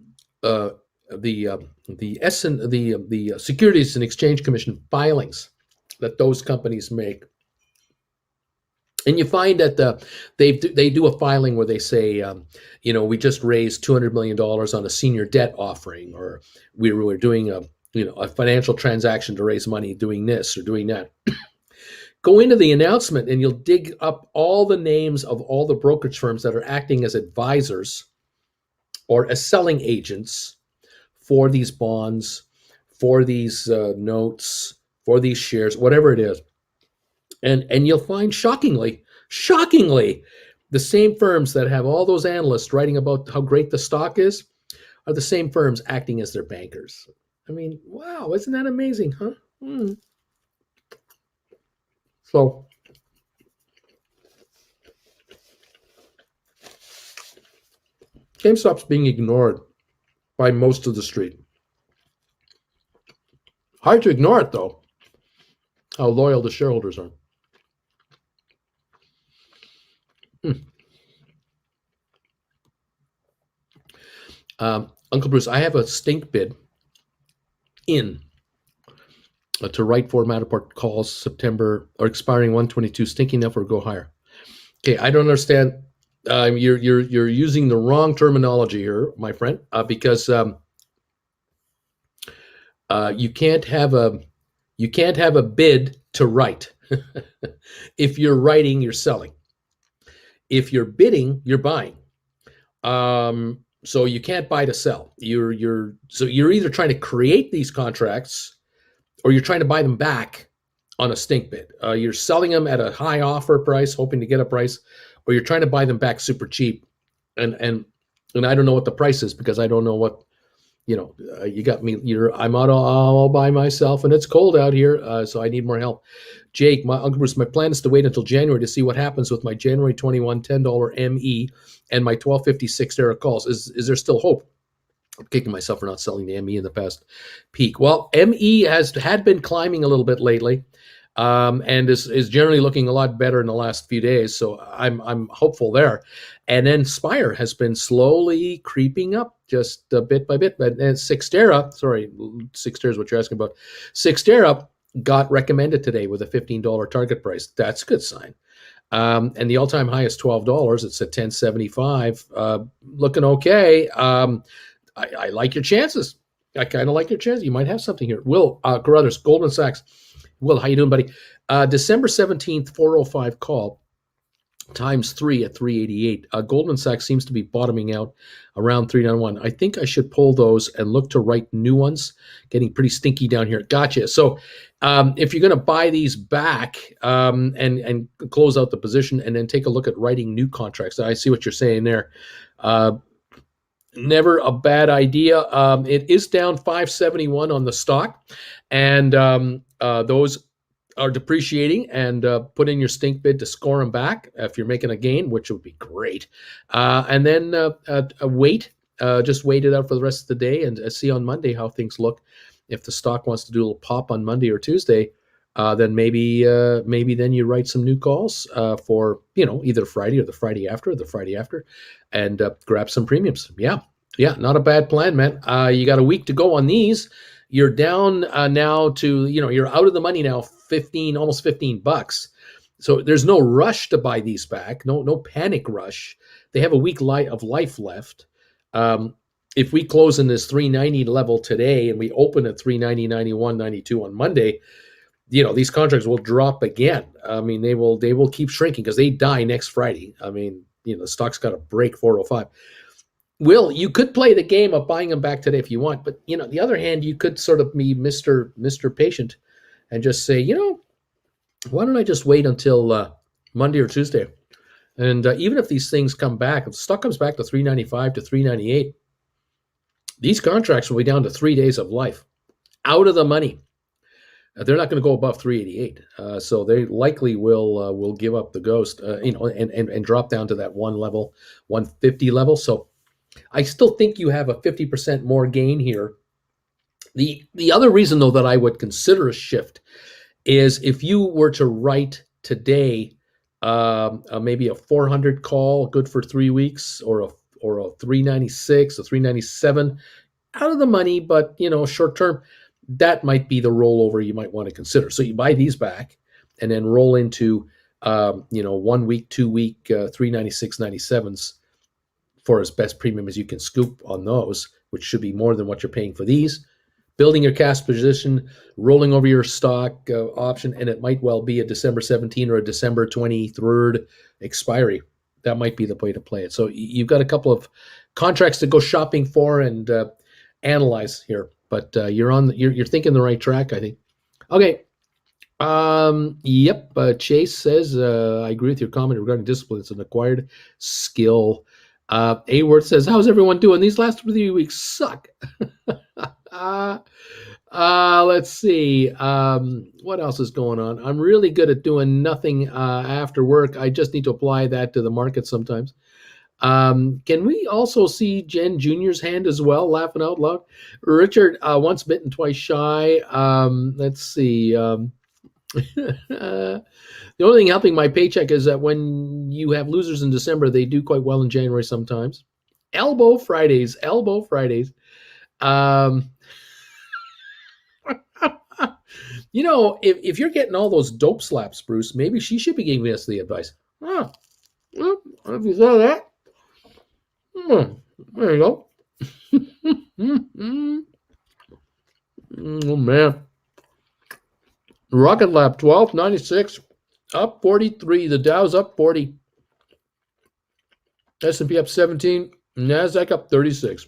Securities and Exchange Commission filings that those companies make, and you find that they do a filing where they say, we just raised $200 million on a senior debt offering, or we were doing a financial transaction to raise money doing this or doing that. Go into the announcement and you'll dig up all the names of all the brokerage firms that are acting as advisors or as selling agents for these bonds, for these notes, for these shares, whatever it is. And you'll find shockingly, the same firms that have all those analysts writing about how great the stock is are the same firms acting as their bankers. I mean, wow, isn't that amazing, huh? So GameStop's being ignored by most of the street. Hard to ignore it, though, how loyal the shareholders are. Uncle Bruce, I have a stink bid in to write for Matterport calls September or expiring 122, stinking enough or go higher. Okay, I don't understand. You're using the wrong terminology here, my friend, because you can't have a bid to write. If you're writing, you're selling. If you're bidding, you're buying. So you can't buy to sell. You're either trying to create these contracts or you're trying to buy them back on a stink bid. You're selling them at a high offer price, hoping to get a price, or you're trying to buy them back super cheap. And I don't know what the price is because I don't know what, you got me. I'm out all by myself and it's cold out here, so I need more help. Jake, Uncle Bruce, my plan is to wait until January to see what happens with my January 21 $10 ME and my 12.56 era calls. Is there still hope? I'm kicking myself for not selling the ME in the past peak. Well, ME had been climbing a little bit lately, and is generally looking a lot better in the last few days. So I'm hopeful there. And then Spire has been slowly creeping up, just bit by bit. And Sixtera, sorry, Sixtera is what you're asking about. Sixtera got recommended today with a $15 target price. That's a good sign. And the all-time high is $12. It's at 10.75, looking okay. I like your chances. I kind of like your chances. You might have something here. Will Carruthers, Goldman Sachs. Will, how you doing, buddy? December 17th, 405 call, times 3 at 388. Goldman Sachs seems to be bottoming out around 391. I think I should pull those and look to write new ones. Getting pretty stinky down here. Gotcha. So if you're going to buy these back and close out the position and then take a look at writing new contracts, I see what you're saying there. Never a bad idea. It is down 571 on the stock, and those are depreciating, and put in your stink bid to score them back if you're making a gain, which would be great. And then just wait it out for the rest of the day and see on Monday how things look. If the stock wants to do a little pop on Monday or Tuesday, then maybe then you write some new calls for either Friday or the Friday after, and grab some premiums. Yeah, not a bad plan, man. You got a week to go on these. You're down now to you're out of the money now, almost $15. So there's no rush to buy these back. No panic rush. They have a week of life left. If we close in this 390 level today and we open at 390, 91, 92 on Monday, these contracts will drop again. I mean, they will keep shrinking because they die next Friday. I mean, the stock's got to break 405. Will, you could play the game of buying them back today if you want, but the other hand, you could sort of be Mr. Patient and just say, why don't I just wait until Monday or Tuesday? And even if these things come back, if the stock comes back to 395 to 398, these contracts will be down to 3 days of life, out of the money. They're not going to go above 388, so they likely will give up the ghost, and drop down to that 150 level. So I still think you have a 50% more gain here. The other reason, though, that I would consider a shift is if you were to write today, maybe a 400 call, good for 3 weeks, or a 396, a 397, out of the money, but short term. That might be the rollover you might want to consider. So you buy these back and then roll into 1 week, 2 week, 396, 97s for as best premium as you can scoop on those, which should be more than what you're paying for these. Building your cash position, rolling over your stock option, and it might well be a December 17th or a December 23rd expiry. That might be the way to play it. So you've got a couple of contracts to go shopping for and analyze here. But you're thinking the right track, I think. Okay. Yep. Chase says, I agree with your comment regarding discipline. It's an acquired skill. Aworth says, how's everyone doing? These last 3 weeks suck. Let's see. What else is going on? I'm really good at doing nothing after work. I just need to apply that to the market sometimes. Can we also see Jen Jr.'s hand as well, laughing out loud? Richard, once bitten, twice shy. Let's see. The only thing helping my paycheck is that when you have losers in December, they do quite well in January sometimes. Elbow Fridays. If you're getting all those dope slaps, Bruce, maybe she should be giving us the advice. Well, if you saw that. There you go. Oh, man. Rocket Lab 1296, up 43. The Dow's up 40. S&P up 17. NASDAQ up 36.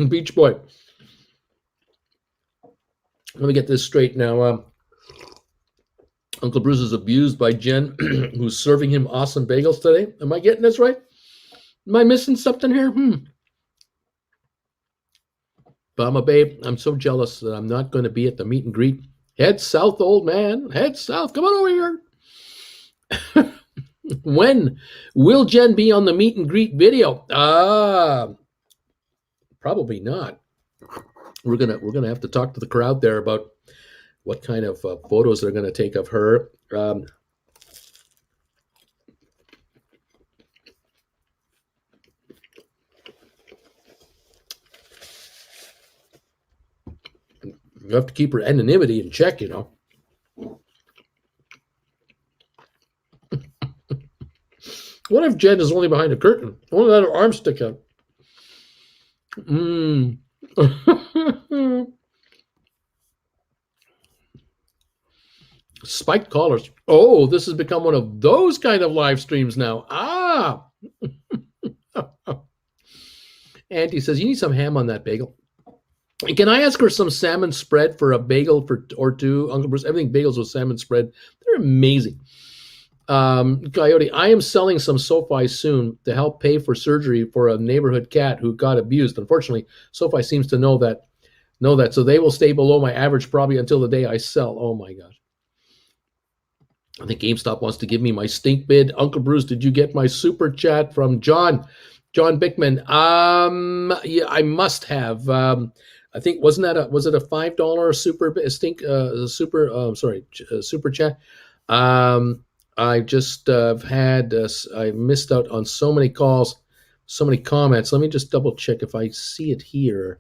Beach Boy. Let me get this straight now. Uncle Bruce is abused by Jen, who's serving him awesome bagels today. Am I getting this right? Am I missing something here? Bama babe, I'm so jealous that I'm not going to be at the meet and greet. Head south, old man. Head south. Come on over here. When will Jen be on the meet and greet video? Probably not. We're gonna have to talk to the crowd there about what kind of photos they're going to take of her. You have to keep her anonymity in check, you know. What if Jen is only behind a curtain? Only let her arm stick out. Spiked collars. Oh, this has become one of those kind of live streams now. Auntie says, you need some ham on that bagel. Can I ask her some salmon spread for a bagel or two? Uncle Bruce, everything bagels with salmon spread. They're amazing. Coyote, I am selling some SoFi soon to help pay for surgery for a neighborhood cat who got abused. Unfortunately, SoFi seems to know that. So they will stay below my average probably until the day I sell. Oh my gosh. I think GameStop wants to give me my stink bid. Uncle Bruce, did you get my super chat from John Bickman? Yeah, I must have. I think was it a $5 super chat? I just had I missed out on so many calls, so many comments. Let me just double check if I see it here.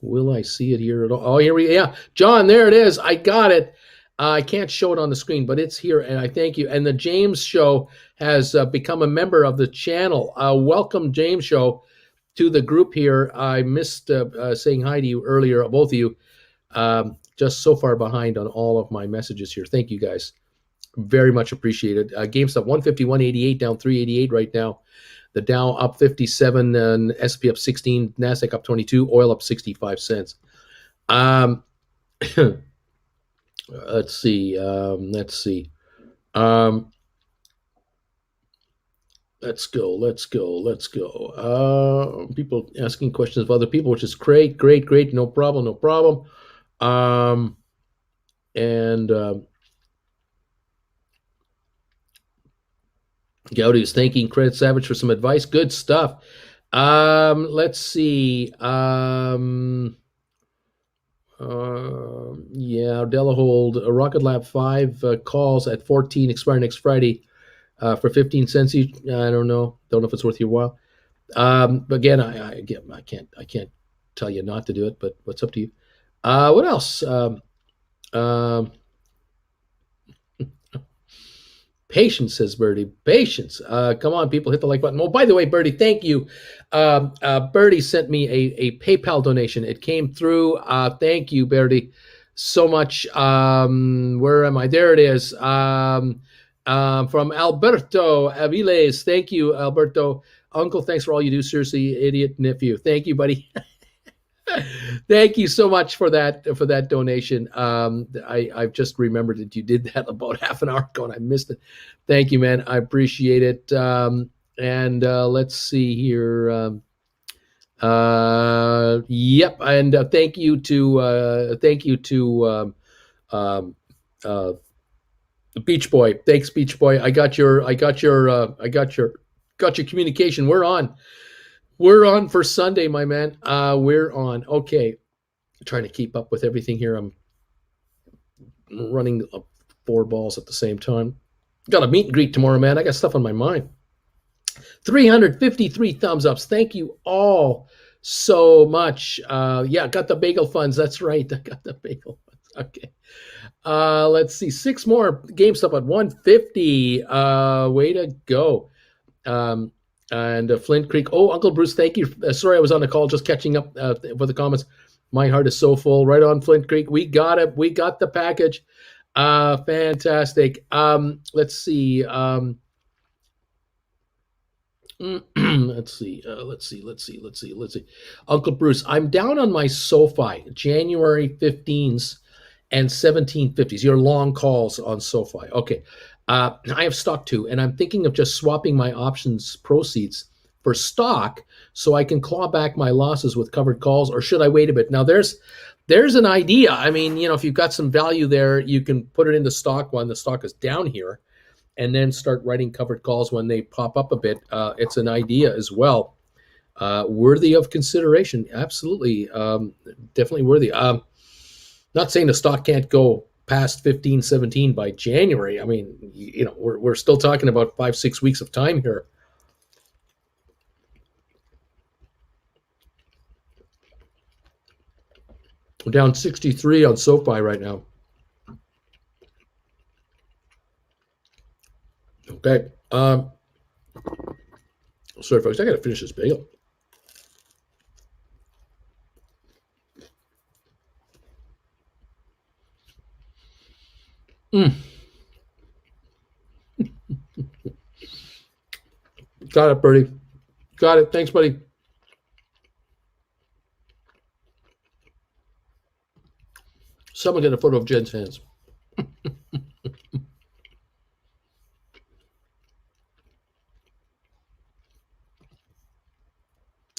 Will I see it here at all? Oh, yeah, John, there it is. I got it. I can't show it on the screen, but it's here, and I thank you. And the James Show has become a member of the channel. Welcome, James Show, to the group here. I missed saying hi to you earlier, both of you. Just so far behind on all of my messages here. Thank you, guys. Very much appreciated. GameStop 151.88, down 388 right now. The Dow up 57, and SP up 16, NASDAQ up 22, oil up 65 cents. Let's see. Let's go. People asking questions of other people, which is great. No problem. Gowdy is thanking Credit Savage for some advice. Good stuff. Let's see. Delahold, Rocket Lab 5 calls at 14, expire next Friday for 15 cents each. I don't know if it's worth your while. Again, I can't tell you not to do it, but what's up to you? What else? Patience, says Birdie. Patience. Come on, people, hit the like button. Oh, by the way, Birdie, thank you. Birdie sent me a PayPal donation. It came through. Thank you, Birdie, so much. Where am I? There it is. From Alberto Aviles. Thank you, Alberto. Uncle, thanks for all you do. Seriously, idiot nephew. Thank you, buddy. Thank you so much for that donation. I've just remembered that you did that about half an hour ago and I missed it. Thank you, man. I appreciate it. And let's see here. Yep. And thank you to Beach Boy. Thanks, Beach Boy. I got your communication. We're on for Sunday, my man. We're on. Okay. Trying to keep up with everything here. I'm running 4 balls at the same time. Got a meet and greet tomorrow, man. I got stuff on my mind. 353 thumbs ups. Thank you all so much. Got the bagel funds. That's right. I got the bagel funds. Okay. Let's see. 6 more. GameStop at 150. Way to go. And Flint Creek. Oh, Uncle Bruce, thank you. Sorry, I was on the call just catching up for the comments. My heart is so full. Right on, Flint Creek. We got it. We got the package. Fantastic. Let's see. Let's see. Uncle Bruce, I'm down on my SoFi, January 15s and 1750s. Your long calls on SoFi. Okay. I have stock too, and I'm thinking of just swapping my options proceeds for stock so I can claw back my losses with covered calls, or should I wait a bit? Now there's an idea. I mean, if you've got some value there, you can put it into stock when the stock is down here, and then start writing covered calls when they pop up a bit. It's an idea as well, worthy of consideration. Absolutely, definitely worthy. Not saying the stock can't go past 15, 17 by January. I mean, we're still talking about 5-6 weeks of time here. We're down 63 on SoFi right now. Okay. Sorry, folks. I got to finish this bagel. Got it, Bertie. Got it. Thanks, buddy. Someone get a photo of Jen's hands.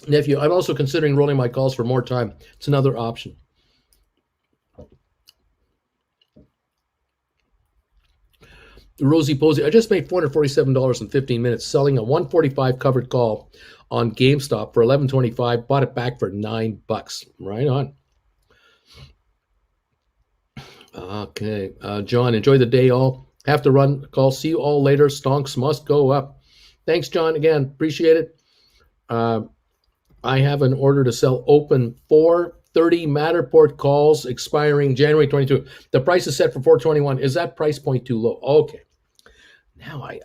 Nephew, I'm also considering rolling my calls for more time. It's another option. Rosie Posey, I just made $447 in 15 minutes selling a 145 covered call on GameStop for $11.25. Bought it back for $9. Right on. Okay, John, enjoy the day all. Have to run. Call. See you all later. Stonks must go up. Thanks, John. Again, appreciate it. I have an order to sell open 430 Matterport calls expiring January 22. The price is set for 421. Is that price point too low? Okay. Now I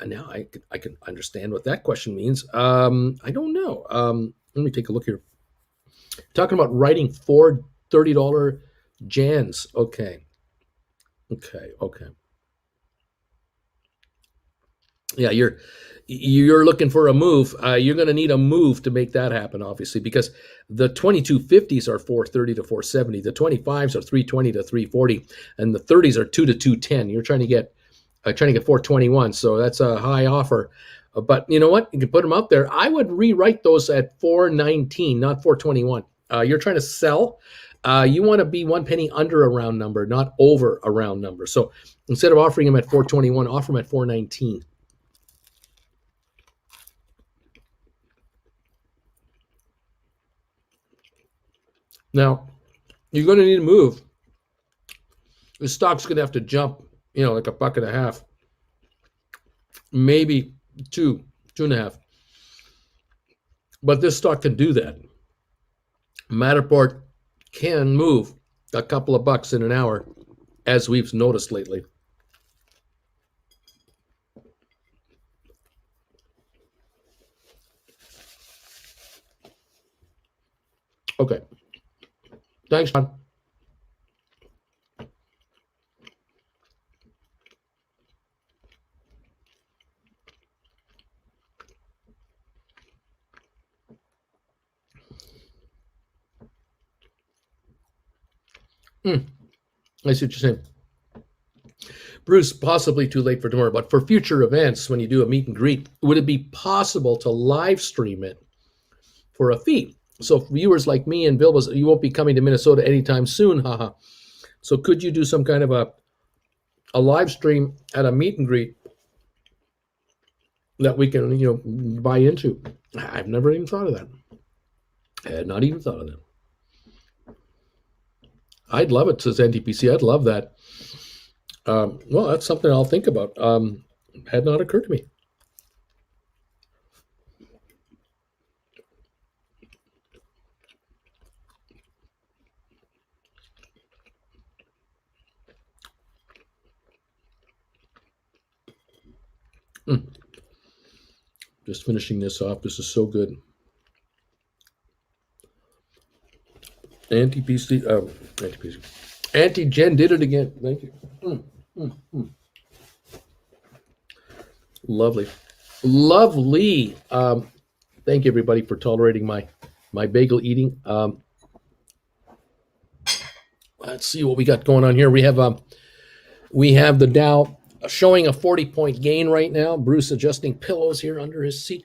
can understand what that question means. I don't know. Let me take a look here. Talking about writing four $30 Jans. Okay. Yeah, you're looking for a move. You're going to need a move to make that happen, obviously, because the 2250s are 430 to 470. The 25s are 320 to 340, and the 30s are 2 to 210. You're trying to get 421, so that's a high offer. But you know what? You can put them out there. I would rewrite those at 419, not 421. You're trying to sell. You want to be 1 penny under a round number, not over a round number. So instead of offering them at 421, offer them at 419. Now, you're going to need to move. The stock's going to have to jump, like $1.50, maybe two and a half. But this stock can do that. Matterport can move a couple of bucks in an hour, as we've noticed lately. Okay. Thanks, John. I see what you're saying. Bruce, possibly too late for tomorrow, but for future events, when you do a meet and greet, would it be possible to live stream it for a fee? So viewers like me and Bill, you won't be coming to Minnesota anytime soon, haha. So could you do some kind of a live stream at a meet and greet that we can, buy into? I've never even thought of that. I had not even thought of that. I'd love it, says NTPC. I'd love that. Well, that's something I'll think about. Had not occurred to me. Just finishing this off. This is so good. Anti-PC. Anti-Jen did it again. Thank you. Lovely. Thank you, everybody, for tolerating my bagel eating. Let's see what we got going on here. We have the Dow showing a 40-point gain right now. Bruce adjusting pillows here under his seat.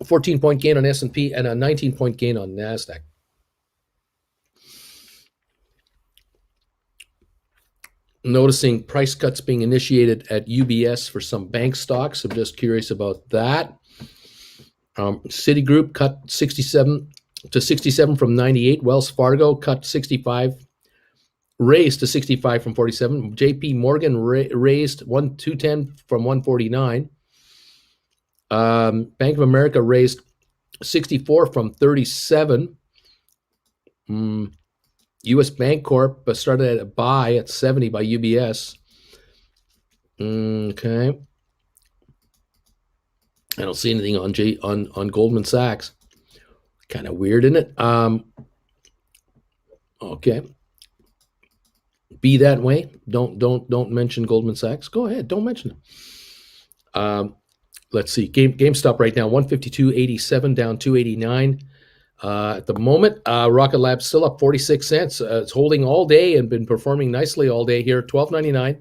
14-point gain on S&P, and a 19-point gain on NASDAQ. Noticing price cuts being initiated at UBS for some bank stocks. I'm just curious about that. Citigroup cut 67 to 67 from 98. Wells Fargo cut 65, raised to 65 from 47. JP Morgan raised 210 from 149. Bank of America raised 64 from 37. U.S. Bancorp started at a buy at 70 by UBS. Okay. I don't see anything on Goldman Sachs. Kind of weird, isn't it? Okay. Be that way. Don't mention Goldman Sachs. Go ahead. Don't mention it. Let's see. GameStop right now 152.87 down 289. At the moment, Rocket Lab's still up 46 cents. It's holding all day and been performing nicely all day here. $12.99,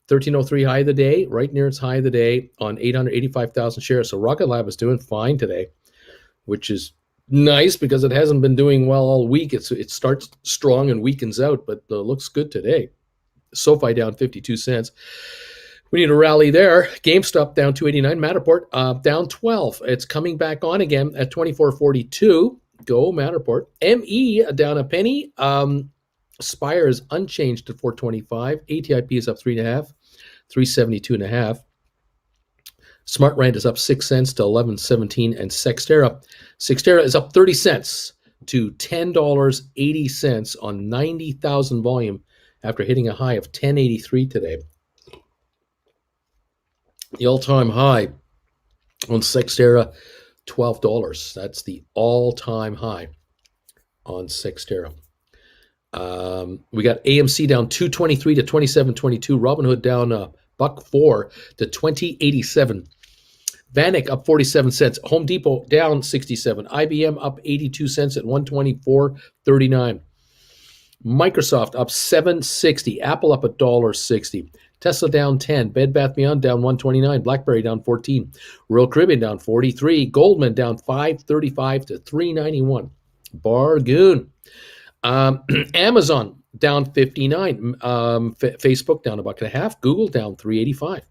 1303 high of the day, right near its high of the day on 885,000 shares. So Rocket Lab is doing fine today, which is nice because it hasn't been doing well all week. It starts strong and weakens out, but looks good today. SoFi down 52 cents. We need a rally there. GameStop down 289. Matterport down 12. It's coming back on again at 24.42. Go Matterport. ME down a penny. Spire is unchanged at 425. ATIP is up 3.5, 372.5. SmartRent is up 6 cents to 11.17, and Sextera is up 30 cents to $10.80 on 90,000 volume after hitting a high of 10.83 today. The all-time high on Sextera, $12. That's the all-time high on Sextera. We got AMC down 223 to 27.22. Robinhood down $1.04 to 20.87. Vanek up 47 cents. Home Depot down 67. IBM up 82 cents at 124.39. Microsoft up 7.60. Apple up $1.60. Tesla down 10. Bed Bath Beyond down 129. BlackBerry down 14. Royal Caribbean down 43. Goldman down 5.35 to 3.91. Bargain. Amazon down 59. Facebook down $1.50. Google down 3.85.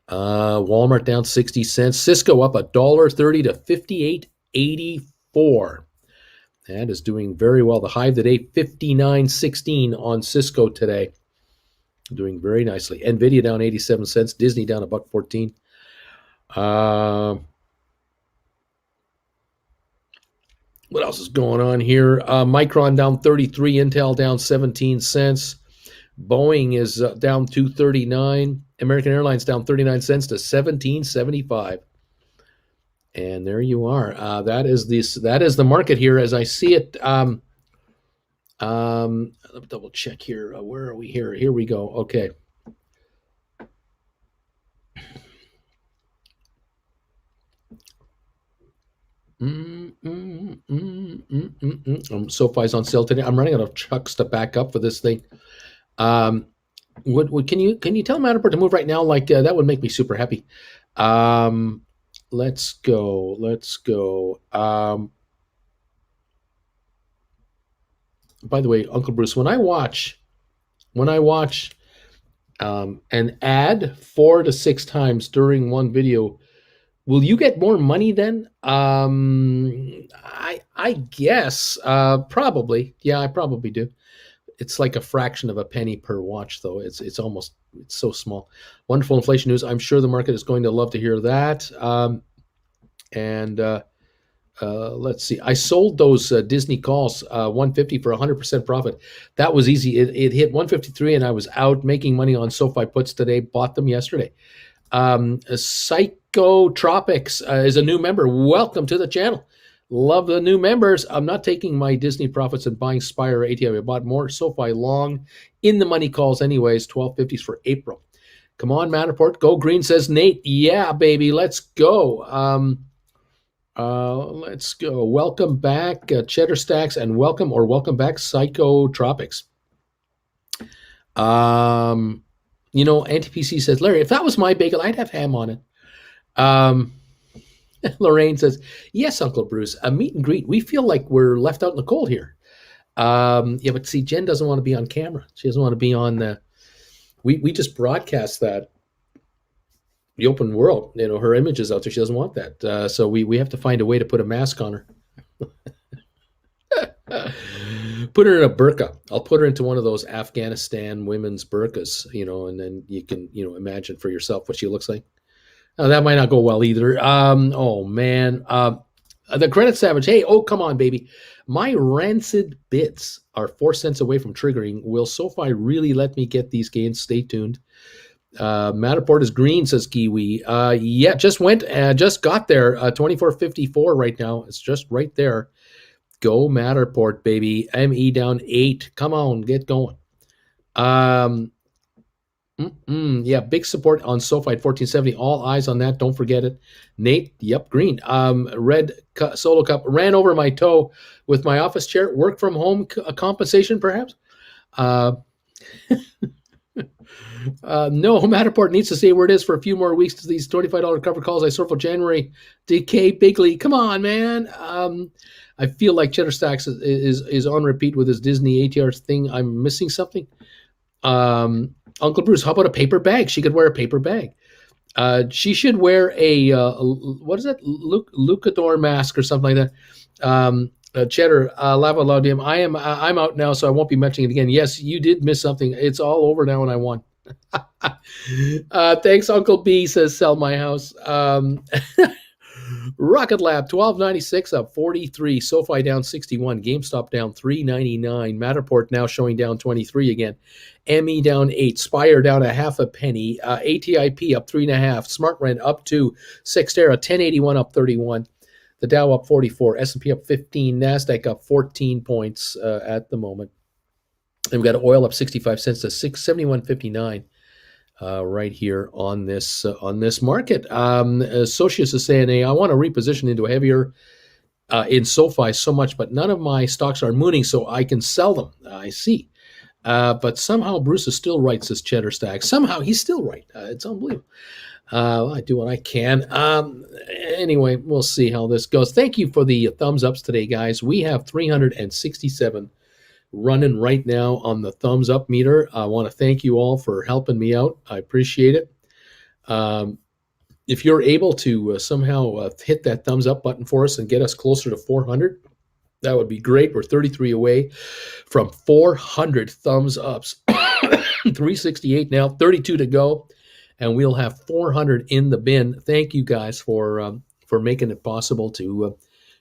Walmart down 60 cents. Cisco up $1.30 to 58.84. That is doing very well. The high of the day, 59.16 on Cisco today. Doing very nicely. Nvidia down 87 cents. Disney down $1.14. What else is going on here? Micron down 33. Intel down 17 cents. Boeing is down 239. American Airlines down 39 cents to 17.75. And there you are. That is the market here as I see it. Let me double check here. Where are we here? Here we go. Okay. SoFi's on sale today. I'm running out of trucks to back up for this thing. Can you tell Matterport to move right now? Like that would make me super happy. Let's go. By the way, Uncle Bruce, when I watch an ad 4 to 6 times during one video, will you get more money then? I guess probably. Yeah, I probably do. It's like a fraction of a penny per watch, though. It's so small. Wonderful inflation news. I'm sure the market is going to love to hear that. Let's see. I sold those Disney calls 150 for 100% profit. That was easy. It hit 153, and I was out making money on SoFi puts today. Bought them yesterday. Psychotropics is a new member. Welcome to the channel. Love the new members. I'm not taking my Disney profits and buying Spire or ATI. I bought more SoFi long in the money calls anyways. 1250s for April. Come on, Matterport. Go green, says Nate. Yeah, baby. Let's go. Let's go. Welcome back, Cheddar Stacks, and welcome back, Psychotropics. NTPC says, Larry, if that was my bagel, I'd have ham on it. Lorraine says, yes, Uncle Bruce, a meet and greet. We feel like we're left out in the cold here. Yeah, but see, Jen doesn't want to be on camera. She doesn't want to be on the. We just broadcast that the open world. Her image is out there. She doesn't want that. So we have to find a way to put a mask on her. Put her in a burqa. I'll put her into one of those Afghanistan women's burqas, and then you can, imagine for yourself what she looks like. That might not go well either. Oh man. The credit savage. Hey, oh come on, baby. My rancid bits are 4 cents away from triggering. Will SoFi really let me get these gains? Stay tuned. Matterport is green, says Kiwi. Yeah, just got there. 24.54 right now. It's just right there. Go Matterport, baby. ME down 8. Come on, get going. Yeah, big support on SoFi at 1470. All eyes on that. Don't forget it. Nate, yep, green. Red Solo Cup ran over my toe with my office chair. Work from home compensation, perhaps. No, Matterport needs to stay where it is for a few more weeks to these $25 cover calls I saw for January. DK Bigley, come on, man. I feel like Cheddar Stacks is on repeat with his Disney ATR thing. I'm missing something. Uncle Bruce, how about a paper bag? She could wear a paper bag. She should wear a what is it? Lucador mask or something like that. Cheddar, Lava Laudium. I'm out now, so I won't be mentioning it again. Yes, you did miss something. It's all over now, and I won. Thanks, Uncle B says sell my house. Rocket Lab 1296 up 43. SoFi down 61. GameStop down 399. Matterport now showing down 23 again. ME down 8. Spire down a half a penny. ATIP up 3.5. Smart Rent up 2. Sextera 1081 up 31. The Dow up 44. S&P up 15. NASDAQ up 14 points at the moment. And we've got oil up 65 cents to 671.59. Right here on this market. Socius is saying, hey, I want to reposition into a heavier in SoFi so much, but none of my stocks are mooning, so I can sell them. I see. But somehow Bruce is still right, says Cheddar Stack. Somehow he's still right. It's unbelievable. I do what I can. Anyway, we'll see how this goes. Thank you for the thumbs ups today, guys. We have 367 running right now on the thumbs up meter. I want to thank you all for helping me out. I appreciate it. If you're able to somehow hit that thumbs up button for us and get us closer to 400, that would be great. We're 33 away from 400 thumbs ups. 368 now, 32 to go, and we'll have 400 in the bin. Thank you guys for making it possible to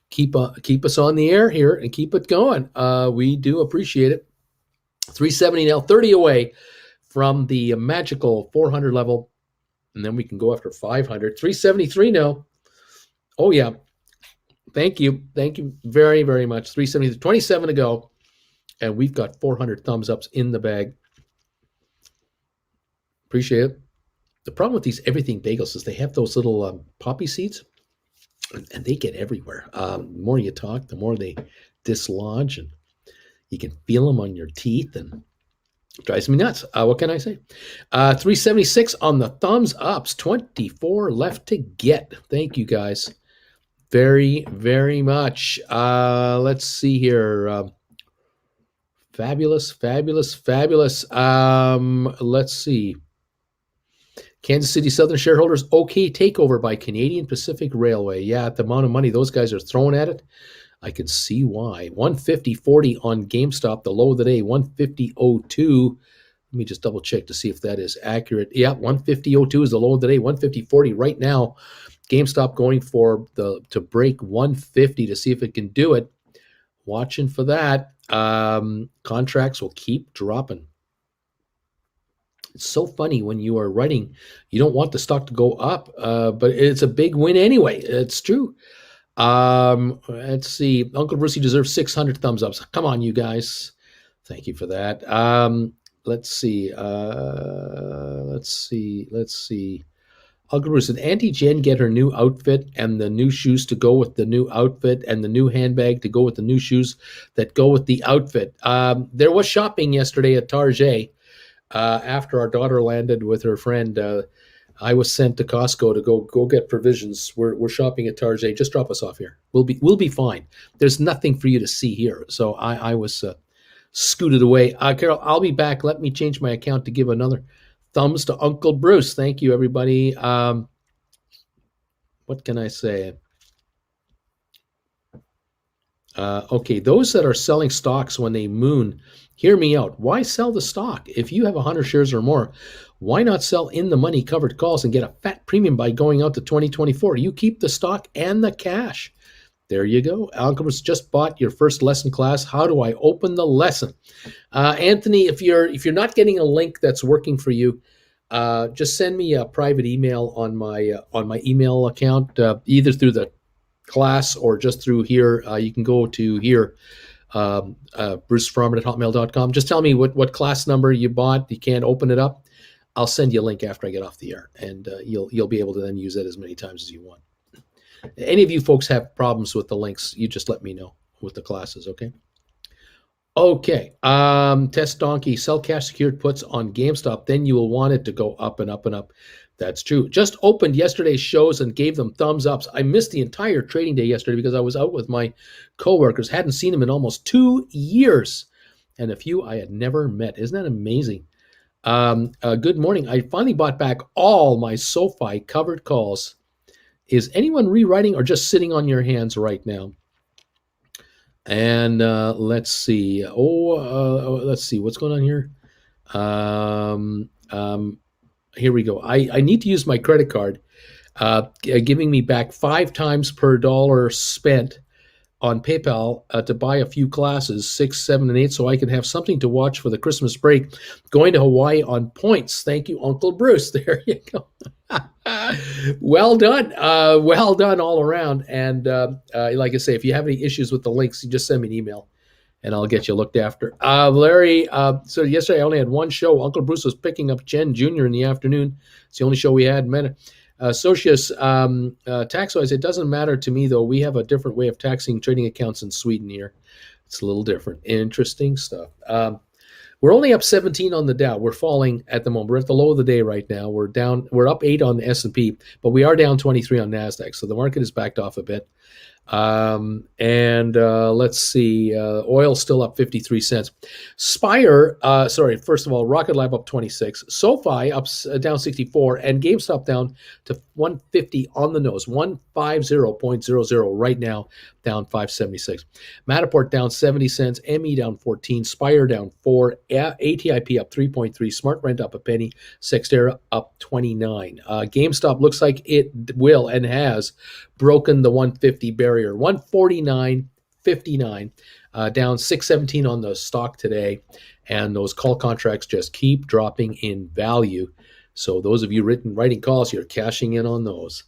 keep us on the air here and keep it going. We do appreciate it. 370 now, 30 away from the magical 400 level, and then we can go after 500. 373 now. Oh yeah, thank you very, very much. 370, 27 to go, and we've got 400 thumbs ups in the bag. Appreciate it. The problem with these everything bagels is they have those little poppy seeds, and they get everywhere. The more you talk, the more they dislodge, and you can feel them on your teeth, and it drives me nuts. What can I say? 376 on the thumbs ups, 24 left to get. Thank you guys very, very much. Let's see here. Fabulous. Let's see. Kansas City Southern shareholders, okay takeover by Canadian Pacific Railway. Yeah, at the amount of money those guys are throwing at it, I can see why. 150.40 on GameStop, the low of the day, 150.02. Let me just double check to see if that is accurate. Yeah, 150.02 is the low of the day, 150.40 right now. GameStop going for to break 150 to see if it can do it. Watching for that. Contracts will keep dropping. It's so funny when you are writing, you don't want the stock to go up, but it's a big win anyway. It's true. Let's see. Uncle Brucey deserves 600 thumbs ups. Come on, you guys. Thank you for that. Let's see. Uncle Bruce, did Auntie Jen get her new outfit and the new shoes to go with the new outfit and the new handbag to go with the new shoes that go with the outfit? There was shopping yesterday at Target. After our daughter landed with her friend, I was sent to Costco to go get provisions. We're shopping at Target. Just drop us off here. We'll be fine. There's nothing for you to see here. So I was scooted away. Carol, I'll be back. Let me change my account to give another thumbs to Uncle Bruce. Thank you, everybody. What can I say? Okay, those that are selling stocks when they moon, hear me out. Why sell the stock? If you have 100 shares or more, why not sell in the money covered calls and get a fat premium by going out to 2024? You keep the stock and the cash. There you go. Uncle Bruce just bought your first lesson class. How do I open the lesson? Anthony, if you're not getting a link that's working for you, just send me a private email on my email account, either through the class or just through here. You can go to here, brucefarmer@hotmail.com. Just tell me what class number you bought. You can't open it up. I'll send you a link after I get off the air, and you'll be able to then use it as many times as you want. Any of you folks have problems with the links, you just let me know with the classes, okay? Okay, Test Donkey, sell cash secured puts on GameStop, then you will want it to go up and up and up. That's true. Just opened yesterday's shows and gave them thumbs ups. I missed the entire trading day yesterday because I was out with my coworkers. Hadn't seen them in almost 2 years, and a few I had never met. Isn't that amazing? Good morning. I finally bought back all my SoFi covered calls. Is anyone rewriting or just sitting on your hands right now? And let's see. Let's see what's going on here. Here we go. I need to use my credit card, giving me back 5 times per dollar spent on PayPal to buy a few classes, 6, 7, and 8, so I can have something to watch for the Christmas break. Going to Hawaii on points. Thank you, Uncle Bruce. There you go. Well done. Well done all around. And like I say, if you have any issues with the links, you just send me an email and I'll get you looked after. Larry, so yesterday I only had one show. Uncle Bruce was picking up Jen Jr. in the afternoon. It's the only show we had. Socius, tax-wise, it doesn't matter to me, though. We have a different way of taxing trading accounts in Sweden here. It's a little different. Interesting stuff. We're only up 17 on the Dow. We're falling at the moment. We're at the low of the day right now. We're down. We're up 8 on the S&P, but we are down 23 on NASDAQ. So the market has backed off a bit. Let's see, oil still up 53 cents. Spire, first of all, Rocket Lab up 26, SoFi up down 64, and GameStop down to 150 on the nose, 150.00 right now, down 576. Matterport down 70 cents, ME down 14, Spire down 4, ATIP up 3.3, SmartRent up a penny, Sextera up 29. GameStop looks like it will and has broken the 150 barrier, 149.59, down 617 on the stock today, and those call contracts just keep dropping in value. So those of you writing calls, you're cashing in on those.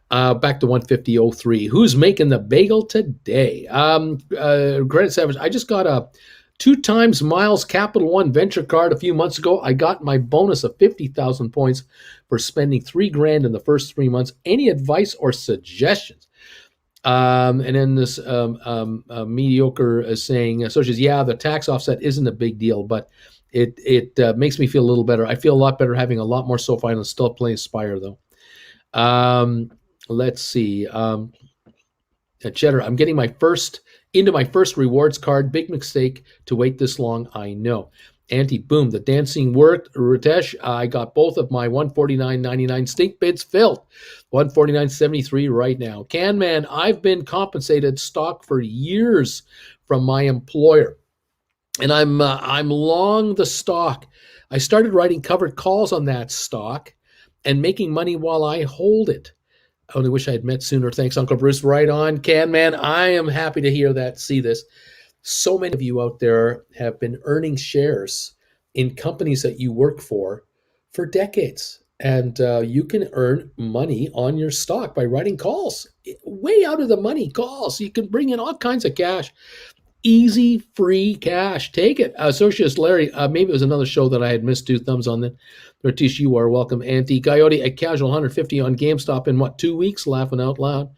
Back to 150.03. Who's making the bagel today? Credit Savage. I just got a 2 times Miles Capital One venture card a few months ago. I got my bonus of 50,000 points for spending $3,000 in the first 3 months. Any advice or suggestions? And then this mediocre is saying, so she's, yeah, the tax offset isn't a big deal, but it makes me feel a little better. I feel a lot better having a lot more SoFi and still playing Spire though. Let's see. Cheddar, I'm getting into my first rewards card. Big mistake to wait this long, I know. Boom, the dancing worked. Ritesh, I got both of my 149.99 stink bids filled. 149.73 right now. Canman, I've been compensated stock for years from my employer, and I'm long the stock. I started writing covered calls on that stock and making money while I hold it. I only wish I had met sooner. Thanks, Uncle Bruce. Right on, Canman. I am happy to hear that, see this. So many of you out there have been earning shares in companies that you work for decades. And you can earn money on your stock by writing calls, way out of the money calls. You can bring in all kinds of cash. Easy, free cash. Take it. Associates Larry, maybe it was another show that I had missed. 2 thumbs on that. Ratish, you are welcome. Auntie Coyote, a casual 150 on GameStop in 2 weeks? Laughing out loud.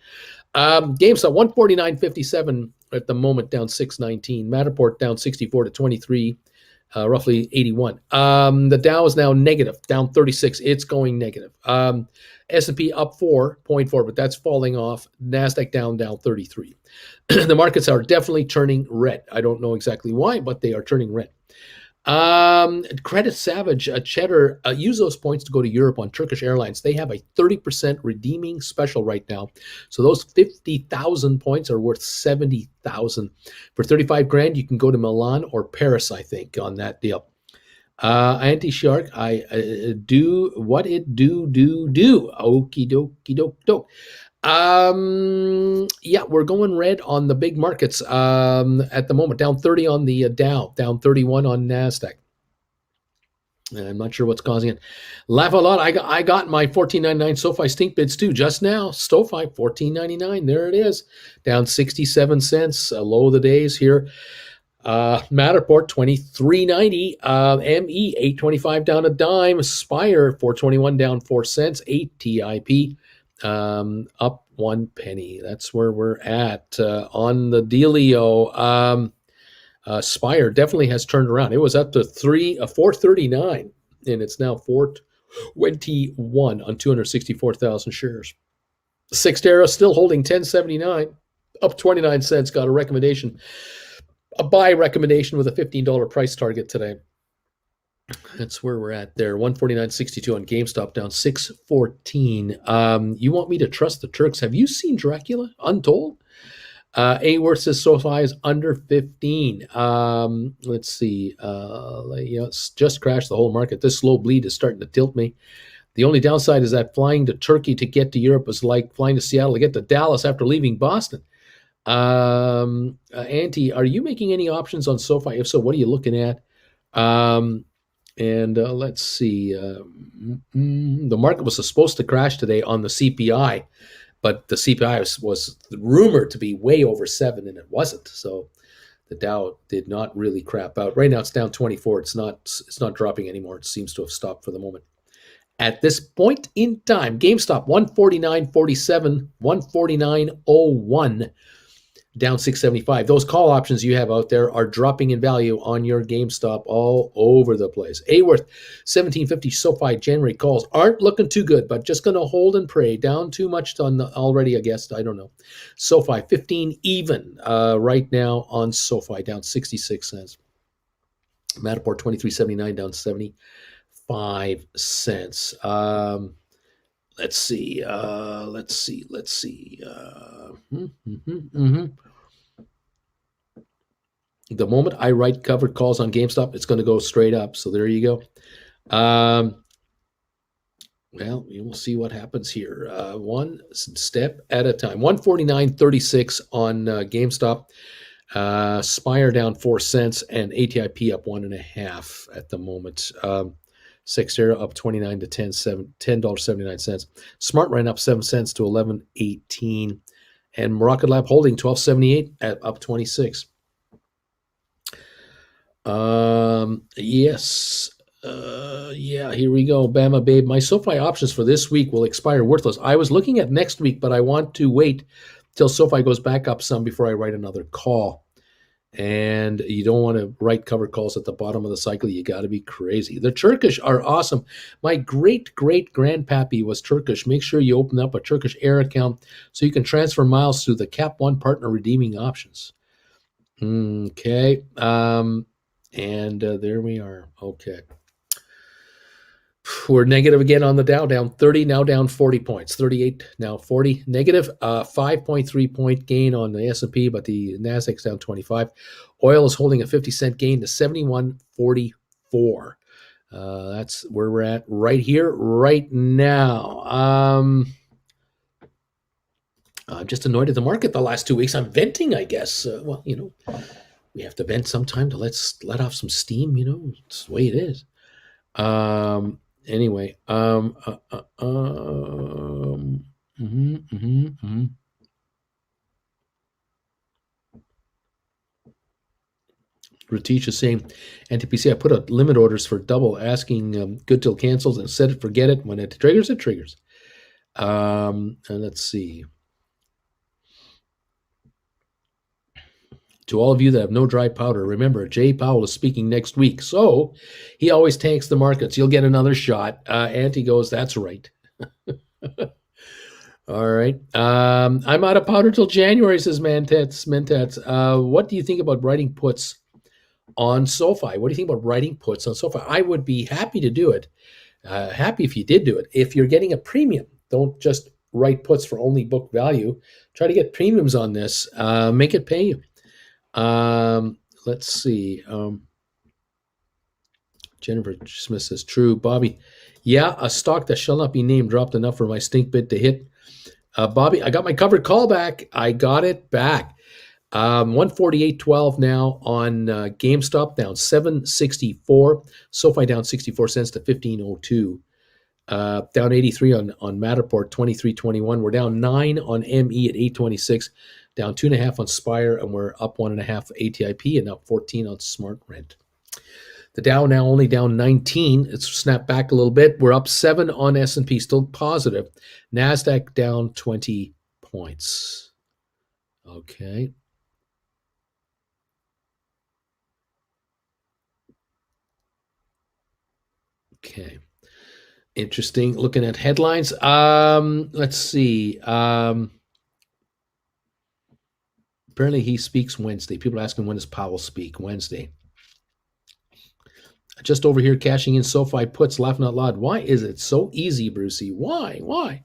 GameStop 149.57 at the moment, down 619. Matterport down 64 to 23. roughly 81. The Dow is now negative, down 36. It's going negative. S&P up 4.4, but that's falling off. NASDAQ down 33. The markets are definitely turning red. I don't know exactly why, but they are turning red. Credit Savage, Cheddar, use those points to go to Europe on Turkish Airlines. They have a 30% redeeming special right now. So those 50,000 points are worth 70,000. For 35 grand, you can go to Milan or Paris, I think, on that deal. Anti-Shark, I do what it do. Okie dokie doke. Yeah, we're going red on the big markets at the moment. Down 30 on the Dow, down 31 on NASDAQ. I'm not sure what's causing it. Laugh a lot. I got my 14.99 SoFi stink bids too just now. SoFi 14.99. There it is, down 67 cents. Low of the days here. Matterport 23.90. ME 8.25 down a dime. Spire 4.21 down 4 cents. ATIP up 1 penny. That's where we're at on the dealio. Spire definitely has turned around. It was up to 439, and it's now 421 on 264,000 shares. Sixtera still holding 10.79, up 29 cents. Got a recommendation, a buy recommendation with a $15 price target today. That's where we're at there. 149.62 on GameStop, down 614. You want me to trust the Turks? Have you seen Dracula Untold? A-Worth says SoFi is under 15. Let's see. It's just crashed the whole market. This slow bleed is starting to tilt me. The only downside is that flying to Turkey to get to Europe is like flying to Seattle to get to Dallas after leaving Boston. Auntie, are you making any options on SoFi? If so, what are you looking at? Let's see. The market was supposed to crash today on the CPI, but the CPI was rumored to be way over 7, and it wasn't. So the Dow did not really crap out. Right now, it's down 24. It's not dropping anymore. It seems to have stopped for the moment. At this point in time, GameStop 149.47, 149.01. Down 675. Those call options you have out there are dropping in value on your GameStop all over the place. A-Worth 1750 SoFi January calls aren't looking too good, but just going to hold and pray. Down too much already, I guess. I don't know. SoFi 15 even right now on SoFi, down 66 cents. Matterport 23.79, down 75 cents. Let's see. The moment I write covered calls on GameStop, it's going to go straight up. So there you go. Well, we will see what happens here. One step at a time. 149.36 on GameStop. Spire down 4 cents, and ATIP up 1.5 at the moment. Sixtera up 29 to $10.79. Smart ran up 7 cents to 11.18, and Rocket Lab Holding 12.78 at up 26. Yes. Yeah, here we go. Bama Babe. My SoFi options for this week will expire worthless. I was looking at next week, but I want to wait till SoFi goes back up some before I write another call. And you don't want to write cover calls at the bottom of the cycle. You got to be crazy. The Turkish are awesome. My great-great-grandpappy was Turkish. Make sure you open up a Turkish Air account so you can transfer miles through the Cap One partner redeeming options. Okay. There we are. Okay. We're negative again on the Dow, down 30, now down 40 points. 38, now 40. Negative, 5.3 point gain on the S&P, but the Nasdaq's down 25. Oil is holding a 50-cent gain to 71.44. That's where we're at right here, right now. I'm just annoyed at the market the last 2 weeks. I'm venting, I guess. We have to vent sometime to let off some steam. It's the way it is. Anyway, Ratish is saying, NTPC, I put out limit orders for double, asking good till cancels, and set it, forget it. When it triggers, it triggers. And let's see. To all of you that have no dry powder, remember, Jay Powell is speaking next week. So he always tanks the markets. You'll get another shot. Auntie goes, that's right. All right. I'm out of powder till January, says Mentats. What do you think about writing puts on SoFi? What do you think about writing puts on SoFi? I would be happy to do it. Happy if you did do it. If you're getting a premium, don't just write puts for only book value. Try to get premiums on this. Make it pay you. Let's see. Jennifer Smith says, true. Bobby, yeah, a stock that shall not be named dropped enough for my stink bid to hit. Bobby, I got my covered call back. I got it back. 148.12 now on GameStop, down 764. SoFi down 64 cents to 1502. Down 83 on Matterport, 23.21. We're down 9 on ME at 826. Down 2.5 on Spire, and we're up 1.5 ATIP, and up 14 on Smart Rent. The Dow now only down 19. It's snapped back a little bit. We're up 7 on S&P, still positive. NASDAQ down 20 points. Okay. Okay. Interesting. Looking at headlines. Let's see. Apparently he speaks Wednesday. People are asking, when does Powell speak? Wednesday. Just over here cashing in SoFi puts, laughing out loud. Why is it so easy, Brucey? Why? What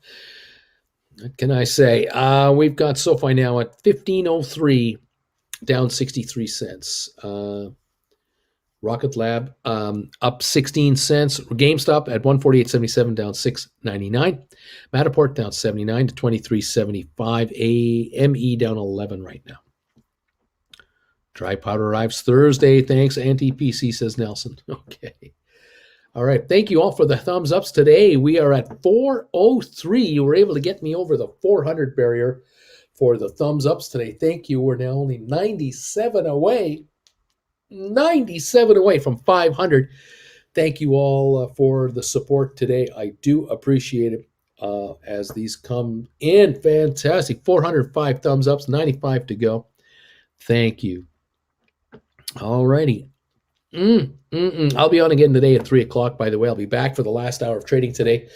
can I say? We've got SoFi now at 1503, down 63 cents. Rocket Lab up 16 cents. GameStop at 148.77, down 6.99. Matterport down 79 to 23.75. AME down 11 right now. Dry powder arrives Thursday. Thanks, anti-PC, says Nelson. Okay. All right. Thank you all for the thumbs ups today. We are at 403. You were able to get me over the 400 barrier for the thumbs ups today. Thank you. We're now only 97 away. 97 away from 500. Thank you all for the support today. I do appreciate it as these come in. Fantastic. 405 thumbs ups, 95 to go. Thank you. All righty. I'll be on again today at 3 o'clock, by the way. I'll be back for the last hour of trading today.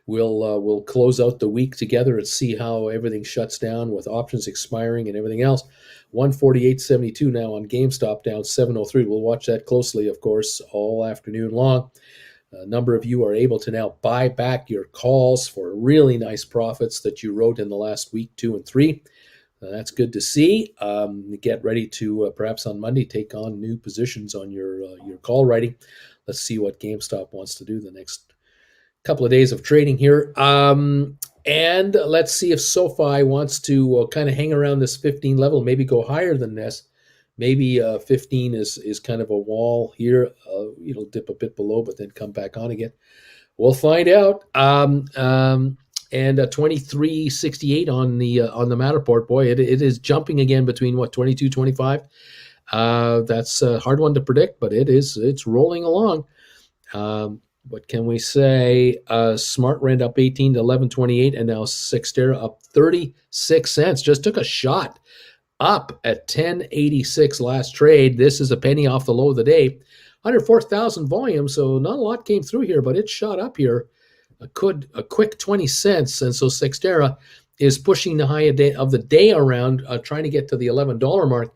We'll close out the week together and see how everything shuts down with options expiring and everything else. 148.72 now on GameStop, down 703. We'll watch that closely, of course, all afternoon long. A number of you are able to now buy back your calls for really nice profits that you wrote in the last week, 2 and 3. That's good to see. Get ready to perhaps on Monday take on new positions on your call writing. Let's see what GameStop wants to do the next couple of days of trading here. And let's see if SoFi wants to kind of hang around this 15 level, maybe go higher than this. Maybe 15 is kind of a wall here. It'll dip a bit below, but then come back on again. We'll find out. And 23.68 on the Matterport. Boy, it is jumping again between 22, 25. That's a hard one to predict, but it's rolling along. What can we say? Smart Rent up 18 to 11.28, and now Cyxtera up 36 cents. Just took a shot up at 10.86 last trade. This is a penny off the low of the day. 104,000 volume, so not a lot came through here, but it shot up here a quick 20 cents. And so Cyxtera is pushing the high of the day around, trying to get to the $11 mark.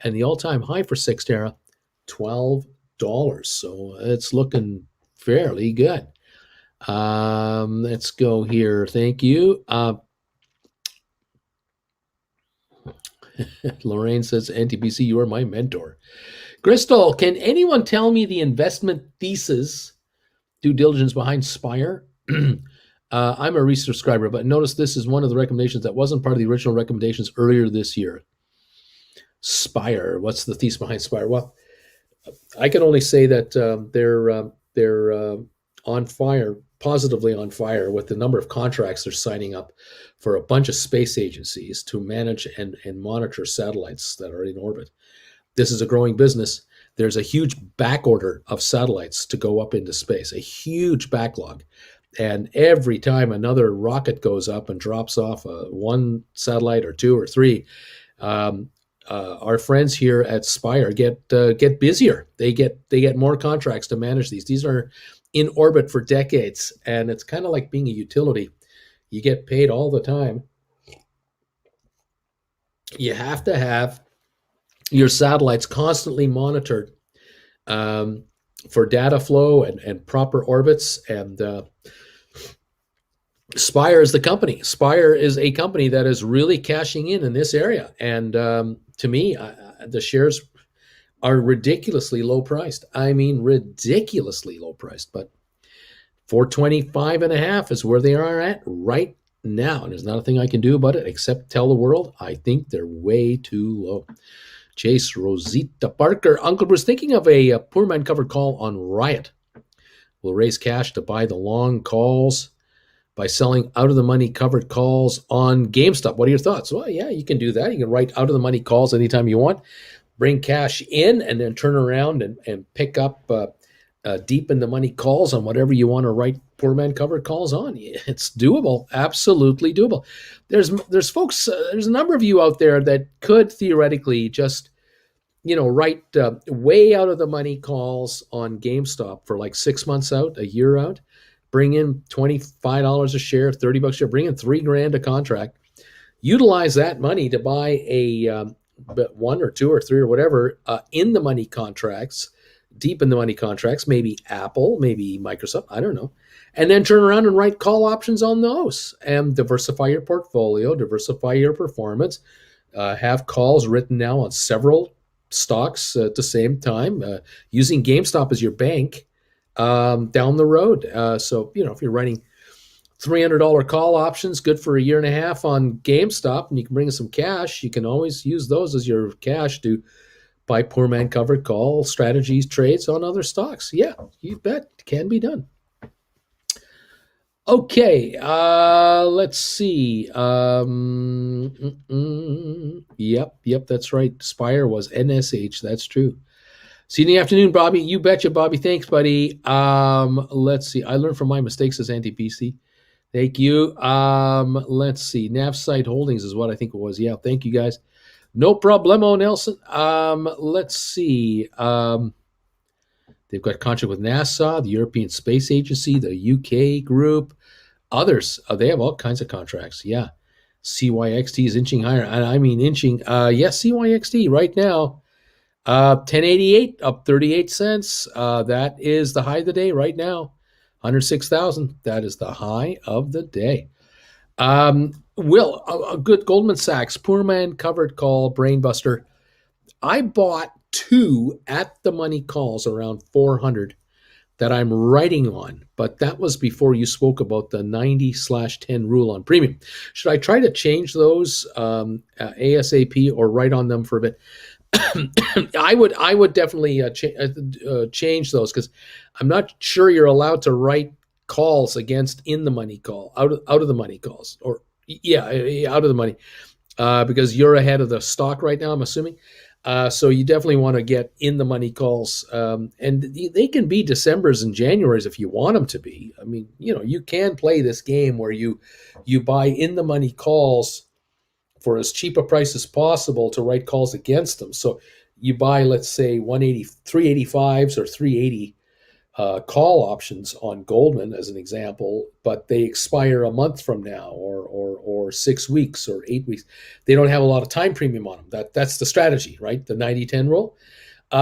And the all-time high for Cyxtera, $12. So it's looking fairly good. Let's go here. Thank you. Lorraine says, NTBC, you are my mentor. Crystal, can anyone tell me the investment thesis, due diligence behind Spire? I'm a resubscriber, but notice this is one of the recommendations that wasn't part of the original recommendations earlier this year. Spire, what's the thesis behind Spire? Well, I can only say that they're on fire, positively on fire, with the number of contracts they're signing up for a bunch of space agencies to manage and monitor satellites that are in orbit. This is a growing business. There's a huge back order of satellites to go up into space, a huge backlog. And every time another rocket goes up and drops off one satellite or two or three, our friends here at Spire get busier. They get more contracts to manage these. These are in orbit for decades, and it's kind of like being a utility. You get paid all the time. You have to have your satellites constantly monitored um, for data flow and proper orbits. And Spire is the company. Spire is a company that is really cashing in this area. And to me, the shares are ridiculously low priced. I mean, ridiculously low priced. But 425 and a half is where they are at right now. And there's nothing I can do about it except tell the world I think they're way too low. Chase Rosita Parker. Uncle Bruce, thinking of a poor man covered call on Riot. Will raise cash to buy the long calls by selling out of the money covered calls on GameStop. What are your thoughts? Well, yeah, you can do that. You can write out of the money calls anytime you want, bring cash in, and then turn around and pick up deep in the money calls on whatever you want to write poor man covered calls on. It's doable, absolutely doable. There's folks, there's a number of you out there that could theoretically just write way out of the money calls on GameStop for like 6 months out, a year out, bring in $25 a share, $30 a share, bring in $3,000 a contract, utilize that money to buy a one or two or three or whatever in the money contracts, deep in the money contracts, maybe Apple, maybe Microsoft, I don't know, and then turn around and write call options on those and diversify your portfolio, diversify your performance, have calls written now on several stocks at the same time, using GameStop as your bank down the road. So, if you're writing $300 call options, good for a year and a half on GameStop, and you can bring in some cash, you can always use those as your cash to buy poor man covered call strategies, trades on other stocks. Yeah, you bet. It can be done. Okay, let's see. Yep, that's right. Spire was NSH. That's true. See you in the afternoon, Bobby. You betcha, Bobby. Thanks, buddy. Let's see. I learned from my mistakes as anti-PC. Thank you. Let's see. Navsite Holdings is what I think it was. Yeah, thank you, guys. No problemo, Nelson. Let's see. They've got contract with NASA, the European Space Agency, the UK group, others. They have all kinds of contracts. Yeah. CYXT is inching higher. I mean, inching. Yes, CYXT right now. 1088 up 38 cents. That is the high of the day right now. 106,000. That is the high of the day. Will, a good Goldman Sachs, poor man covered call, brainbuster. I bought two at the money calls around 400 that I'm writing on, but that was before you spoke about the 90/10 rule on premium. Should I try to change those ASAP or write on them for a bit? I would definitely change those, because I'm not sure you're allowed to write calls against in the money call, out of the money calls, or out of the money, because you're ahead of the stock right now, I'm assuming. So you definitely want to get in the money calls, and they can be Decembers and Januaries if you want them to be. I mean, you can play this game where you buy in the money calls for as cheap a price as possible to write calls against them. So you buy, let's say, 385s or 380 call options on Goldman as an example, but they expire a month from now, or 6 weeks or 8 weeks. They don't have a lot of time premium on them. That's the strategy, right? The 90/10 rule.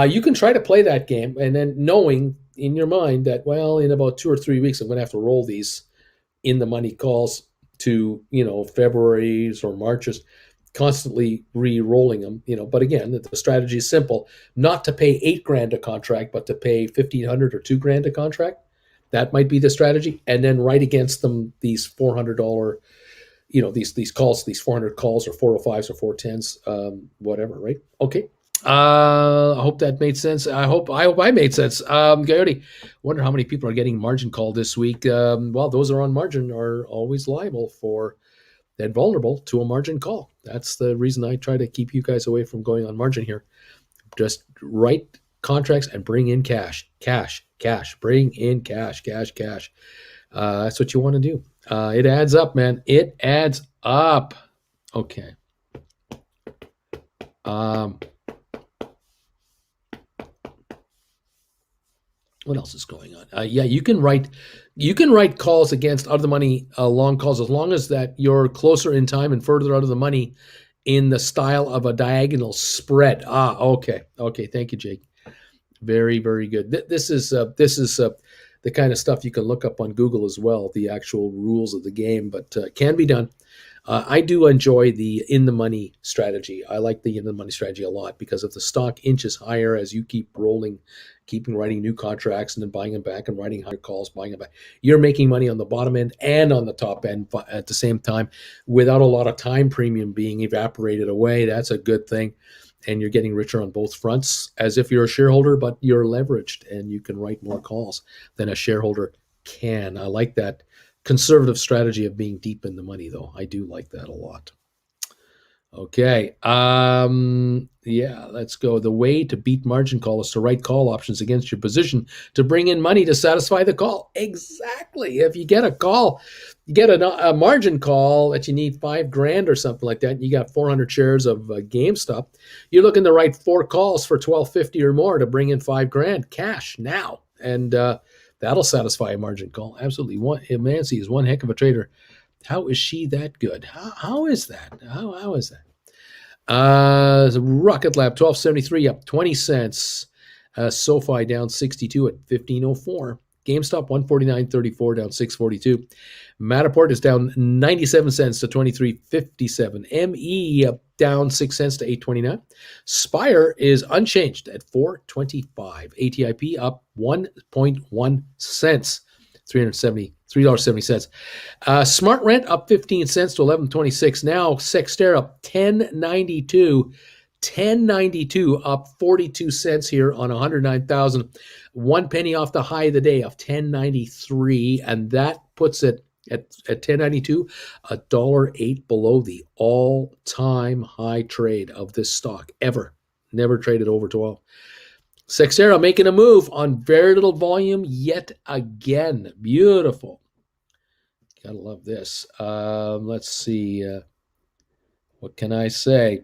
You can try to play that game, and then knowing in your mind that, well, in about 2 or 3 weeks, I'm going to have to roll these in the money calls to February's or March's, constantly re-rolling them. But again, the strategy is simple: not to pay $8,000 a contract, but to pay $1,500 or $2,000 a contract. That might be the strategy, and then write against them these $400, these calls, these 400 calls, or 405s or 410s, whatever, right? Okay. I hope that made sense. I hope I made sense. Coyote, wonder how many people are getting margin call this week. Well, those are on margin are always liable for and vulnerable to a margin call. That's the reason I try to keep you guys away from going on margin here. Just write contracts and bring in cash. Bring in cash. That's what you want to do. It adds up, man. It adds up. Okay. Um, what else is going on? Yeah, you can write calls against out of the money long calls as long as that you're closer in time and further out of the money in the style of a diagonal spread. Okay. Thank you, Jake. Very, very good. This is the kind of stuff you can look up on Google as well, the actual rules of the game, but can be done. I do enjoy the in the money strategy. I like the in the money strategy a lot because if the stock inches higher as you keep rolling, keeping writing new contracts and then buying them back and writing higher calls, buying them back, you're making money on the bottom end and on the top end at the same time without a lot of time premium being evaporated away. That's a good thing. And you're getting richer on both fronts as if you're a shareholder, but you're leveraged and you can write more calls than a shareholder can. I like that conservative strategy of being deep in the money, though. I do like that a lot. Okay. Yeah, let's go. The way to beat margin call is to write call options against your position to bring in money to satisfy the call. Exactly. If you get a call, you get a margin call that you need $5,000 or something like that, and you got 400 shares of GameStop, you're looking to write 4 calls for $12.50 or more to bring in $5,000 cash now. And that'll satisfy a margin call. Absolutely. Nancy is one heck of a trader. How is she that good? How is that? How is that? Rocket Lab 1273 up 20 cents. SoFi down 62 at 1504. GameStop 149.34 down 642. Matterport is down 97 cents to 23.57. ME up down 6 cents to 829. Spire is unchanged at 425. ATIP up 1.1 cents. $3.70. Smart Rent up 15 cents to 11.26. Now Sextera up 10.92 up 42 cents here on 109,000. 1 penny off the high of the day of 10.93, and that puts it at 10.92, $1.08 below the all-time high trade of this stock ever. Never traded over 12. Sextera making a move on very little volume yet again. Beautiful. Gotta love this. Let's see. What can I say?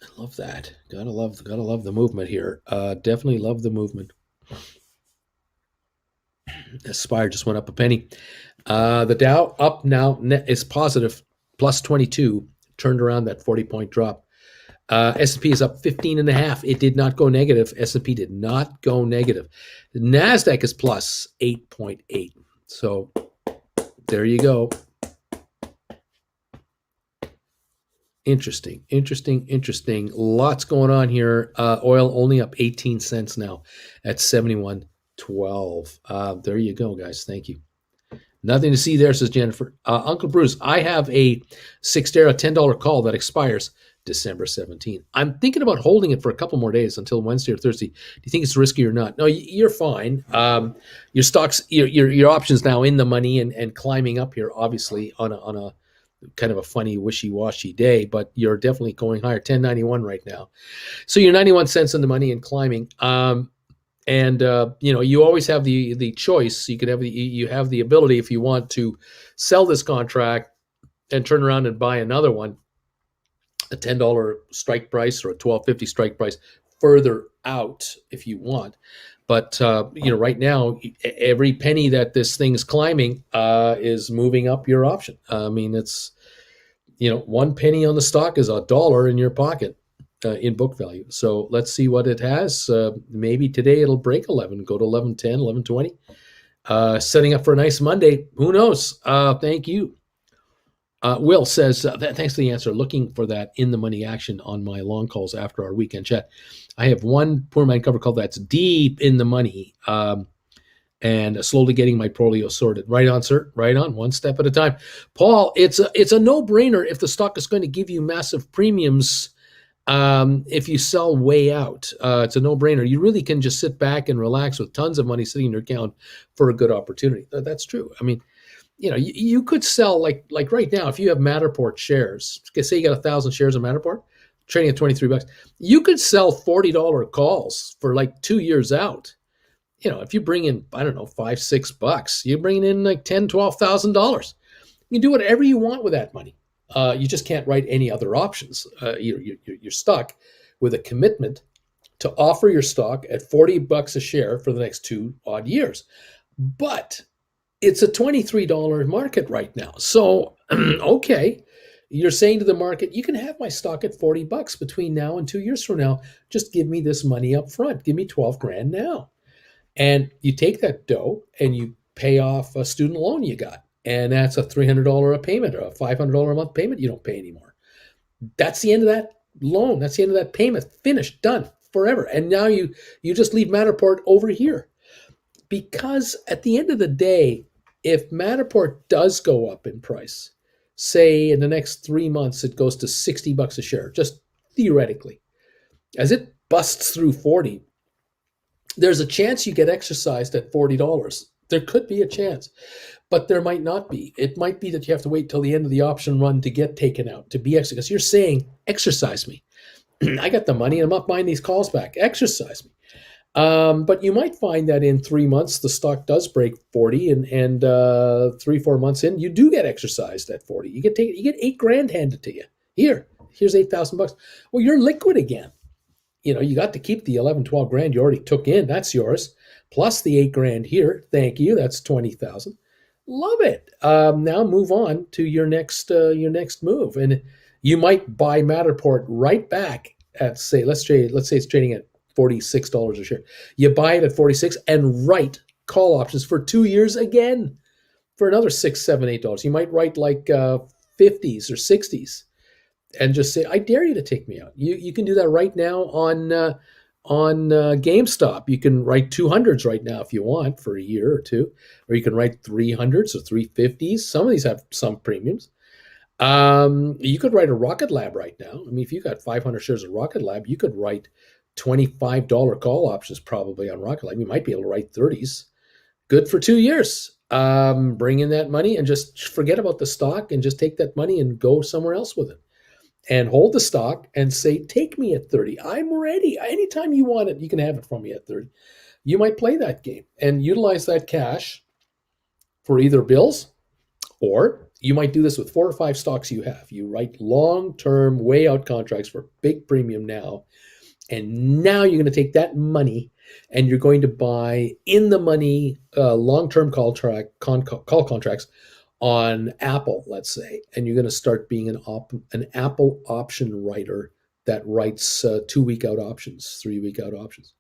I love that. Gotta love the movement here. Definitely love the movement. Aspire just went up a penny. The Dow up now is positive, plus 22. Turned around that 40-point drop. S&P is up 15.5. It did not go negative. S&P did not go negative. The NASDAQ is plus 8.8. So there you go. Interesting. Lots going on here. Oil only up 18 cents now at 71.12. There you go, guys. Thank you. Nothing to see there, says Jennifer. Uncle Bruce, I have a Sextera $10 call that expires December 17th. I'm thinking about holding it for a couple more days until Wednesday or Thursday. Do you think it's risky or not? No, you're fine. Your stocks, your options now in the money and climbing up here, obviously on a kind of a funny wishy-washy day, but you're definitely going higher. 10.91 right now, so you're 91 cents in the money and climbing. You always have the choice. You could have you have the ability if you want to sell this contract and turn around and buy another one, a $10 strike price or a $12.50 strike price further out if you want. But right now, every penny that this thing's climbing is moving up your option. I mean, it's 1 penny on the stock is $1 in your pocket in book value. So let's see what it has. Maybe today it'll break 11, go to 11.10, 11.20. Setting up for a nice Monday. Who knows? Thank you. Will says, thanks for the answer. Looking for that in the money action on my long calls after our weekend chat. I have one poor man cover call that's deep in the money and slowly getting my portfolio sorted. Right on, sir. Right on. One step at a time. Paul, it's a no-brainer if the stock is going to give you massive premiums if you sell way out. It's a no-brainer. You really can just sit back and relax with tons of money sitting in your account for a good opportunity. That's true. I mean, you could sell like right now, if you have Matterport shares, say you got 1,000 shares of Matterport, trading at $23, you could sell $40 calls for like 2 years out. If you bring in, I don't know, $5-6, you're bringing in like $10,000, $12,000. You can do whatever you want with that money. You just can't write any other options. You're stuck with a commitment to offer your stock at $40 a share for the next 2 odd years. But it's a $23 market right now. So, okay, you're saying to the market, you can have my stock at $40 between now and 2 years from now. Just give me this money up front. Give me 12 grand now. And you take that dough and you pay off a student loan you got. And that's a $300 a payment or a $500 a month payment you don't pay anymore. That's the end of that loan. That's the end of that payment. Finished, done, forever. And now you just leave Matterport over here. Because at the end of the day, if Matterport does go up in price, say in the next 3 months it goes to $60 a share, just theoretically, as it busts through 40, there's a chance you get exercised at $40. There could be a chance, but there might not be. It might be that you have to wait till the end of the option run to get taken out, to be exercised. Because you're saying, exercise me. I got the money. I'm not buying these calls back. Exercise me. But you might find that in 3 months, the stock does break 40 and 3, 4 months in, you do get exercised at 40. You get 8 grand handed to you. Here's $8,000. Well, you're liquid again. You got to keep the 11, 12 grand you already took in. That's yours. Plus the 8 grand here. Thank you. That's 20,000. Love it. Now move on to your next move. And you might buy Matterport right back at, say, let's say it's trading at $46 a share. You buy it at 46 and write call options for 2 years again for another $6, $7, $8. You might write like 50s or 60s and just say, I dare you to take me out. You can do that right now on Gamestop. You can write 200s right now if you want for a year or two, or you can write 300s or 350s. Some of these have some premiums. You could write a Rocket Lab right now. I mean, if you got 500 shares of Rocket Lab, you could write $25 call options probably on Rocket Lab. You might be able to write 30s. Good for 2 years. Bring in that money and just forget about the stock and just take that money and go somewhere else with it. And hold the stock and say, take me at 30. I'm ready. Anytime you want it, you can have it from me at 30. You might play that game and utilize that cash for either bills, or you might do this with 4 or 5 stocks you have. You write long-term way out contracts for big premium now. And now you're going to take that money and you're going to buy in the money long-term call contracts on Apple, let's say, and you're going to start being an Apple option writer that writes 2-week out options, 3-week out options.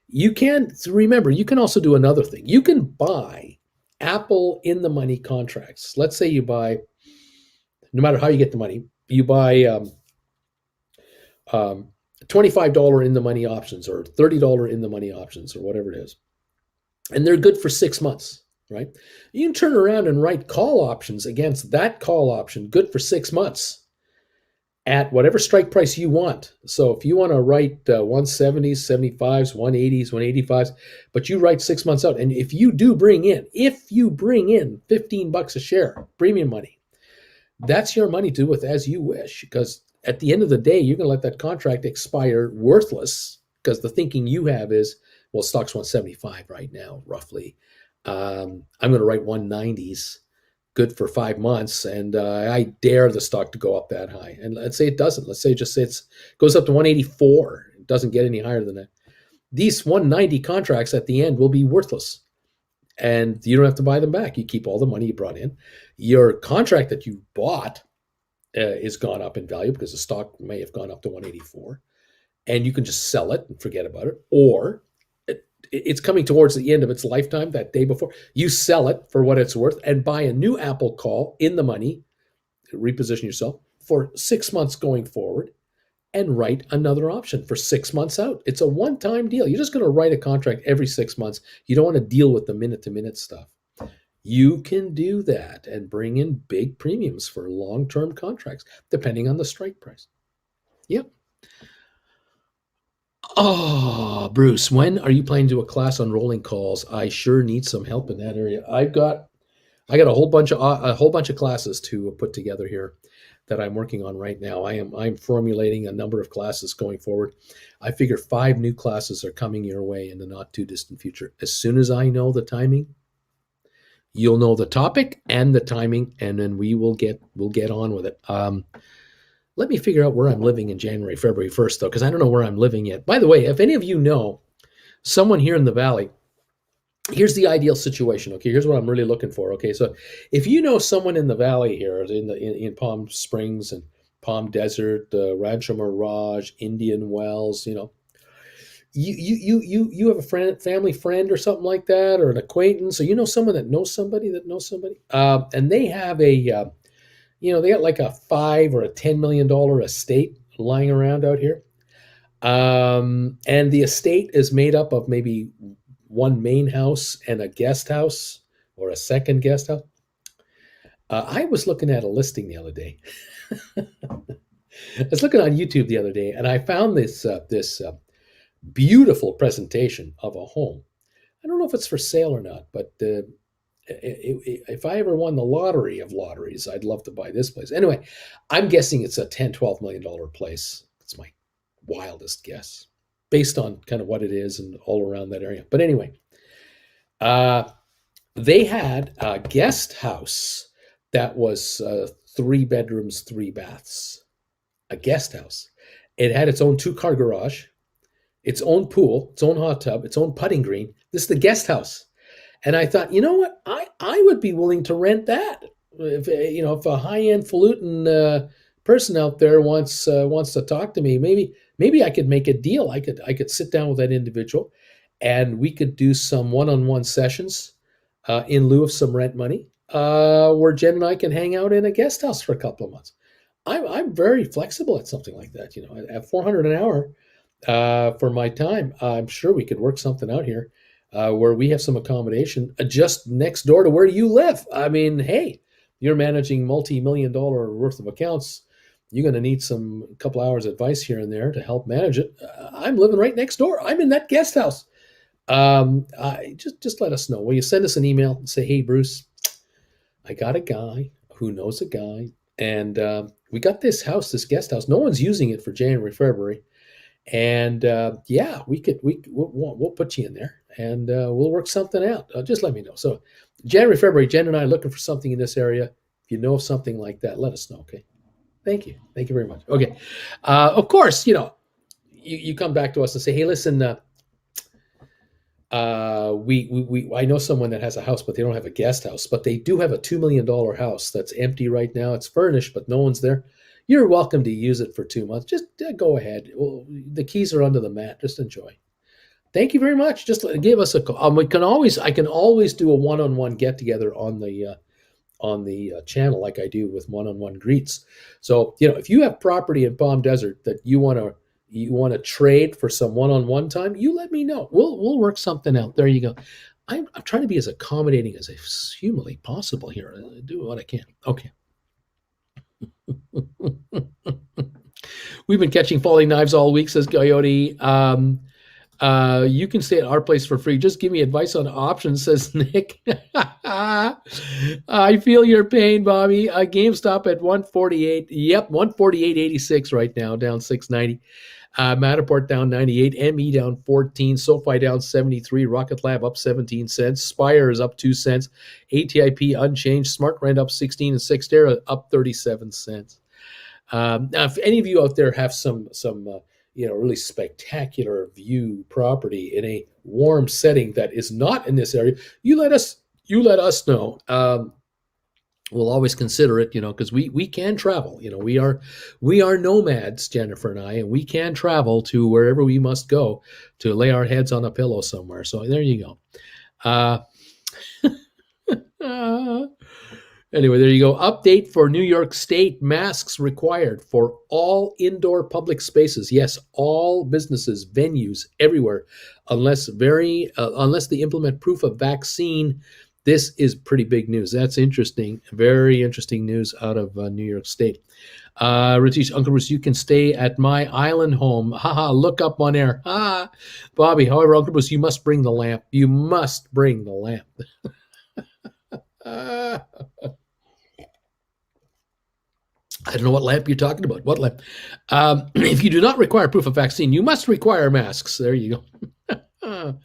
You can remember, you can also do another thing. You can buy Apple in the money contracts. Let's say you buy, no matter how you get the money, you buy $25 in the money options or $30 in the money options or whatever it is. And they're good for 6 months, right? You can turn around and write call options against that call option, good for 6 months at whatever strike price you want. So if you want to write 170s, 75s, 180s, 185s, but you write 6 months out, and if you bring in $15 a share, premium money, that's your money to do with as you wish, because at the end of the day, you're going to let that contract expire worthless because the thinking you have is, well, stock's 175 right now, roughly. I'm going to write 190s, good for 5 months, and I dare the stock to go up that high. And let's say it doesn't. Let's say it goes up to 184. It doesn't get any higher than that. These 190 contracts at the end will be worthless, and you don't have to buy them back. You keep all the money you brought in. Your contract that you bought is gone up in value because the stock may have gone up to 184, and you can just sell it and forget about it. Or it's coming towards the end of its lifetime that day before. You sell it for what it's worth and buy a new Apple call in the money, reposition yourself for 6 months going forward, and write another option for 6 months out. It's a one-time deal. You're just going to write a contract every 6 months. You don't want to deal with the minute-to-minute stuff. You can do that and bring in big premiums for long-term contracts, depending on the strike price. Yep. Oh, Bruce, when are you planning to do a class on rolling calls? I sure need some help in that area. I got a whole bunch of classes to put together here that I'm working on right now. I'm formulating a number of classes going forward. I figure 5 new classes are coming your way in the not too distant future. As soon as I know the timing, You'll know the topic and the timing, and then we'll get on with it. Let me figure out where I'm living in January, February 1st, though, because I don't know where I'm living yet. By the way, if any of you know someone here in the Valley, here's the ideal situation. Okay, here's what I'm really looking for. Okay, so if you know someone in the Valley here, in Palm Springs and Palm Desert, Rancho Mirage, Indian Wells, you have a family friend or something like that, or an acquaintance, or you know someone that knows somebody that knows somebody, and they have they got like a $5 or $10 million estate lying around out here, and the estate is made up of maybe one main house and a guest house or a second guest house. I was looking at a listing the other day. I was looking on YouTube the other day, and I found this beautiful presentation of a home. I don't know if it's for sale or not, but if I ever won the lottery of lotteries, I'd love to buy this place. Anyway, I'm guessing it's a $10-12 million place. That's my wildest guess, based on kind of what it is and all around that area. But anyway, they had a guest house that was 3 bedrooms, 3 baths. A guest house. It had its own 2-car garage, its own pool, its own hot tub, its own putting green. This is the guest house. And I thought, you know what? I would be willing to rent that. If a high-end falutin person out there wants to talk to me, maybe I could make a deal. I could sit down with that individual, and we could do some one-on-one sessions in lieu of some rent money, where Jen and I can hang out in a guest house for a couple of months. I'm very flexible at something like that. At $400 an hour for my time, I'm sure we could work something out here where we have some accommodation just next door to where you live. I mean, hey, you're managing multi-million-dollar worth of accounts. You're going to need some couple hours advice here and there to help manage it. I'm living right next door. I'm in that guest house. Just let us know. Will you send us an email and say, hey, Bruce, I got a guy who knows a guy, and we got this house, this guest house. No one's using it for January, February, and we'll put you in there, and we'll work something out. Just let me know. So January, February, Jen and I are looking for something in this area. If you know of something like that, let us know. Okay. Thank you very much. Okay. Of course, you come back to us and say, hey, listen, I know someone that has a house, but they don't have a guest house, but they do have a $2 million house that's empty right now. It's furnished, but no one's there. You're welcome to use it for 2 months. Just go ahead. Well, the keys are under the mat. Just enjoy. Thank you very much. Just give us a call. I can always do a one-on-one get together on the channel, like I do with one-on-one greets. So, if you have property in Palm Desert that you want to trade for some one-on-one time, you let me know. We'll work something out. There you go. I'm trying to be as accommodating as humanly possible here. I do what I can. Okay. We've been catching falling knives all week, says Coyote. You can stay at our place for free. Just give me advice on options, says Nick. I feel your pain, Bobby. GameStop at 148. Yep, 148.86 right now, down 690. Matterport down 98. ME down 14. SoFi down 73. Rocket Lab up 17 cents. Spire is up 2 cents. ATIP unchanged. SmartRent up 16, and Cyxtera up 37 cents. Now, if any of you out there have some really spectacular view property in a warm setting that is not in this area, you let us know. We'll always consider it, because we can travel. We are nomads, Jennifer and I, and we can travel to wherever we must go to lay our heads on a pillow somewhere. So there you go. Anyway, there you go. Update for New York State: masks required for all indoor public spaces. Yes, all businesses, venues, everywhere, unless they implement proof of vaccine. This is pretty big news. That's interesting. Very interesting news out of New York State. Ratish, Uncle Bruce, you can stay at my island home. Haha, look up on air. Bobby, however, Uncle Bruce, you must bring the lamp. You must bring the lamp. I don't know what lamp you're talking about. What lamp? If you do not require proof of vaccine, you must require masks. There you go.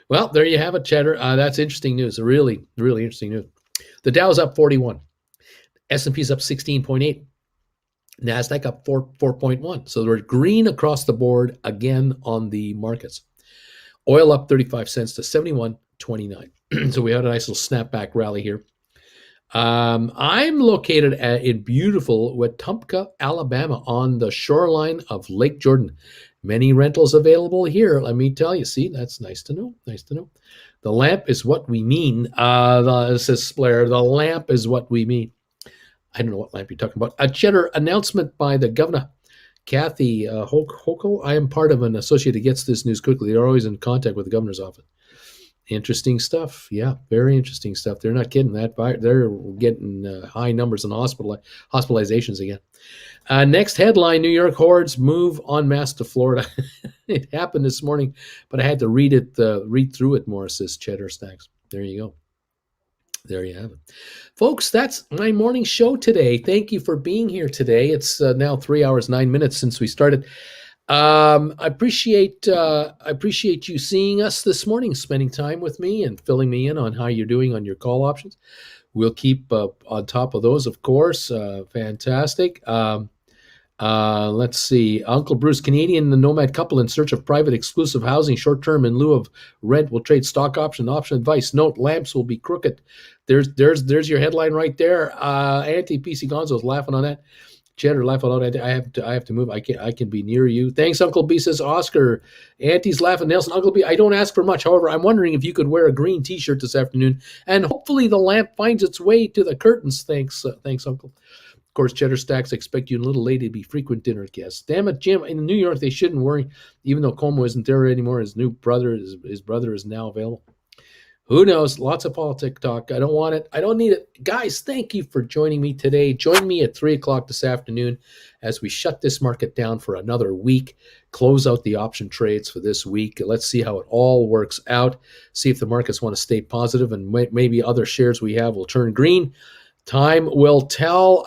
Well, there you have it, Cheddar. That's interesting news. Really, really interesting news. The Dow's up 41. S&P's up 16.8. NASDAQ up 4.1. So we're green across the board again on the markets. Oil up 35 cents to 71.29. So we had a nice little snapback rally here. I'm located in beautiful Wetumpka, Alabama, on the shoreline of Lake Jordan. Many rentals available here. Let me tell you. See, that's nice to know. Nice to know. The lamp is what we mean. Says Blair. The lamp is what we mean. I don't know what lamp you're talking about. A cheddar announcement by the governor, Kathy Hochul. I am part of an associate that gets this news quickly. They're always in contact with the governor's office. Interesting stuff. Yeah, very interesting stuff. They're not kidding that. They're getting high numbers in hospitalizations again. Next headline, New York hordes move en masse to Florida. It happened this morning, but I had to read through it more, says Cheddar Stacks. There you go. There you have it. Folks, that's my morning show today. Thank you for being here today. It's now 3 hours, 9 minutes since we started. I appreciate you seeing us this morning, spending time with me and filling me in on how you're doing on your call options. We'll keep on top of those, of course. Fantastic. Let's see. Uncle Bruce, Canadian, the nomad couple in search of private exclusive housing, short term in lieu of rent, will trade stock option advice. Note: lamps will be crooked. There's your headline right there. Auntie PC Gonzo's laughing on that. Cheddar laughing out. I have to move. I can be near you. Thanks, Uncle B, says Oscar. Auntie's laughing. Nelson, Uncle B, I don't ask for much. However, I'm wondering if you could wear a green T-shirt this afternoon, and hopefully the lamp finds its way to the curtains. Thanks, Uncle. Of course, Cheddar Stacks expect you a little late to be frequent dinner guests. Damn it, Jim. In New York, they shouldn't worry. Even though Como isn't there anymore, his brother is now available. Who knows? Lots of politic talk. I don't want it. I don't need it. Guys, thank you for joining me today. Join me at 3 o'clock this afternoon as we shut this market down for another week, close out the option trades for this week. Let's see how it all works out, see if the markets want to stay positive, and maybe other shares we have will turn green. Time will tell.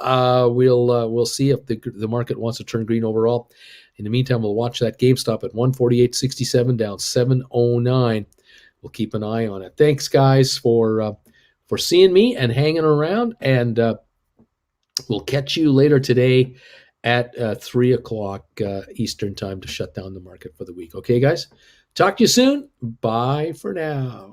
We'll see if the market wants to turn green overall. In the meantime, we'll watch that GameStop at 148.67 down 709. We'll keep an eye on it. Thanks, guys, for seeing me and hanging around. And we'll catch you later today at 3 o'clock Eastern time to shut down the market for the week. Okay, guys? Talk to you soon. Bye for now.